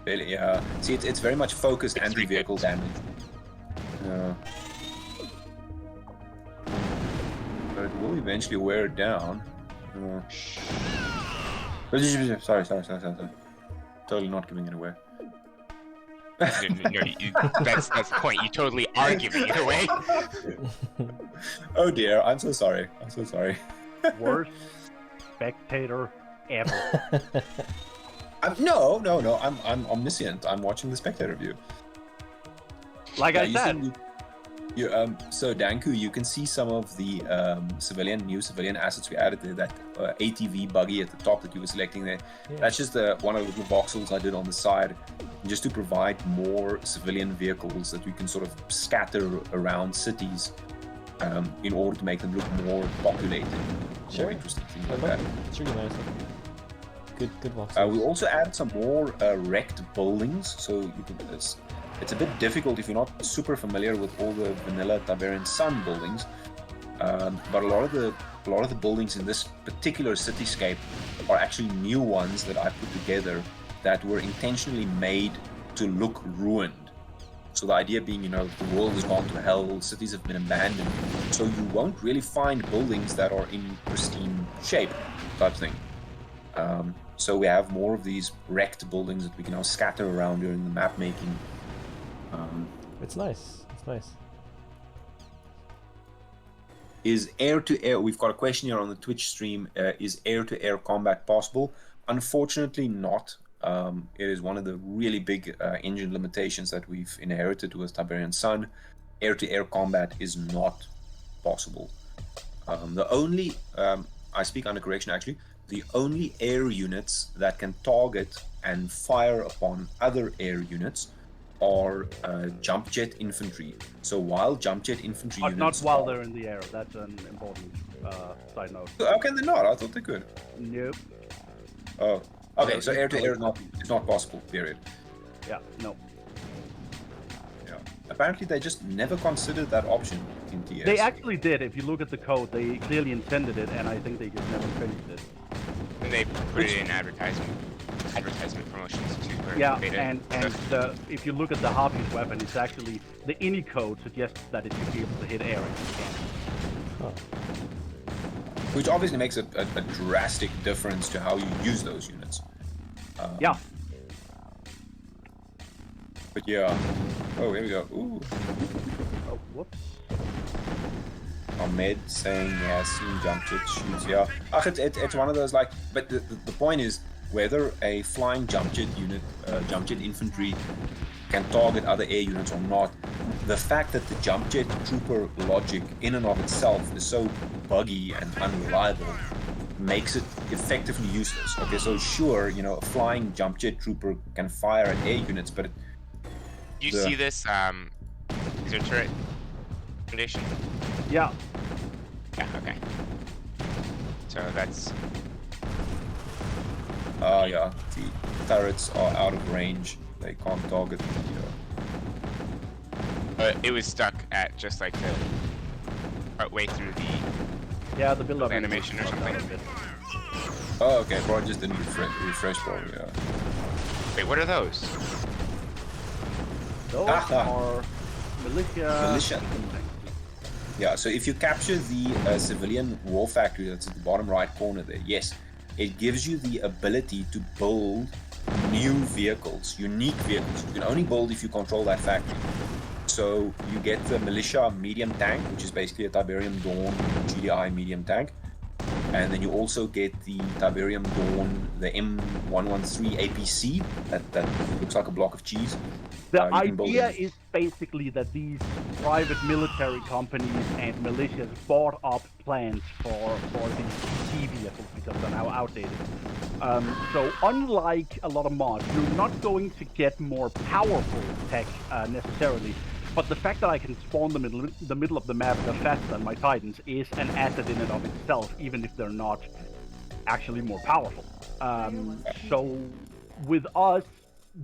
Barely, yeah. See, it's very much focused It's anti-vehicle damage. Yeah. But it will eventually wear it down. Sorry. Totally not giving it away. No, that's the point. You totally are giving it away. Oh dear, I'm so sorry. worst spectator ever. No. I'm omniscient. I'm watching the spectator view. Like I said. So Danku, you can see some of the new civilian assets we added there. That ATV buggy at the top that you were selecting there. Yeah. That's just one of the little voxels I did on the side, just to provide more civilian vehicles that we can sort of scatter around cities, in order to make them look more populated, Sure. more interesting, things I like love that. it. It's really nice. Good box. We also added some more wrecked buildings, so you can. It's a bit difficult if you're not super familiar with all the vanilla Tiberian Sun buildings, but a lot of the buildings in this particular cityscape are actually new ones that I put together that were intentionally made to look ruined. So the idea being, the world has gone to hell, cities have been abandoned, so you won't really find buildings that are in pristine shape, type thing. So we have more of these wrecked buildings that we can now scatter around during the map making. It's nice. Is air-to-air, we've got a question here on the Twitch stream, is air-to-air combat possible? Unfortunately not. It is one of the really big engine limitations that we've inherited with Tiberian Sun. Air-to-air combat is not possible. The only, I speak under correction actually, the only air units that can target and fire upon other air units are jump jet infantry. So while jump jet infantry But units not while they're in the air. That's an important side note. How can they not? I thought they could. Nope. Oh, okay. So air to air is not possible. Period. Yeah. No. Yeah. Apparently, they just never considered that option in TS. They actually did. If you look at the code, they clearly intended it, and I think they just never finished it. And they put it in advertisement promotions too. for Yeah, beta. and if you look at the Harpy's weapon, it's actually the ini code suggests that it should be able to hit air. Which obviously makes a drastic difference to how you use those units. Yeah. But yeah. Oh, here we go. Ooh. Oh, whoops. Ahmed saying he has seen jump jet shoots. Yeah, it's one of those like. But the point is whether a flying jump jet unit, jump jet infantry, can target other air units or not. The fact that the jump jet trooper logic in and of itself is so buggy and unreliable makes it effectively useless. Okay, so sure, a flying jump jet trooper can fire at air units, but You see this laser turret tradition? Yeah. Yeah, okay. So that's yeah, the turrets are out of range. They can't target it was stuck at just like the partway through the The build-up animation or something. Oh, okay. Probably just didn't refresh probably, yeah. Wait, what are those? Those are militia. Yeah, so if you capture the civilian war factory that's at the bottom right corner there, yes, it gives you the ability to build new vehicles, unique vehicles. You can only build if you control that factory. So you get the militia medium tank, which is basically a Tiberium Dawn GDI medium tank. And then you also get the Tiberium Dawn, the M113 APC, that looks like a block of cheese. The idea is basically that these private military companies and militias bought up plans for these PT vehicles because they're now outdated. So unlike a lot of mods, you're not going to get more powerful tech necessarily, but the fact that I can spawn them in the middle of the map faster than my Titans is an asset in and of itself, even if they're not actually more powerful. So with us,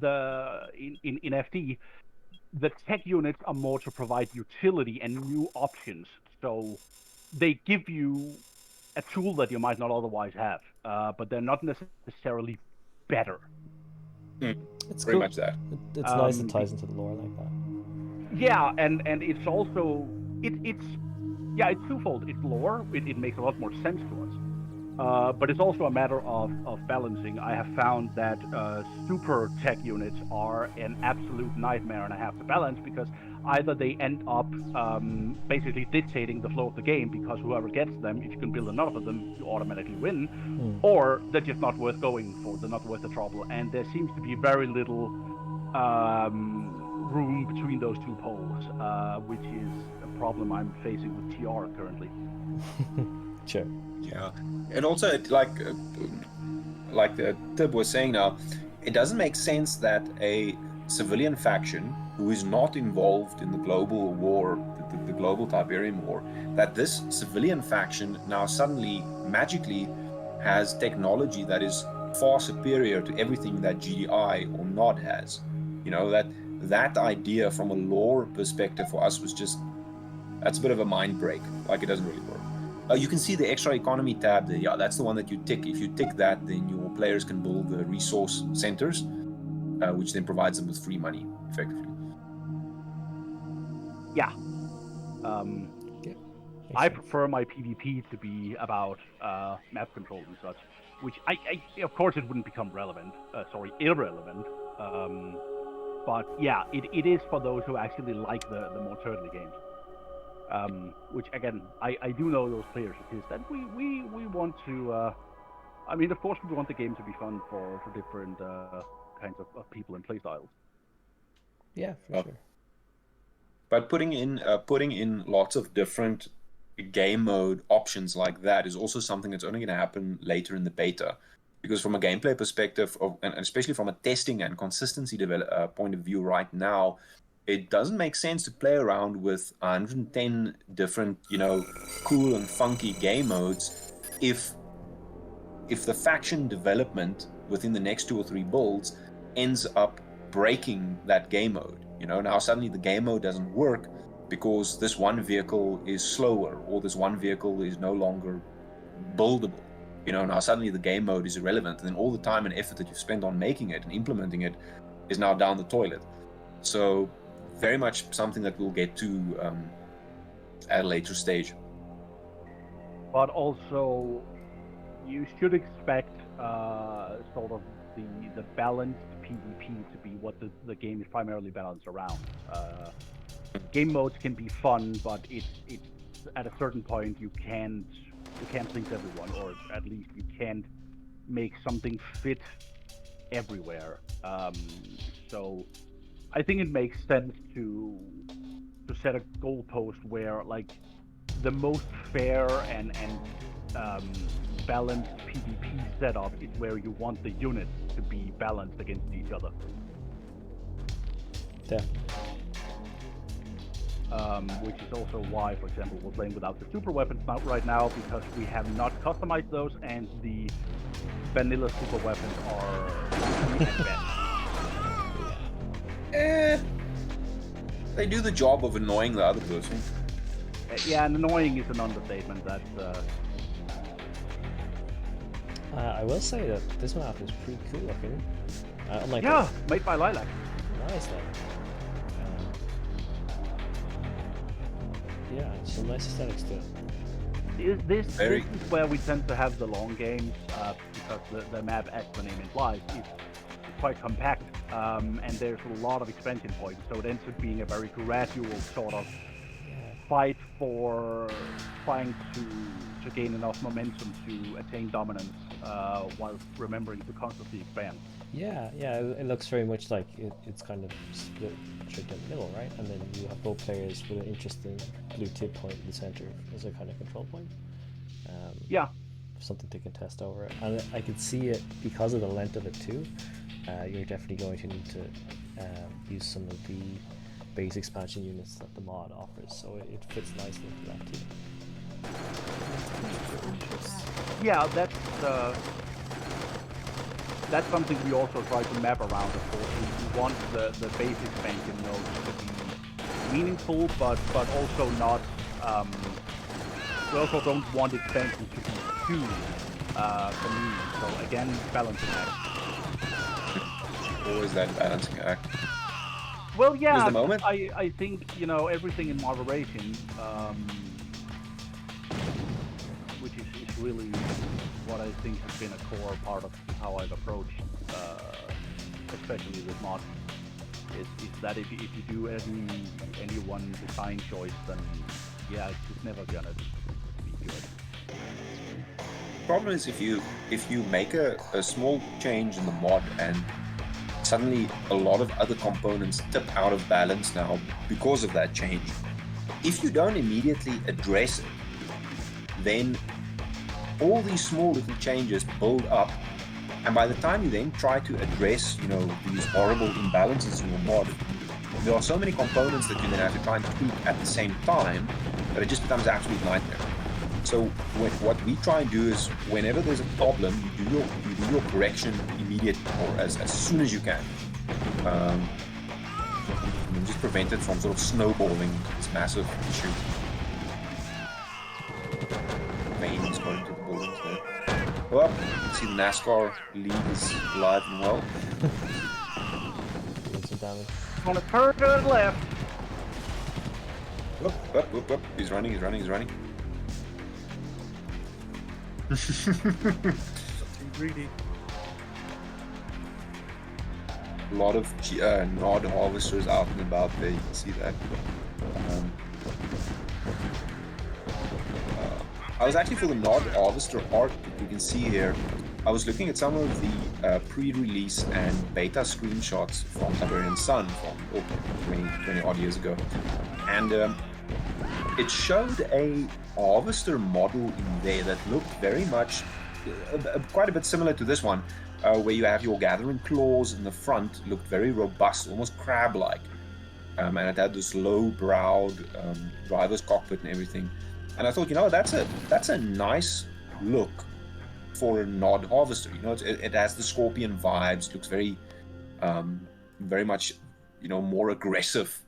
in FD, the tech units are more to provide utility and new options. So they give you a tool that you might not otherwise have, but they're not necessarily better. It's pretty cool. much that. It's nice it ties into the lore like that. Yeah, and it's also it's twofold. It's lore. It makes a lot more sense to us. But it's also a matter of balancing. I have found that super tech units are an absolute nightmare and a half to balance because either they end up basically dictating the flow of the game because whoever gets them, if you can build enough of them, you automatically win, or they're just not worth going for. They're not worth the trouble. And there seems to be very little room between those two poles, which is a problem I'm facing with TR currently. Sure. Yeah, and also like Tib was saying now, it doesn't make sense that a civilian faction who is not involved in the global war, the global Tiberium war, that this civilian faction now suddenly magically has technology that is far superior to everything that GDI or NOD has. That idea from a lore perspective for us was that's a bit of a mind break. Like, it doesn't really work. You can see the extra economy tab there. Yeah, that's the one that you tick. If you tick that, then your players can build the resource centers, which then provides them with free money, effectively. Yeah. I prefer my PvP to be about map control and such, which I of course it wouldn't become irrelevant. But yeah, it is for those who actually like the more turtly games. Which again, I do know those players because that we want to. Of course, we want the game to be fun for different kinds of people and playstyles. Yeah, for sure. But putting in lots of different game mode options like that is also something that's only going to happen later in the beta, because from a gameplay perspective, and especially from a testing and consistency point of view, right now, it doesn't make sense to play around with 110 different, cool and funky game modes if the faction development within the next 2 or 3 builds ends up breaking that game mode. Now suddenly the game mode doesn't work because this one vehicle is slower or this one vehicle is no longer buildable. Now suddenly the game mode is irrelevant, and then all the time and effort that you've spent on making it and implementing it is now down the toilet. So very much something that we'll get to at a later stage. But also, you should expect sort of the balanced PvP to be what the game is primarily balanced around. Game modes can be fun, but it's at a certain point you can't please everyone, or at least you can't make something fit everywhere. So I think it makes sense to set a goalpost where like the most fair and balanced PvP setup is where you want the units to be balanced against each other. Yeah. Which is also why, for example, we're playing without the super weapons right now, because we have not customized those, and the vanilla super weapons are at best. They do the job of annoying the other person. Yeah, and annoying is an understatement. That's. I will say that this map is pretty cool looking. Unlike Yeah, made by Lilac. Nice though. Yeah, some nice aesthetics to it. This Very. is where we tend to have the long games, because the map, as the name implies, is quite compact, and there's a lot of expansion points, so it ends up being a very gradual sort of fight for trying to gain enough momentum to attain dominance, while remembering to constantly expand. Yeah, it looks very much like it's kind of split straight down the middle, right? And then you have both players with an interesting blue tip point in the center as a kind of control point. Yeah. Something to contest over it. And I could see it because of the length of it too. You're definitely going to need to use some of the base expansion units that the mod offers, so it fits nicely into that too. Yeah, that's something we also try to map around, of course. We want the base expansion nodes to be meaningful, but also not. We also don't want expansion to be too convenient. So again, balancing act. Always that balancing act. Well, yeah, There's the moment. I think everything in moderation, which is really what I think has been a core part of how I've approached, especially with mod, is that if you do any one design choice, then yeah, it's just never gonna be good. Problem is if you make a small change in the mod and suddenly a lot of other components tip out of balance now because of that change. If you don't immediately address it, then all these small little changes build up, and by the time you then try to address, these horrible imbalances in your mod, there are so many components that you then have to try and tweak at the same time that it just becomes an absolute nightmare. So what we try and do is, whenever there's a problem, you do your correction immediately, or as soon as you can. And just prevent it from sort of snowballing this massive issue. Veins going to the buildings there. Well, you can see the NASCAR lead is alive and well. Doing some damage. On a turn to the left. Whoop. He's running. Something greedy. A lot of Nod harvesters out and about there, you can see that. I was actually for the Nod harvester art that you can see here. I was looking at some of the pre-release and beta screenshots from Tiberian Sun from 20 odd years ago. And it showed a harvester model in there that looked very much, quite a bit similar to this one, where you have your gathering claws in the front, looked very robust, almost crab-like. And it had this low-browed driver's cockpit and everything. And I thought, that's a nice look for a Nod harvester. It has the scorpion vibes, looks very, very much, more aggressive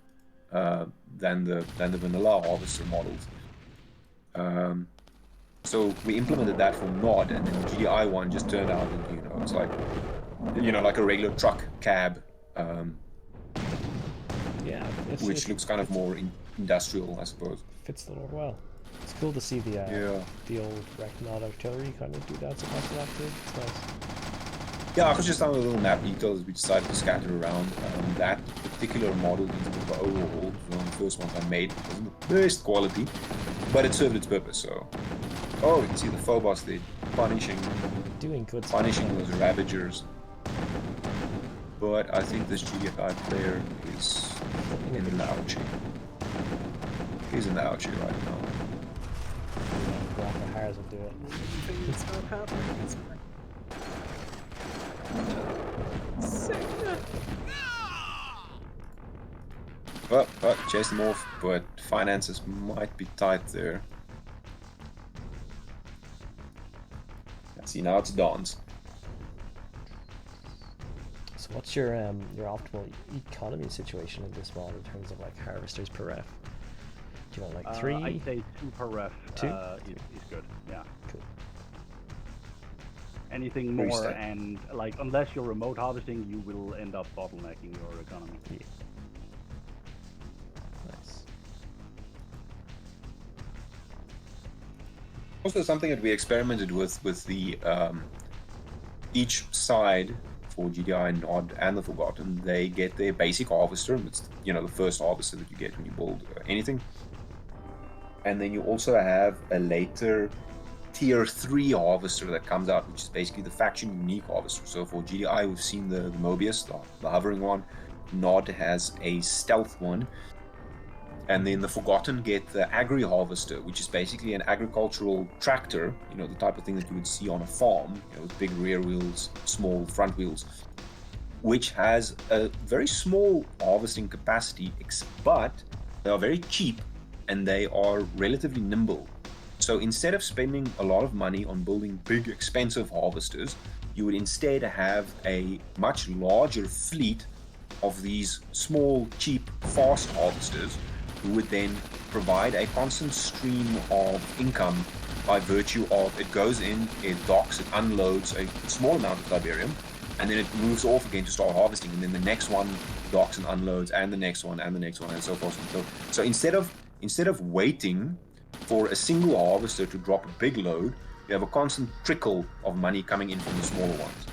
than the vanilla harvester models. So we implemented that for Nod, and then the GDI one just turned out that, it's like, like a regular truck cab, Yeah, which looks kind of more industrial, I suppose. Fits the lore well. It's cool to see the old Reckonod artillery kind of do that so much active. It's nice. Yeah, I was just on the little map details we decided to scatter around. That particular model needs a bit of overhaul. One of the first ones I made wasn't the best quality. But it served its purpose, so... Oh, you can see the Phobos there, punishing Doing good stuff. punishing those Ravagers. But I think this GDI player is in the ouchie. He's in the ouchie right now. Walker Harris will do it. It's not happening. It's Well, chase them off, but finances might be tight there. See, now it's Dawn's. So what's your optimal economy situation in this mod in terms of like harvesters per ref? Do you want like 3? I'd say 2 per ref. 2? Is good. Yeah. Cool. Anything Pretty more, steady. and like unless you're remote harvesting, you will end up bottlenecking your economy. Yeah. Nice. Also, something that we experimented with the each side for GDI, Nod, and the Forgotten, they get their basic harvester. It's the first harvester that you get when you build anything. And then you also have a later tier 3 harvester that comes out, which is basically the faction unique harvester. So for GDI, we've seen the Mobius, the hovering one. Nod has a stealth one. And then the Forgotten get the Agri Harvester, which is basically an agricultural tractor, the type of thing that you would see on a farm, with big rear wheels, small front wheels, which has a very small harvesting capacity, but they are very cheap and they are relatively nimble. So instead of spending a lot of money on building big, expensive harvesters, you would instead have a much larger fleet of these small, cheap, fast harvesters who would then provide a constant stream of income by virtue of it goes in, it docks, it unloads a small amount of Tiberium, and then it moves off again to start harvesting, and then the next one docks and unloads, and the next one, and the next one, and so forth. So instead of waiting for a single harvester to drop a big load, you have a constant trickle of money coming in from the smaller ones.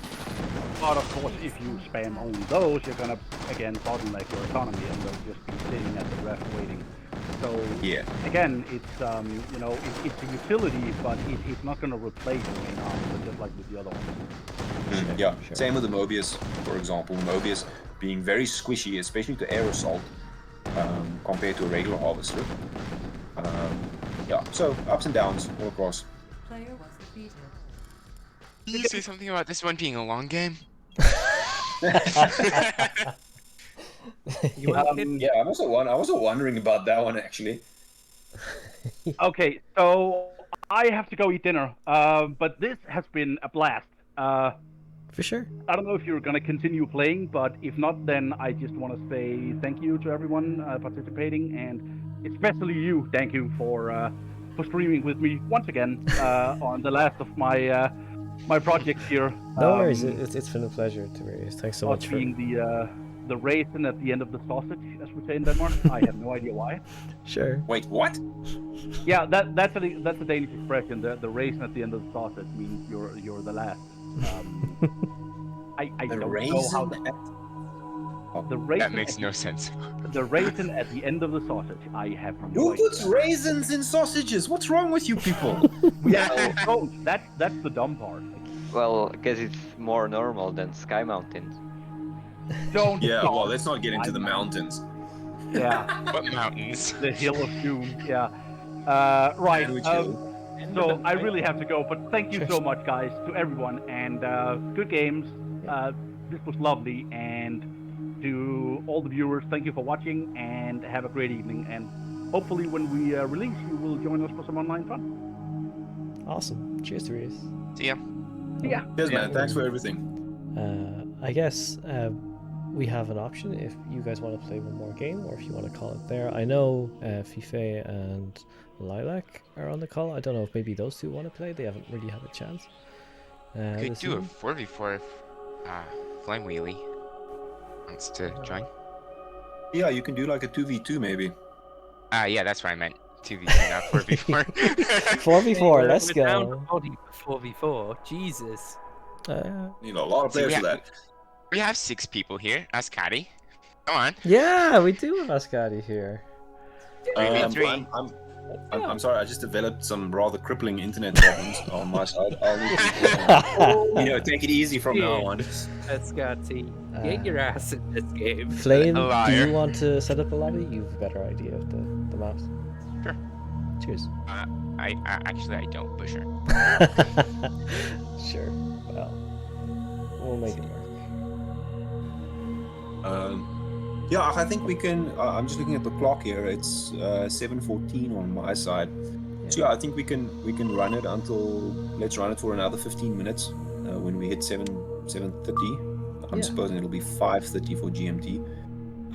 But of course, if you spam only those, you're gonna again bottleneck your economy, and they'll just be sitting at the ref waiting. So Yeah. again, it's it's a utility, but it's not gonna replace the main armor, just like with the other ones. Yeah, Sure. same with the Mobius, for example. Mobius being very squishy, especially to air assault, compared to a regular harvester. Yeah, so ups and downs all across. Player was defeated. Can you say something about this one being a long game? You want to Yeah, I'm also wondering about that one actually. Okay, so I have to go eat dinner, but this has been a blast. For sure. I don't know if you're gonna continue playing, but if not, then I just want to say thank you to everyone participating, and especially you, Danku, for streaming with me once again on the last of my my projects here. No worries, it's been a pleasure, Tiberius. Thanks so much for being the raisin at the end of the sausage, as we say in Denmark. I have no idea why. Sure. Wait, what? Yeah, that's a Danish expression. The raisin at the end of the sausage means you're the last. I The don't know raisin how the raisin. That makes no sense. The raisin at the end of the sausage. I have no Who idea. puts raisins in sausages? What's wrong with you people? Yeah, oh, that's the dumb part. Well, I guess it's more normal than Sky Mountain. Don't. Yeah, stop. well, let's not get into the mountains. Yeah, What mountains? the hill of doom. Yeah. Right. Sandwich Hill. So I really have to go, but thank you so much, guys, to everyone, and good games. This was lovely, and to all the viewers, thank you for watching, and have a great evening. And hopefully, when we release, you will join us for some online fun. Awesome. Cheers, Tiberius. See ya. Yeah. Cheers, man. Thanks for everything. I guess we have an option if you guys want to play one more game, or if you want to call it there. I know Fefe and Lilac are on the call. I don't know if maybe those two want to play. They haven't really had a chance. Could this do a evening. 4v4 if Flame Wheelie wants to join. Yeah, you can do like a 2v2 maybe. Yeah, that's what I meant. 2v2, not 4v4. 4v4, let's We're down go. to body for 4v4. Jesus. Need a lot of players for that. We have 6 people here. Ascati. Come on. Yeah, we do have Ascati here. 3v3. I'm sorry, I just developed some rather crippling internet problems on my side. I'll need to, take it easy from now on. Scotty, get your ass in this game. Flame, do liar. you want to set up a lobby? You have a better idea of the maps. Sure. Cheers. I actually I don't, but sure. Sure. Well, we'll make it work. Yeah, I think we can. I'm just looking at the clock here. It's 7:14 on my side. So yeah, I think we can run it until. Let's run it for another 15 minutes. When we hit 7:30, I'm supposing it'll be 5:30 for GMT.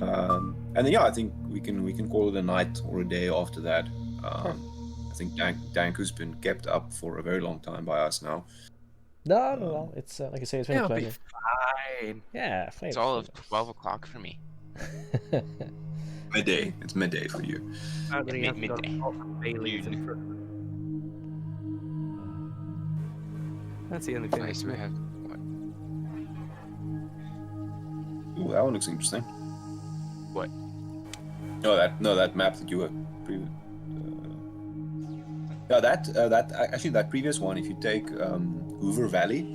And then yeah, I think we can call it a night or a day after that. I think Danku's been kept up for a very long time by us now. No. It's like I say, it's been a pleasure. Fine. Yeah, Flame. It's all of 12 o'clock for me. Midday. It's midday for you. Midday. That's the only thing. Nice, we have what? Ooh, that one looks interesting. What? No, that map that you were previous. Yeah, that previous one. If you take Hoover Valley,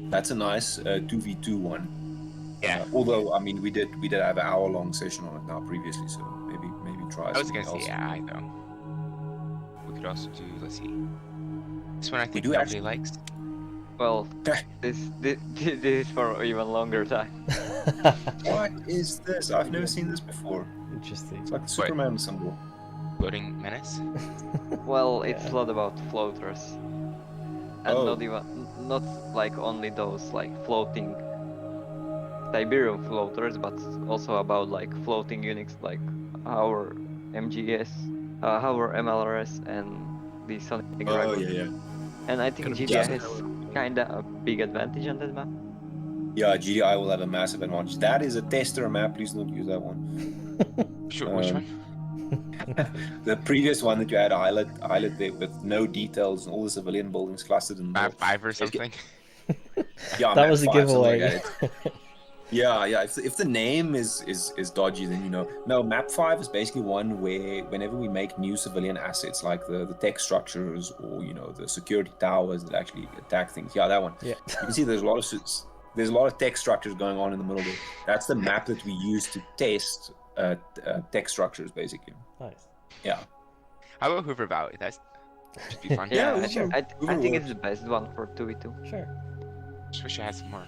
that's a nice 2v2 one. Yeah. Although I mean, we did have an hour-long session on it now previously, so maybe try. I was gonna something say else. AI though. We could also do. Let's see. This one I think do nobody actually- likes. Well, this is for even longer time. What is this? I've never seen this before. Interesting. It's like the Superman symbol. Floating menace. Well, it's a lot about floaters, and Oh. not like only those like floating Tiberium floaters, but also about like floating Unix like our MGS, our MLRS, and the Sonic Oh Dragon. yeah. And I think GDI has kinda a big advantage on that map. Yeah, GDI will have a massive advantage. That is a tester map. Please don't use that one. Sure. Which one? The previous one that you had islet there with no details and all the civilian buildings clustered in the Map middle. 5 or something. Yeah, That map was a 5, something giveaway. like that. Yeah. If the name is dodgy, then you know. No, map 5 is basically one where whenever we make new civilian assets like the tech structures or the security towers that actually attack things. Yeah, that one. Yeah. You can see there's a lot of tech structures going on in the middle there. That's the map that we use to test tech structures, basically. Nice. Yeah. How about Hoover Valley? That should be fun. Yeah, Hoover- I Hoover think it's works. the best one for 2v2. Sure. Just wish I had some more.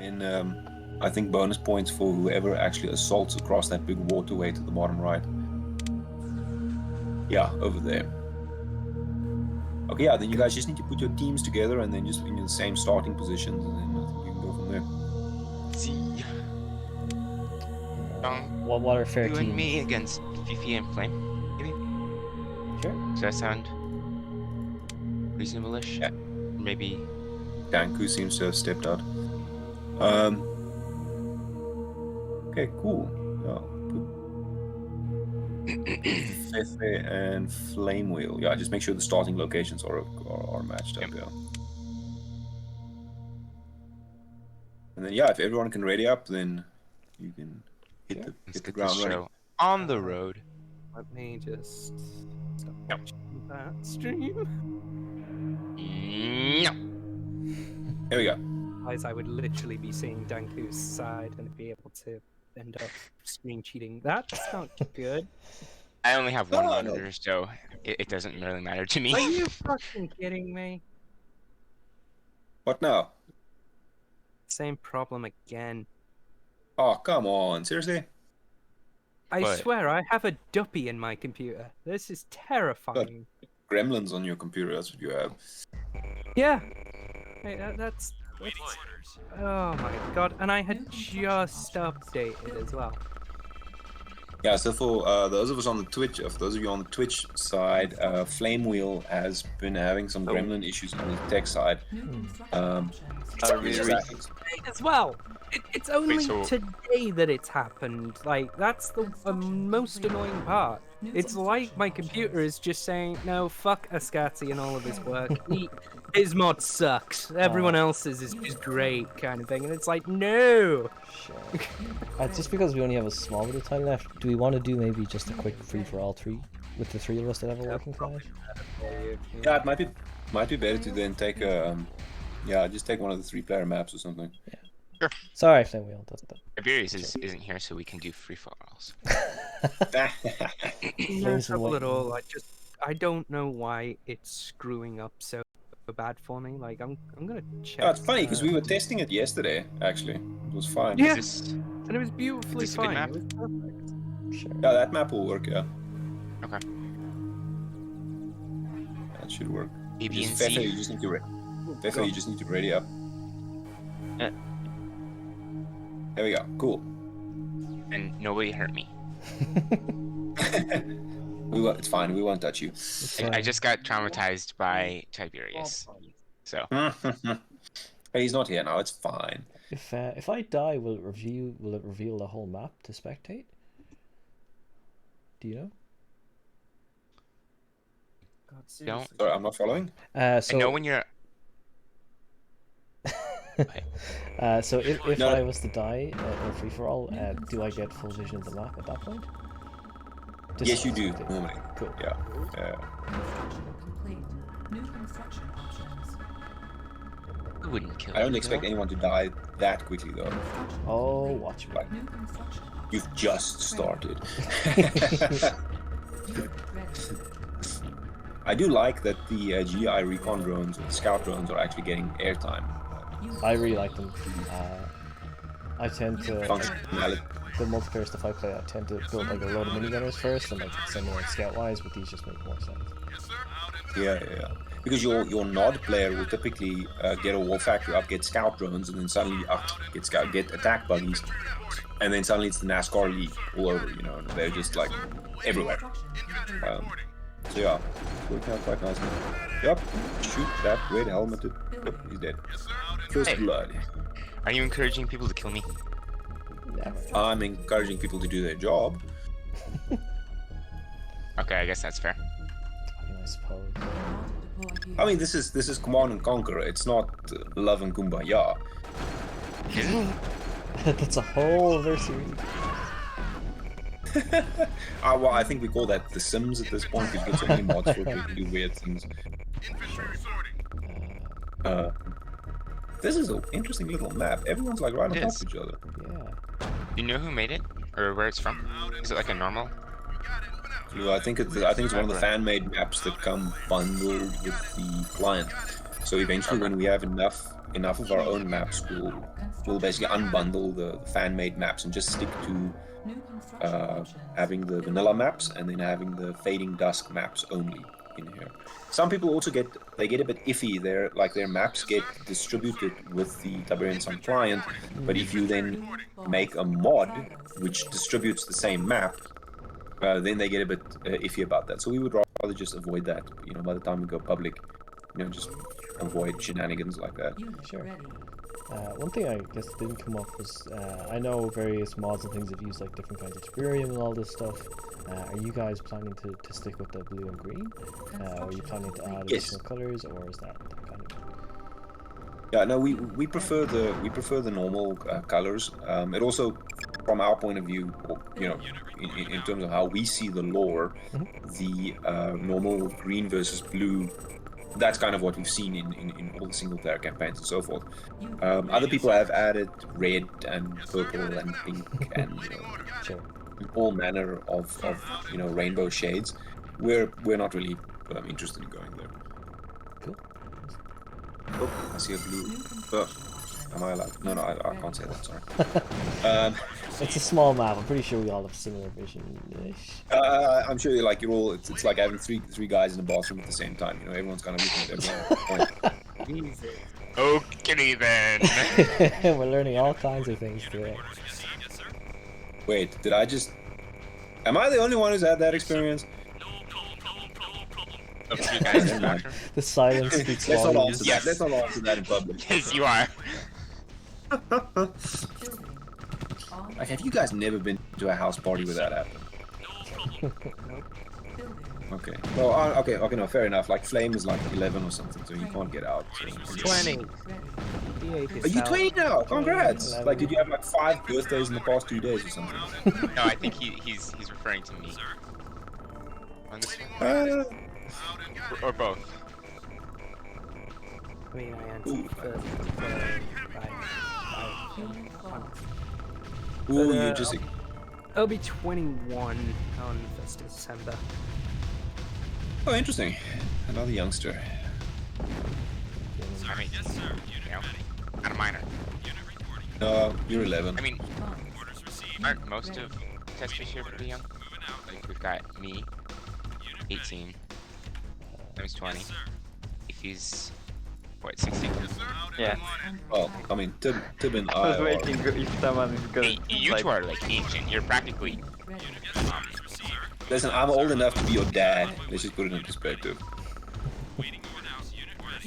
And I think bonus points for whoever actually assaults across that big waterway to the bottom right. Yeah, over there. Okay, yeah, then you guys just need to put your teams together and then just in the same starting positions, and then I think you can go from there. See. What are fair You and teams? me against Fefe and Flame. Maybe. Sure. Does that sound reasonable-ish? Yeah. Maybe. Danku seems to have stepped out. Okay, cool. Fefe and Flame Wheel. Yeah, just make sure the starting locations are matched up. Yeah. And then yeah, if everyone can ready up, then you can hit Let's the get ground this running. show on the road. Let me just stop watching that stream. No. Here we go. Otherwise, I would literally be seeing Danku's side and be able to end up screen cheating. That's not good. I only have one No. monitor, so it doesn't really matter to me. Are you fucking kidding me? What now? Same problem again. Oh, come on. Seriously? I What? swear, I have a duppy in my computer. This is terrifying. Gremlins on your computer, that's what you have. Yeah. Hey, that's... Oh my god, and I had just updated as well. Yeah, so for those of us on the Twitch, of those of you on the Twitch side, Flame Wheel has been having some gremlin issues on the tech side. As well. It's only so- today that it's happened. Like, that's the most annoying part. It's like my computer is just saying, no, fuck Ascati and all of his work. His mod sucks. Everyone else's is just great, kind of thing. And it's like, no! Sure. Just because we only have a small bit of time left, do we want to do maybe just a quick free for all 3? with the three of us that have a working flag. Yeah, it might be better to then take a just take one of the 3-player maps or something. Yeah. Sure. Sorry, Flame Wheel. Tiberius isn't here, so we can do free for alls. No trouble at all. I don't know why it's screwing up so bad for me. Like I'm gonna check. Oh, it's funny because we were testing it yesterday. Actually, it was fine. Yeah, and it was beautifully is this a good fine. map? It was perfect. Sure. Yeah, that map will work. Yeah, Okay. that should work. A, B, and Fefe, C. you just need to Fefe, you just need to ready up. Yeah. There we go. Cool. And nobody hurt me. It's fine. We won't touch you. I just got traumatized by Tiberius. So Hey, he's not here now. It's fine. If I die, will it reveal the whole map to spectate? Do you know? don't. Sorry, I'm not following. So I know when you're. so if No. I was to die in free for all, do I get full vision of the map at that point? Just Yes, you do spectate. normally. Cool. Yeah. I wouldn't kill I don't you, expect though. anyone to die that quickly though. Oh, watch me. Like, you've just started. I do like that the GI recon drones or the scout drones are actually getting airtime. I really like them. I tend to Functionality. the multiplayer stuff I play. I tend to build like a load of minigunners first, and like send them like scout wise. But these just make more sense. Yeah. Because your nod player will typically get a war factory up, get scout drones, and then suddenly get attack buggies, and then suddenly it's the NASCAR league all over. You know, and they're just like everywhere. So yeah, working out quite nicely. Yep, shoot that red helmeted. Yep, he's dead. First blood. Are you encouraging people to kill me? I'm encouraging people to do their job. Okay, I guess that's fair. I mean, I suppose. I mean, this is Command and Conquer. It's not Love and Kumbaya. That's a whole other series. Well, I think we call that The Sims at this point. We've got so many mods for it, we can do weird things. This is an interesting little map. Everyone's like right on It top is. of each other. Yeah. Do you know who made it? Or where it's from? Is it like a normal? I think it's one of the fan-made maps that come bundled with the client. So eventually, when we have enough of our own maps, we'll basically unbundle the fan-made maps and just stick to having the vanilla maps and then having the Fading Dusk maps only in here. Some people also get a bit iffy. Their maps get distributed with the Tiberian Sun client, but if you then make a mod which distributes the same map, then they get a bit iffy about that. So we would rather just avoid that. You know, by the time we go public, just avoid shenanigans like that. Sure. One thing I guess didn't come up was I know various mods and things have used like different kinds of Tiberium and all this stuff. Are you guys planning to stick with the blue and green? Are you planning to add additional colors, or is that kind of? Yeah, no, we prefer the normal colors. It also, from our point of view, in terms of how we see the lore, the normal green versus blue. That's kind of what we've seen in all the single-player campaigns and so forth. Other people have added red and purple and pink and all manner of rainbow shades. We're not really interested in going there. Cool. Oh, I see a blue. Am I allowed? No, I can't say that. Sorry. It's a small map. I'm pretty sure we all have similar vision-ish. I'm sure you're all. It's like having three guys in a bathroom at the same time. Everyone's kind of looking at everyone. Okay then. We're learning all kinds of things today. Wait, did I just? Am I the only one who's had that experience? The silence speaks Let's not volumes. answer that. Let's not answer that in public. Yes, you are. Like, have you guys never been to a house party where that happened? Okay. Well, okay, no, fair enough. Like, Flame is like 11 or something, so you can't get out. So 20. Are you 20 now? Congrats! Like, did you have like 5 birthdays in the past 2 days or something? No, I think he's referring to me. on this one? Or both? I mean, I answered first. Ooh, But, you just. I'll be 21 on 1st of December. Oh, interesting. Another youngster. I mean, you know, not a minor. You're 11. I mean, aren't most of test fish here pretty young? Like, we've got me, 18. He's 20. If he's, what, 16? Yeah. Well, I mean, Tib and I was I waiting if someone is gonna. Hey, you two are like ancient. You're practically. Listen, I'm old enough to be your dad. Let's just put it in perspective.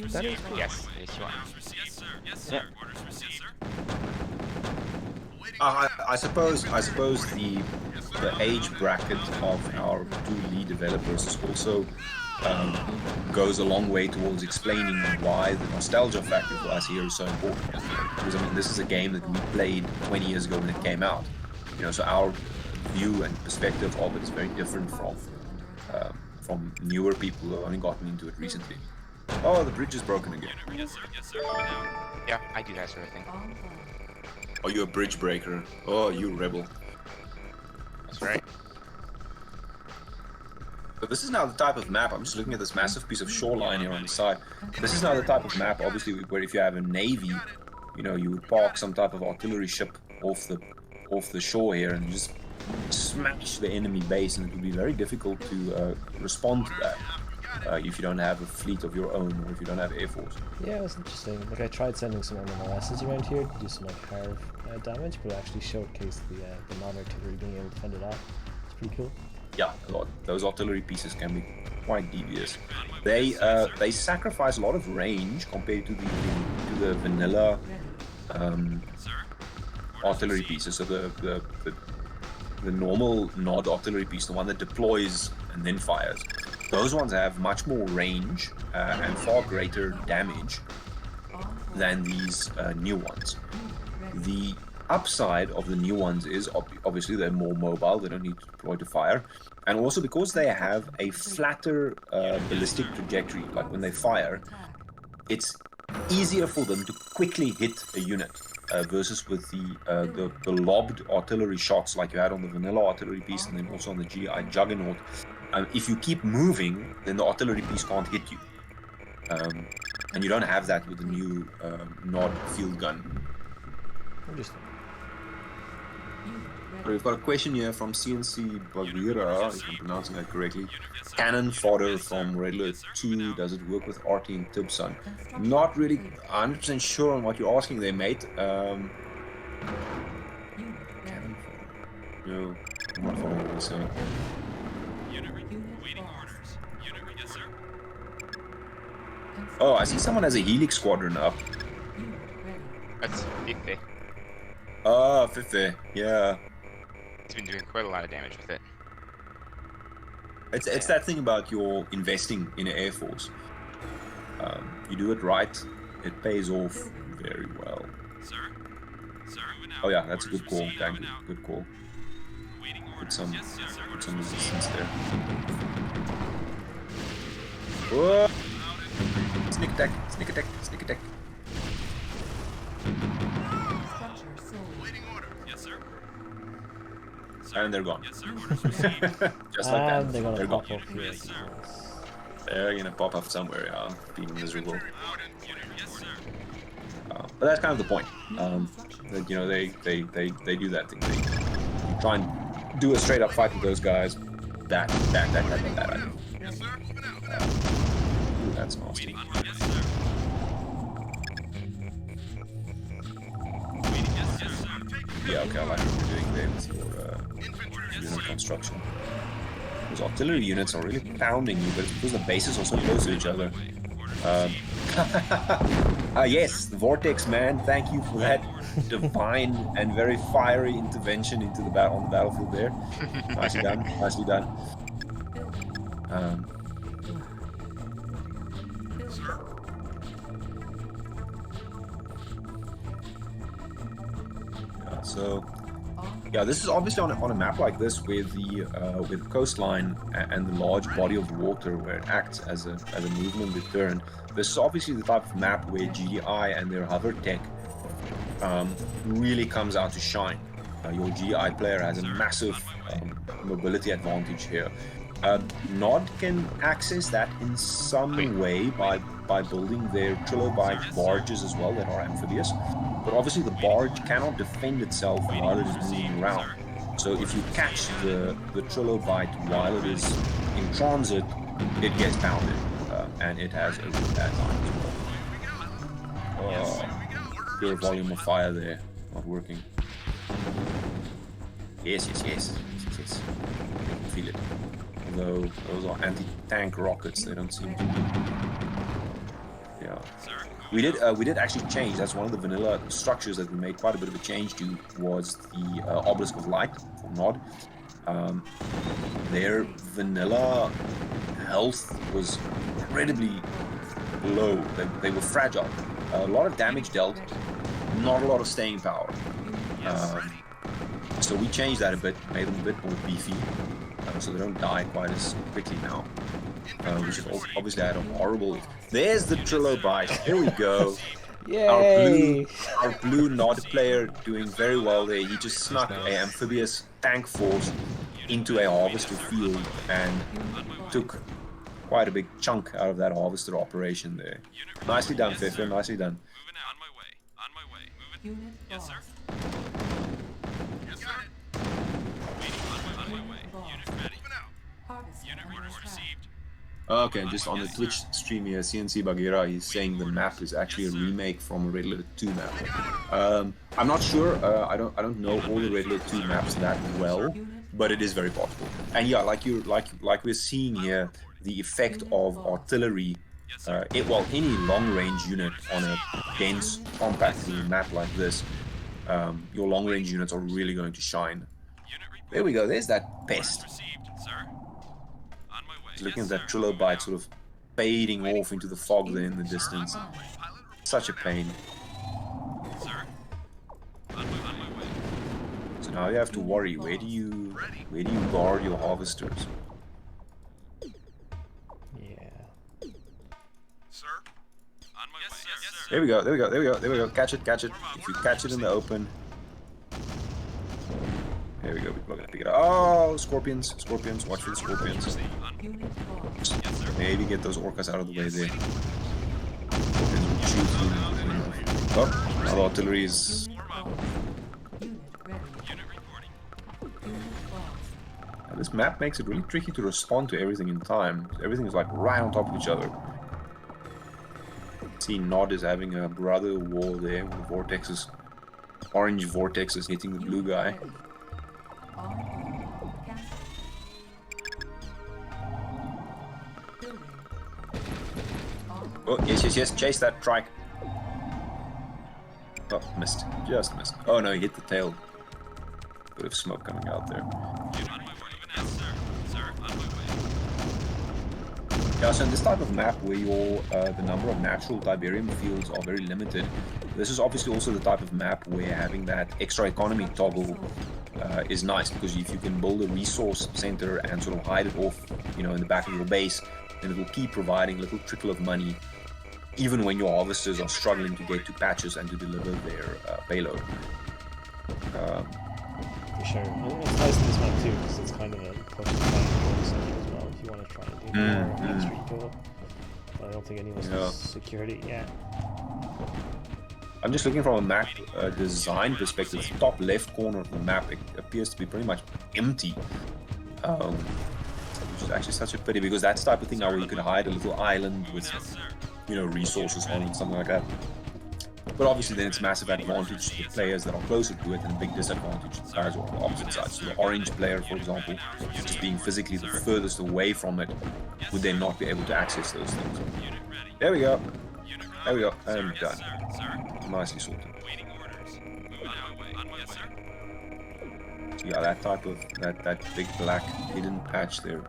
That is Yes, you are. Yeah. I suppose the age bracket of our two lead developers is also goes a long way towards explaining why the nostalgia factor for us here is so important. Because I mean, this is a game that we played 20 years ago when it came out. You know, so our view and perspective of it is very different from newer people who have only gotten into it recently. Oh, the bridge is broken again. Yeah, I do that sort of thing. Oh, you're a bridge breaker. Oh, you rebel. That's right. But this is now the type of map. I'm just looking at this massive piece of shoreline here on the side. This is now the type of map, obviously, where if you have a navy, you know, you would park some type of artillery ship off the shore here and just smash the enemy base, and it would be very difficult to respond to that if you don't have a fleet of your own, or if you don't have air force. Yeah, it was interesting. Like, I tried sending some MLSs around here to do some like harv damage, but it actually showcased the non-artillery being able to fend it off. It's pretty cool. Yeah, a lot. Those artillery pieces can be quite devious. They sacrifice a lot of range compared to the vanilla artillery pieces. So the normal nod artillery piece, the one that deploys and then fires, those ones have much more range and far greater damage than these new ones. The upside of the new ones is obviously they're more mobile, they don't need to deploy to fire, and also because they have a flatter ballistic trajectory, like when they fire, it's easier for them to quickly hit a unit versus with the lobbed artillery shots like you had on the vanilla artillery piece and then also on the GI Juggernaut. If you keep moving, then the artillery piece can't hit you. And you don't have that with the new Nod field gun. Interesting. So we've got a question here from CNC Bagheera, if I'm pronouncing that correctly. Cannon Fodder from Red Alert 2, does it work with RT and Tibson? Not really 100% sure on what you're asking there, mate. Cannon Fodder. No, I'm not following what you're saying. Oh, I see someone has a Helix Squadron up. That's Fefe. Oh, Fefe, yeah. He's been doing quite a lot of damage with it. It's that thing about your investing in an air force. You do it right, it pays off very well. Oh yeah, that's a good call, Danku. Good call. Put some resistance there. Whoa! Sneak attack, sneak attack, sneak attack. And they're gone. Just like that. They're gonna gone. pop up here. They're gonna pop up somewhere, being miserable. But that's kind of the point. That, you know, they do that thing. They try and do a straight up fight with those guys. That. Ooh, that's nasty. Yeah, okay, I like what you're doing there with your unit construction. Those artillery units are really pounding you, but it's because the bases are so close to each other. Yes, the Vortex, man, thank you for that divine and very fiery intervention into the on the battlefield there. Nicely done, nicely done. So Yeah, this is obviously on a map like this with the with coastline and the large body of water where it acts as a movement deterrent. This is obviously the type of map where GDI and their hover tech really comes out to shine. Your GDI player has a massive mobility advantage here. Nod can access that in some way by building their trilobite barges as well that are amphibious. But obviously the barge cannot defend itself while it is moving around. So if you catch the trilobite while it is in transit, it gets pounded, and it has a really bad time as well. Pure volume of fire there, not working. Yes. I can feel it. Although those are anti-tank rockets, they don't seem to be. Yeah. We did actually change. That's one of the vanilla structures that we made quite a bit of a change to, was the Obelisk of Light from Nod. Their vanilla health was incredibly low. They were fragile. A lot of damage dealt, not a lot of staying power. So we changed that a bit, made them a bit more beefy, so they don't die quite as quickly now. Which is obviously had a horrible. There's the trilobite. Here we go. Yay! Our blue Nod player doing very well there. He just snuck an amphibious tank force into a harvester field and took quite a big chunk out of that harvester operation there. Nicely done, Fefe. Nicely done. On my way. Moving. Yes, sir. Yes, sir. On my way. Unit ready. Unit orders received. Okay, and just on the Twitch stream here, CNC Bagheera, he's saying the map is actually a remake from a Red Alert 2 map. I'm not sure. I don't know all the Red Alert 2 maps that well, but it is very possible. And yeah, like we're seeing here, the effect of artillery. Any long-range unit on a dense, compact map like this, your long-range units are really going to shine. There we go. There's that pest. Looking at that trilobite sort of fading off into the fog there in the distance. Such a pain. So now you have to worry. Where do you guard your harvesters? There we go. Catch it. If you catch it in the open. There we go. People are gonna pick it up. Oh, scorpions. Watch for the scorpions. Maybe get those orcas out of the way there. Scorpions will chew through. Oh, now the artillery is. Now, this map makes it really tricky to respond to everything in time. Everything is like right on top of each other. See, Nod is having a brother war there with the vortexes. Orange vortexes hitting the blue guy. Oh, yes, chase that trike. Oh, missed. Just missed. Oh no, he hit the tail. Bit of smoke coming out there. Yeah, so in this type of map where the number of natural Tiberium fields are very limited, this is obviously also the type of map where having that extra economy toggle is nice, because if you can build a resource center and sort of hide it off, in the back of your base, then it will keep providing a little trickle of money, even when your harvesters are struggling to get to patches and to deliver their payload. For sure. And it's nice in this map too, because it's kind of a push to find as well, if you want to try and do more extra eco. But I don't think anyone's secured it yet. I'm just looking from a map design perspective. The top left corner of the map, it appears to be pretty much empty. Which is actually such a pity, because that's the type of thing now where you can hide a little island with, resources on it, something like that. But obviously then it's massive advantage to the players that are closer to it, and a big disadvantage to the players on the opposite side. So the orange player, for example, just being physically the furthest away from it, would then not be able to access those things. There we go. And done. Nicely sorted. So yeah, that type of that big black hidden patch there,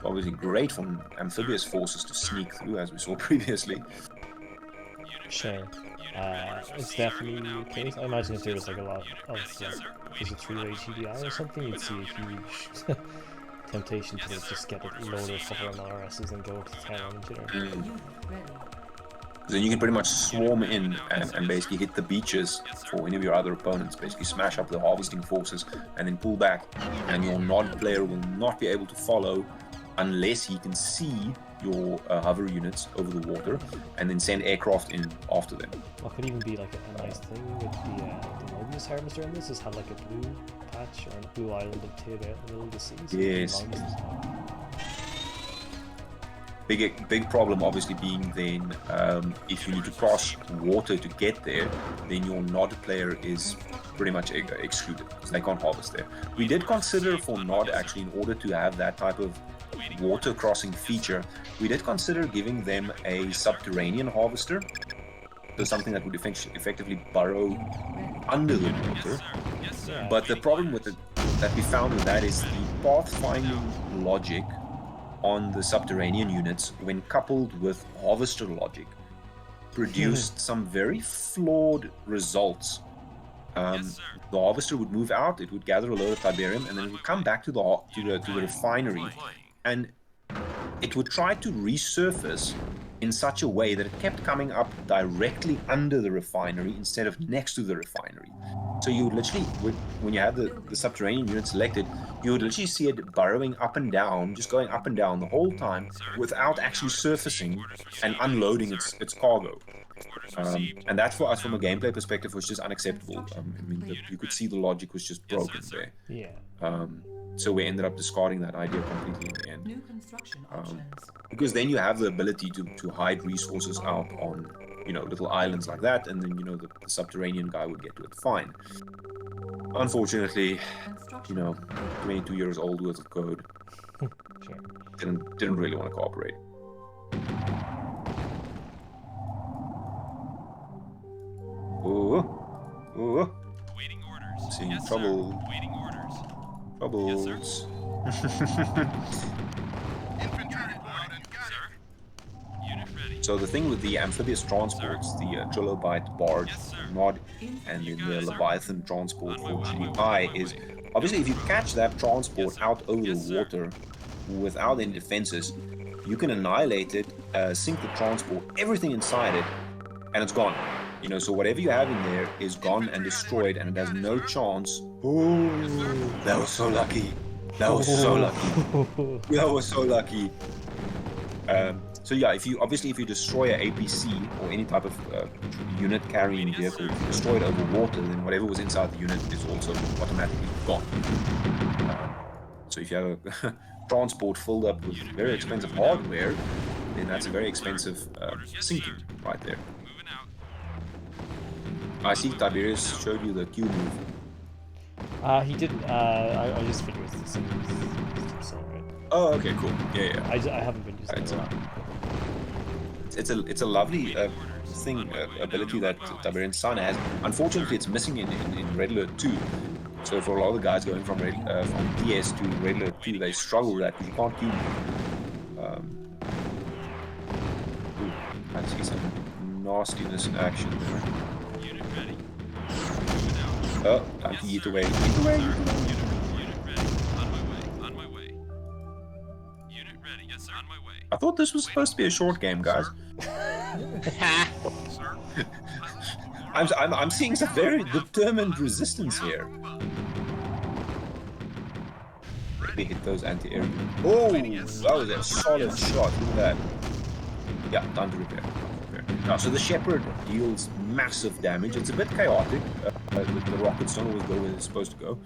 obviously great for amphibious forces to sneak through, as we saw previously. Sure. It's definitely the case. I imagine if there was like a lot of like, was it 3-way GDI or something, you'd see a huge temptation to like, just get a load of stuff on RSs and go to town on each other. Unit ready. Then you can pretty much swarm in and basically hit the beaches for any of your other opponents, basically smash up the harvesting forces and then pull back, and your non-player will not be able to follow unless he can see your hover units over the water and then send aircraft in after them. What could even be like a nice thing with the Mobius Harvester in this is have like a blue patch or a blue island of Tib out in the middle of the sea. So Yes. Big problem obviously being then if you need to cross water to get there, then your Nod player is pretty much excluded because they can't harvest there. We did consider for Nod actually, in order to have that type of water crossing feature, we did consider giving them a subterranean harvester, so something that would effectively burrow under the water. But the problem with it that we found with that is the pathfinding logic on the subterranean units, when coupled with harvester logic, produced some very flawed results. The harvester would move out, it would gather a load of Tiberium, and then it would come back to the refinery, and it would try to resurface in such a way that it kept coming up directly under the refinery instead of next to the refinery. So you would literally, when you had the subterranean unit selected, you would literally see it burrowing up and down, just going up and down the whole time without actually surfacing and unloading its cargo. And that for us from a gameplay perspective was just unacceptable. I mean, you could see the logic was just broken there. Yeah. So we ended up discarding that idea completely in the end. New construction options. Because then you have the ability to hide resources out on, little islands like that, and then, the subterranean guy would get to it fine. Unfortunately, 22 years old worth of code. Sure. Didn't really want to cooperate. Ooh. Waiting orders. Seeing Yes, trouble. sir. Waiting orders. Troubles. Unit ready. So the thing with the amphibious transports, the Trilobite, Bard, Nod, and then the Leviathan transport for GDI is, obviously if you catch that transport out over the water without any defenses, you can annihilate it, sink the transport, everything inside it, and it's gone. So whatever you have in there is gone and destroyed, and it has no chance. Oh, that was so lucky. That was so lucky. That was so lucky. So yeah, if you destroy an APC or any type of unit carrying vehicle, if you destroy it over water, then whatever was inside the unit is also automatically gone. So if you have a transport filled up with very expensive hardware, then that's a very expensive sinking right there. I see Tiberius showed you the Q move. He didn't. I just figured it's the same. Right? Oh, okay, cool. Yeah. I haven't been using it a lot. It's a lovely ability that Tiberian Sun has. Unfortunately, it's missing in Red Alert 2. So for a lot of the guys going from TS to Red Alert 2, they struggle with that because you can't Q. I see some nastiness in action there. Unit ready. Oh, time to eat away. Eat away. Unit ready. On my way. Unit ready. Yes, sir. On my way. I thought this was supposed to be a short game, guys. I'm seeing some very determined resistance here. Let me hit those anti-air. Oh, that was a solid shot. Look at that. Yeah, time to repair. Now, so the Shepherd deals massive damage. It's a bit chaotic. The rockets don't always go where they're supposed to go.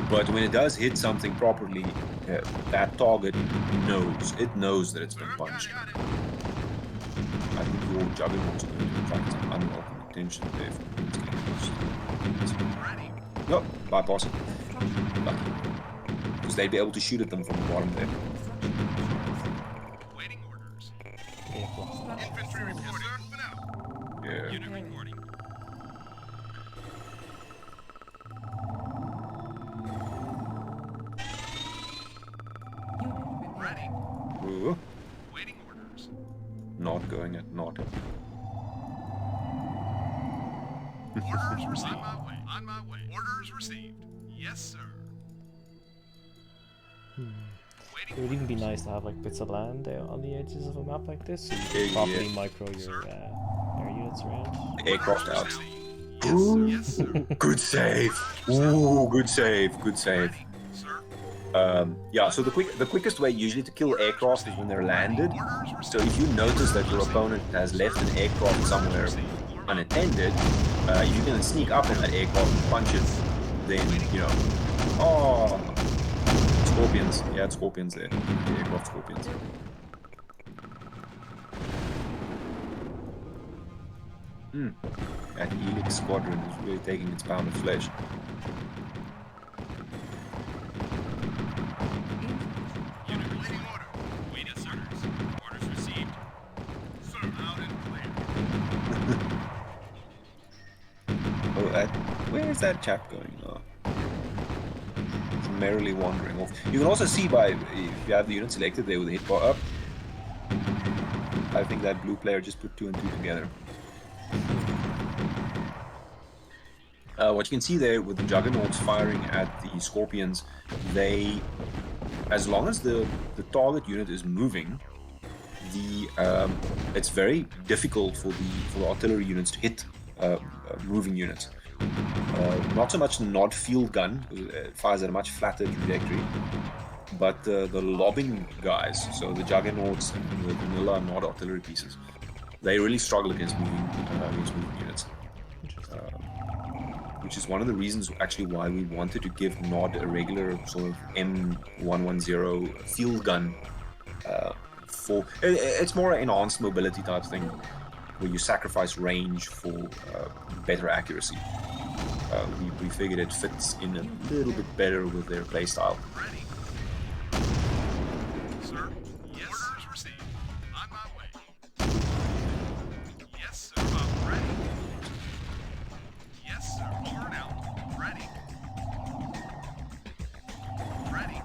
But when it does hit something properly, that target knows. It knows that it's been punched. I think your Juggernaut's going to attract some unwelcome attention there from this game. Nope, bypass it. Lucky. Because they'd be able to shoot at them from the bottom there. Waiting orders. Infantry reporting. Yeah. Unit reporting. Unit ready. Ooh, Waiting orders. not going at not. Orders received. On my way. Orders received. Yes, sir. It would even be nice to have like bits of land on the edges of a map like this, so you Yeah, can yeah. properly micro your air units around. Aircraft out. Yes, sir. Good save. Ooh, good save. Good save. Sir. Yeah, so the quickest way usually to kill aircraft is when they're landed. So if you notice that your opponent has left an aircraft somewhere unattended, if you can sneak up on that aircraft and punch it, then, you know, oh, scorpions. Yeah, it's scorpions there. The aircraft scorpions. That Helix squadron is really taking its pound of flesh. Unit waiting order. Wait, yes, sir. Orders received. Sir, out and clear. Oh, where is that chap going? Oh. It's merrily wandering off. You can also see by, if you have the unit selected there with the hit bar up, I think that blue player just put 2 and 2 together. What you can see there with the Juggernauts firing at the Scorpions, they, as long as the target unit is moving, it's very difficult for the artillery units to hit moving units. Not so much the Nod field gun, it fires at a much flatter trajectory, but the lobbing guys, so the Juggernauts and the vanilla Nod artillery pieces, they really struggle against moving units. Which is one of the reasons actually why we wanted to give Nod a regular sort of M110 field gun. It's more an enhanced mobility type thing, where you sacrifice range for better accuracy. We figured it fits in a little bit better with their playstyle. Sir, yes. Orders received. On my way. Yes, sir. I'm ready. Yes, sir. Over and out. Ready. Ready.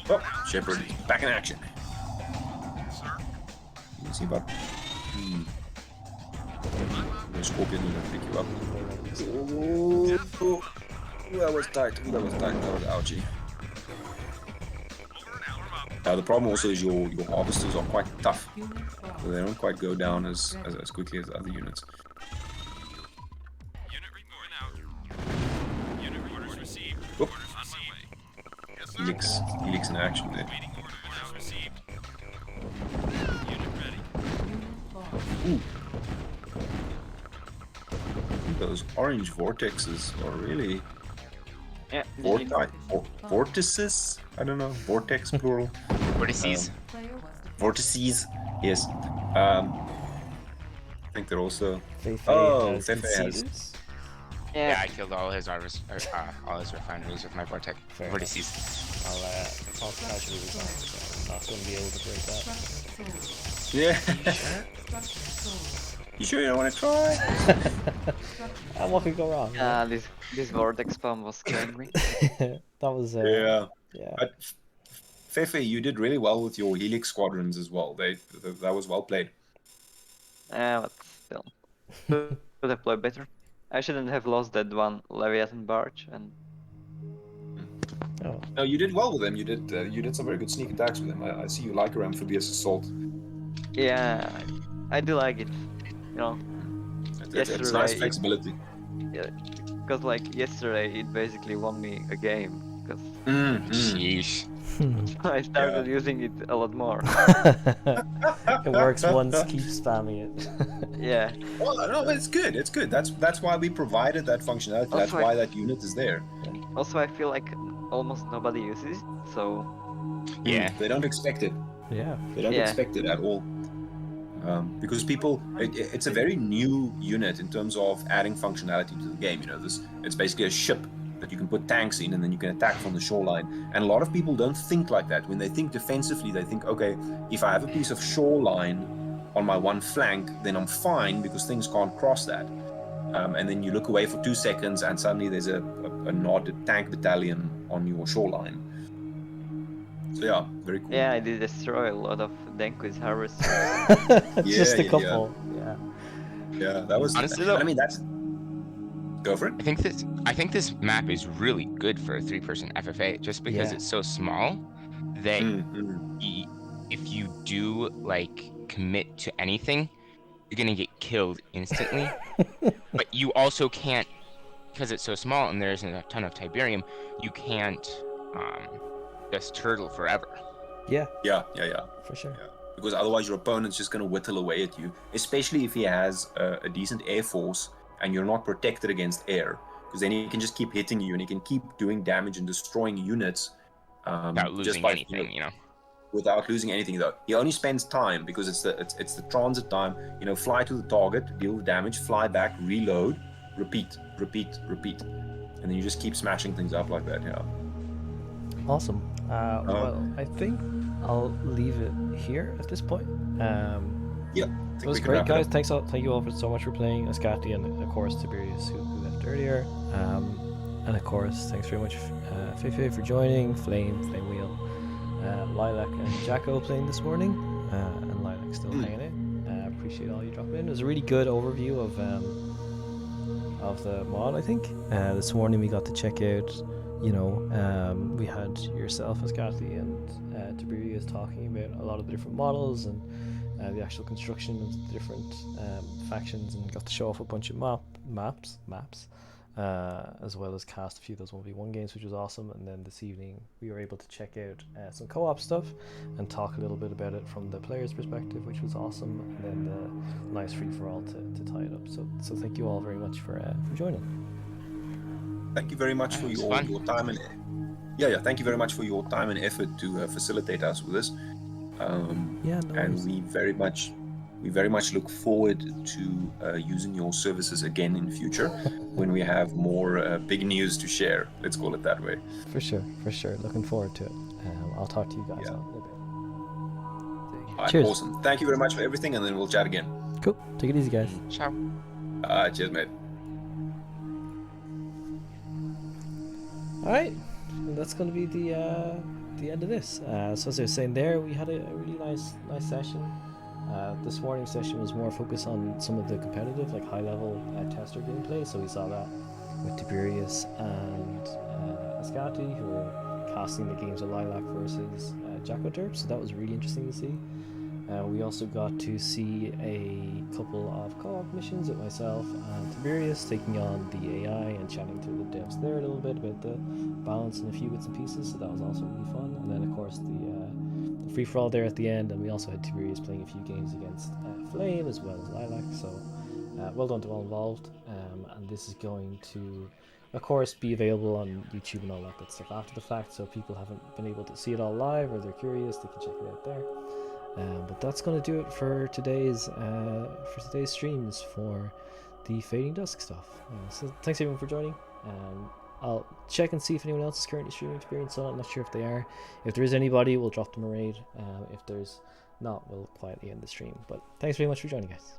Oh, Shepard is back in action. Sir. You can see about the Scorpion is gonna pick you up. Oh, that was tight. That was ouchie. The problem also is your harvesters are quite tough, so they don't quite go down as quickly as other units. Unit reporting out. Unit orders received. Oop. Orders on my way. Yes, sir. Helix in action there. Waiting order. Orders received. Unit ready. Ooh. Those orange vortexes are really vortices. I don't know. Vortex plural. Vortices. Vortices. Yes. I think they're also. Fefe has. Yeah, I killed all his refineries with my vortices. I'll casually resign, so I'm not going to be able to break that. Yeah. You sure you don't want to try? And what could go wrong? This vortex bomb was killing me. That was Yeah. yeah. But Fefe, you did really well with your Helix squadrons as well. That was well played. But still, could have played better. I shouldn't have lost that one Leviathan barge. And no, you did well with them. You did some very good sneak attacks with them. I see you like your amphibious assault. yeah, I do like it. You know, It's nice flexibility. Yeah, because like yesterday it basically won me a game because Sheesh. I started using it a lot more. It works once, keep spamming it. Yeah. Well, no, it's good. It's good. That's why we provided that functionality. Also, that's why that unit is there. Also, I feel like almost nobody uses it, so Yeah. They don't expect it. Yeah. They don't expect it at all. Because people, it's a very new unit in terms of adding functionality to the game. You know, it's basically a ship that you can put tanks in and then you can attack from the shoreline. And a lot of people don't think like that. When they think defensively, they think, okay, if I have a piece of shoreline on my one flank, then I'm fine because things can't cross that. And then you look away for 2 seconds and suddenly there's a Nod tank battalion on your shoreline. So yeah, very cool. yeah, I did destroy a lot of Danku's harvesters. Just a couple. Yeah. Yeah, that was Honestly, though, I mean, that's go for it. I think this map is really good for a 3-person FFA just because Yeah. it's so small that Mm-hmm. if you do like commit to anything, you're gonna get killed instantly. But you also can't, because it's so small and there isn't a ton of Tiberium, you can't just turtle forever. Yeah, Yeah. for sure. Yeah. Because otherwise your opponent's just going to whittle away at you, especially if he has a decent air force and you're not protected against air, because then he can just keep hitting you and he can keep doing damage and destroying units Without just losing by anything, you know. without losing anything. Though he only spends time because it's the transit time. You know, fly to the target, deal the damage, fly back, reload, repeat, and then you just keep smashing things up like that. Yeah. Awesome. Well, I think I'll leave it here at this point. Yeah. It was great, guys. Thank you all so much for playing Ascati and of course Tiberius who left earlier. And of course, thanks very much, Fefe for joining, Flame Wheel, Lilac and Jacko playing this morning, and Lilac still hanging in. Appreciate all you dropping in. It was a really good overview of the mod. I think this morning we got to check out. You know, we had yourself, Ascati, and Tiberius talking about a lot of the different models and the actual construction of the different factions, and got to show off a bunch of maps, as well as cast a few of those 1v1 games, which was awesome. And then this evening we were able to check out some co-op stuff and talk a little bit about it from the player's perspective, which was awesome. And then the nice free-for-all to tie it up. So thank you all very much for joining. Thank you very much for your time and thank you very much for your time and effort to facilitate us with this. And we very much look forward to using your services again in future when we have more big news to share. Let's call it that way. For sure. Looking forward to it. I'll talk to you guys on in a bit. Right, Cheers. Awesome. Thank you very much for everything, and then we'll chat again. Cool. Take it easy, guys. Ciao. Cheers, mate. All right, and that's going to be the end of this. So as I was saying there, we had a really nice session. This morning's session was more focused on some of the competitive, like high-level tester gameplay. So we saw that with Tiberius and Ascati, who were casting the games of Lilac versus Jacko Derp. So that was really interesting to see. We also got to see a couple of co-op missions with myself and Tiberius taking on the AI and chatting through the devs there a little bit about the balance and a few bits and pieces, so that was also really fun. And then of course the free-for-all there at the end, and we also had Tiberius playing a few games against Flame as well as Lilac, so well done to all involved. And this is going to of course be available on YouTube and all that good stuff after the fact, so if people haven't been able to see it all live or they're curious, they can check it out there. But that's going to do it for today's streams for the Fading Dusk stuff. So thanks everyone for joining. I'll check and see if anyone else is currently streaming Experience on it. I'm not sure if they are. If there is anybody, we'll drop them a raid. If there's not, we'll quietly end the stream. But thanks very much for joining, guys.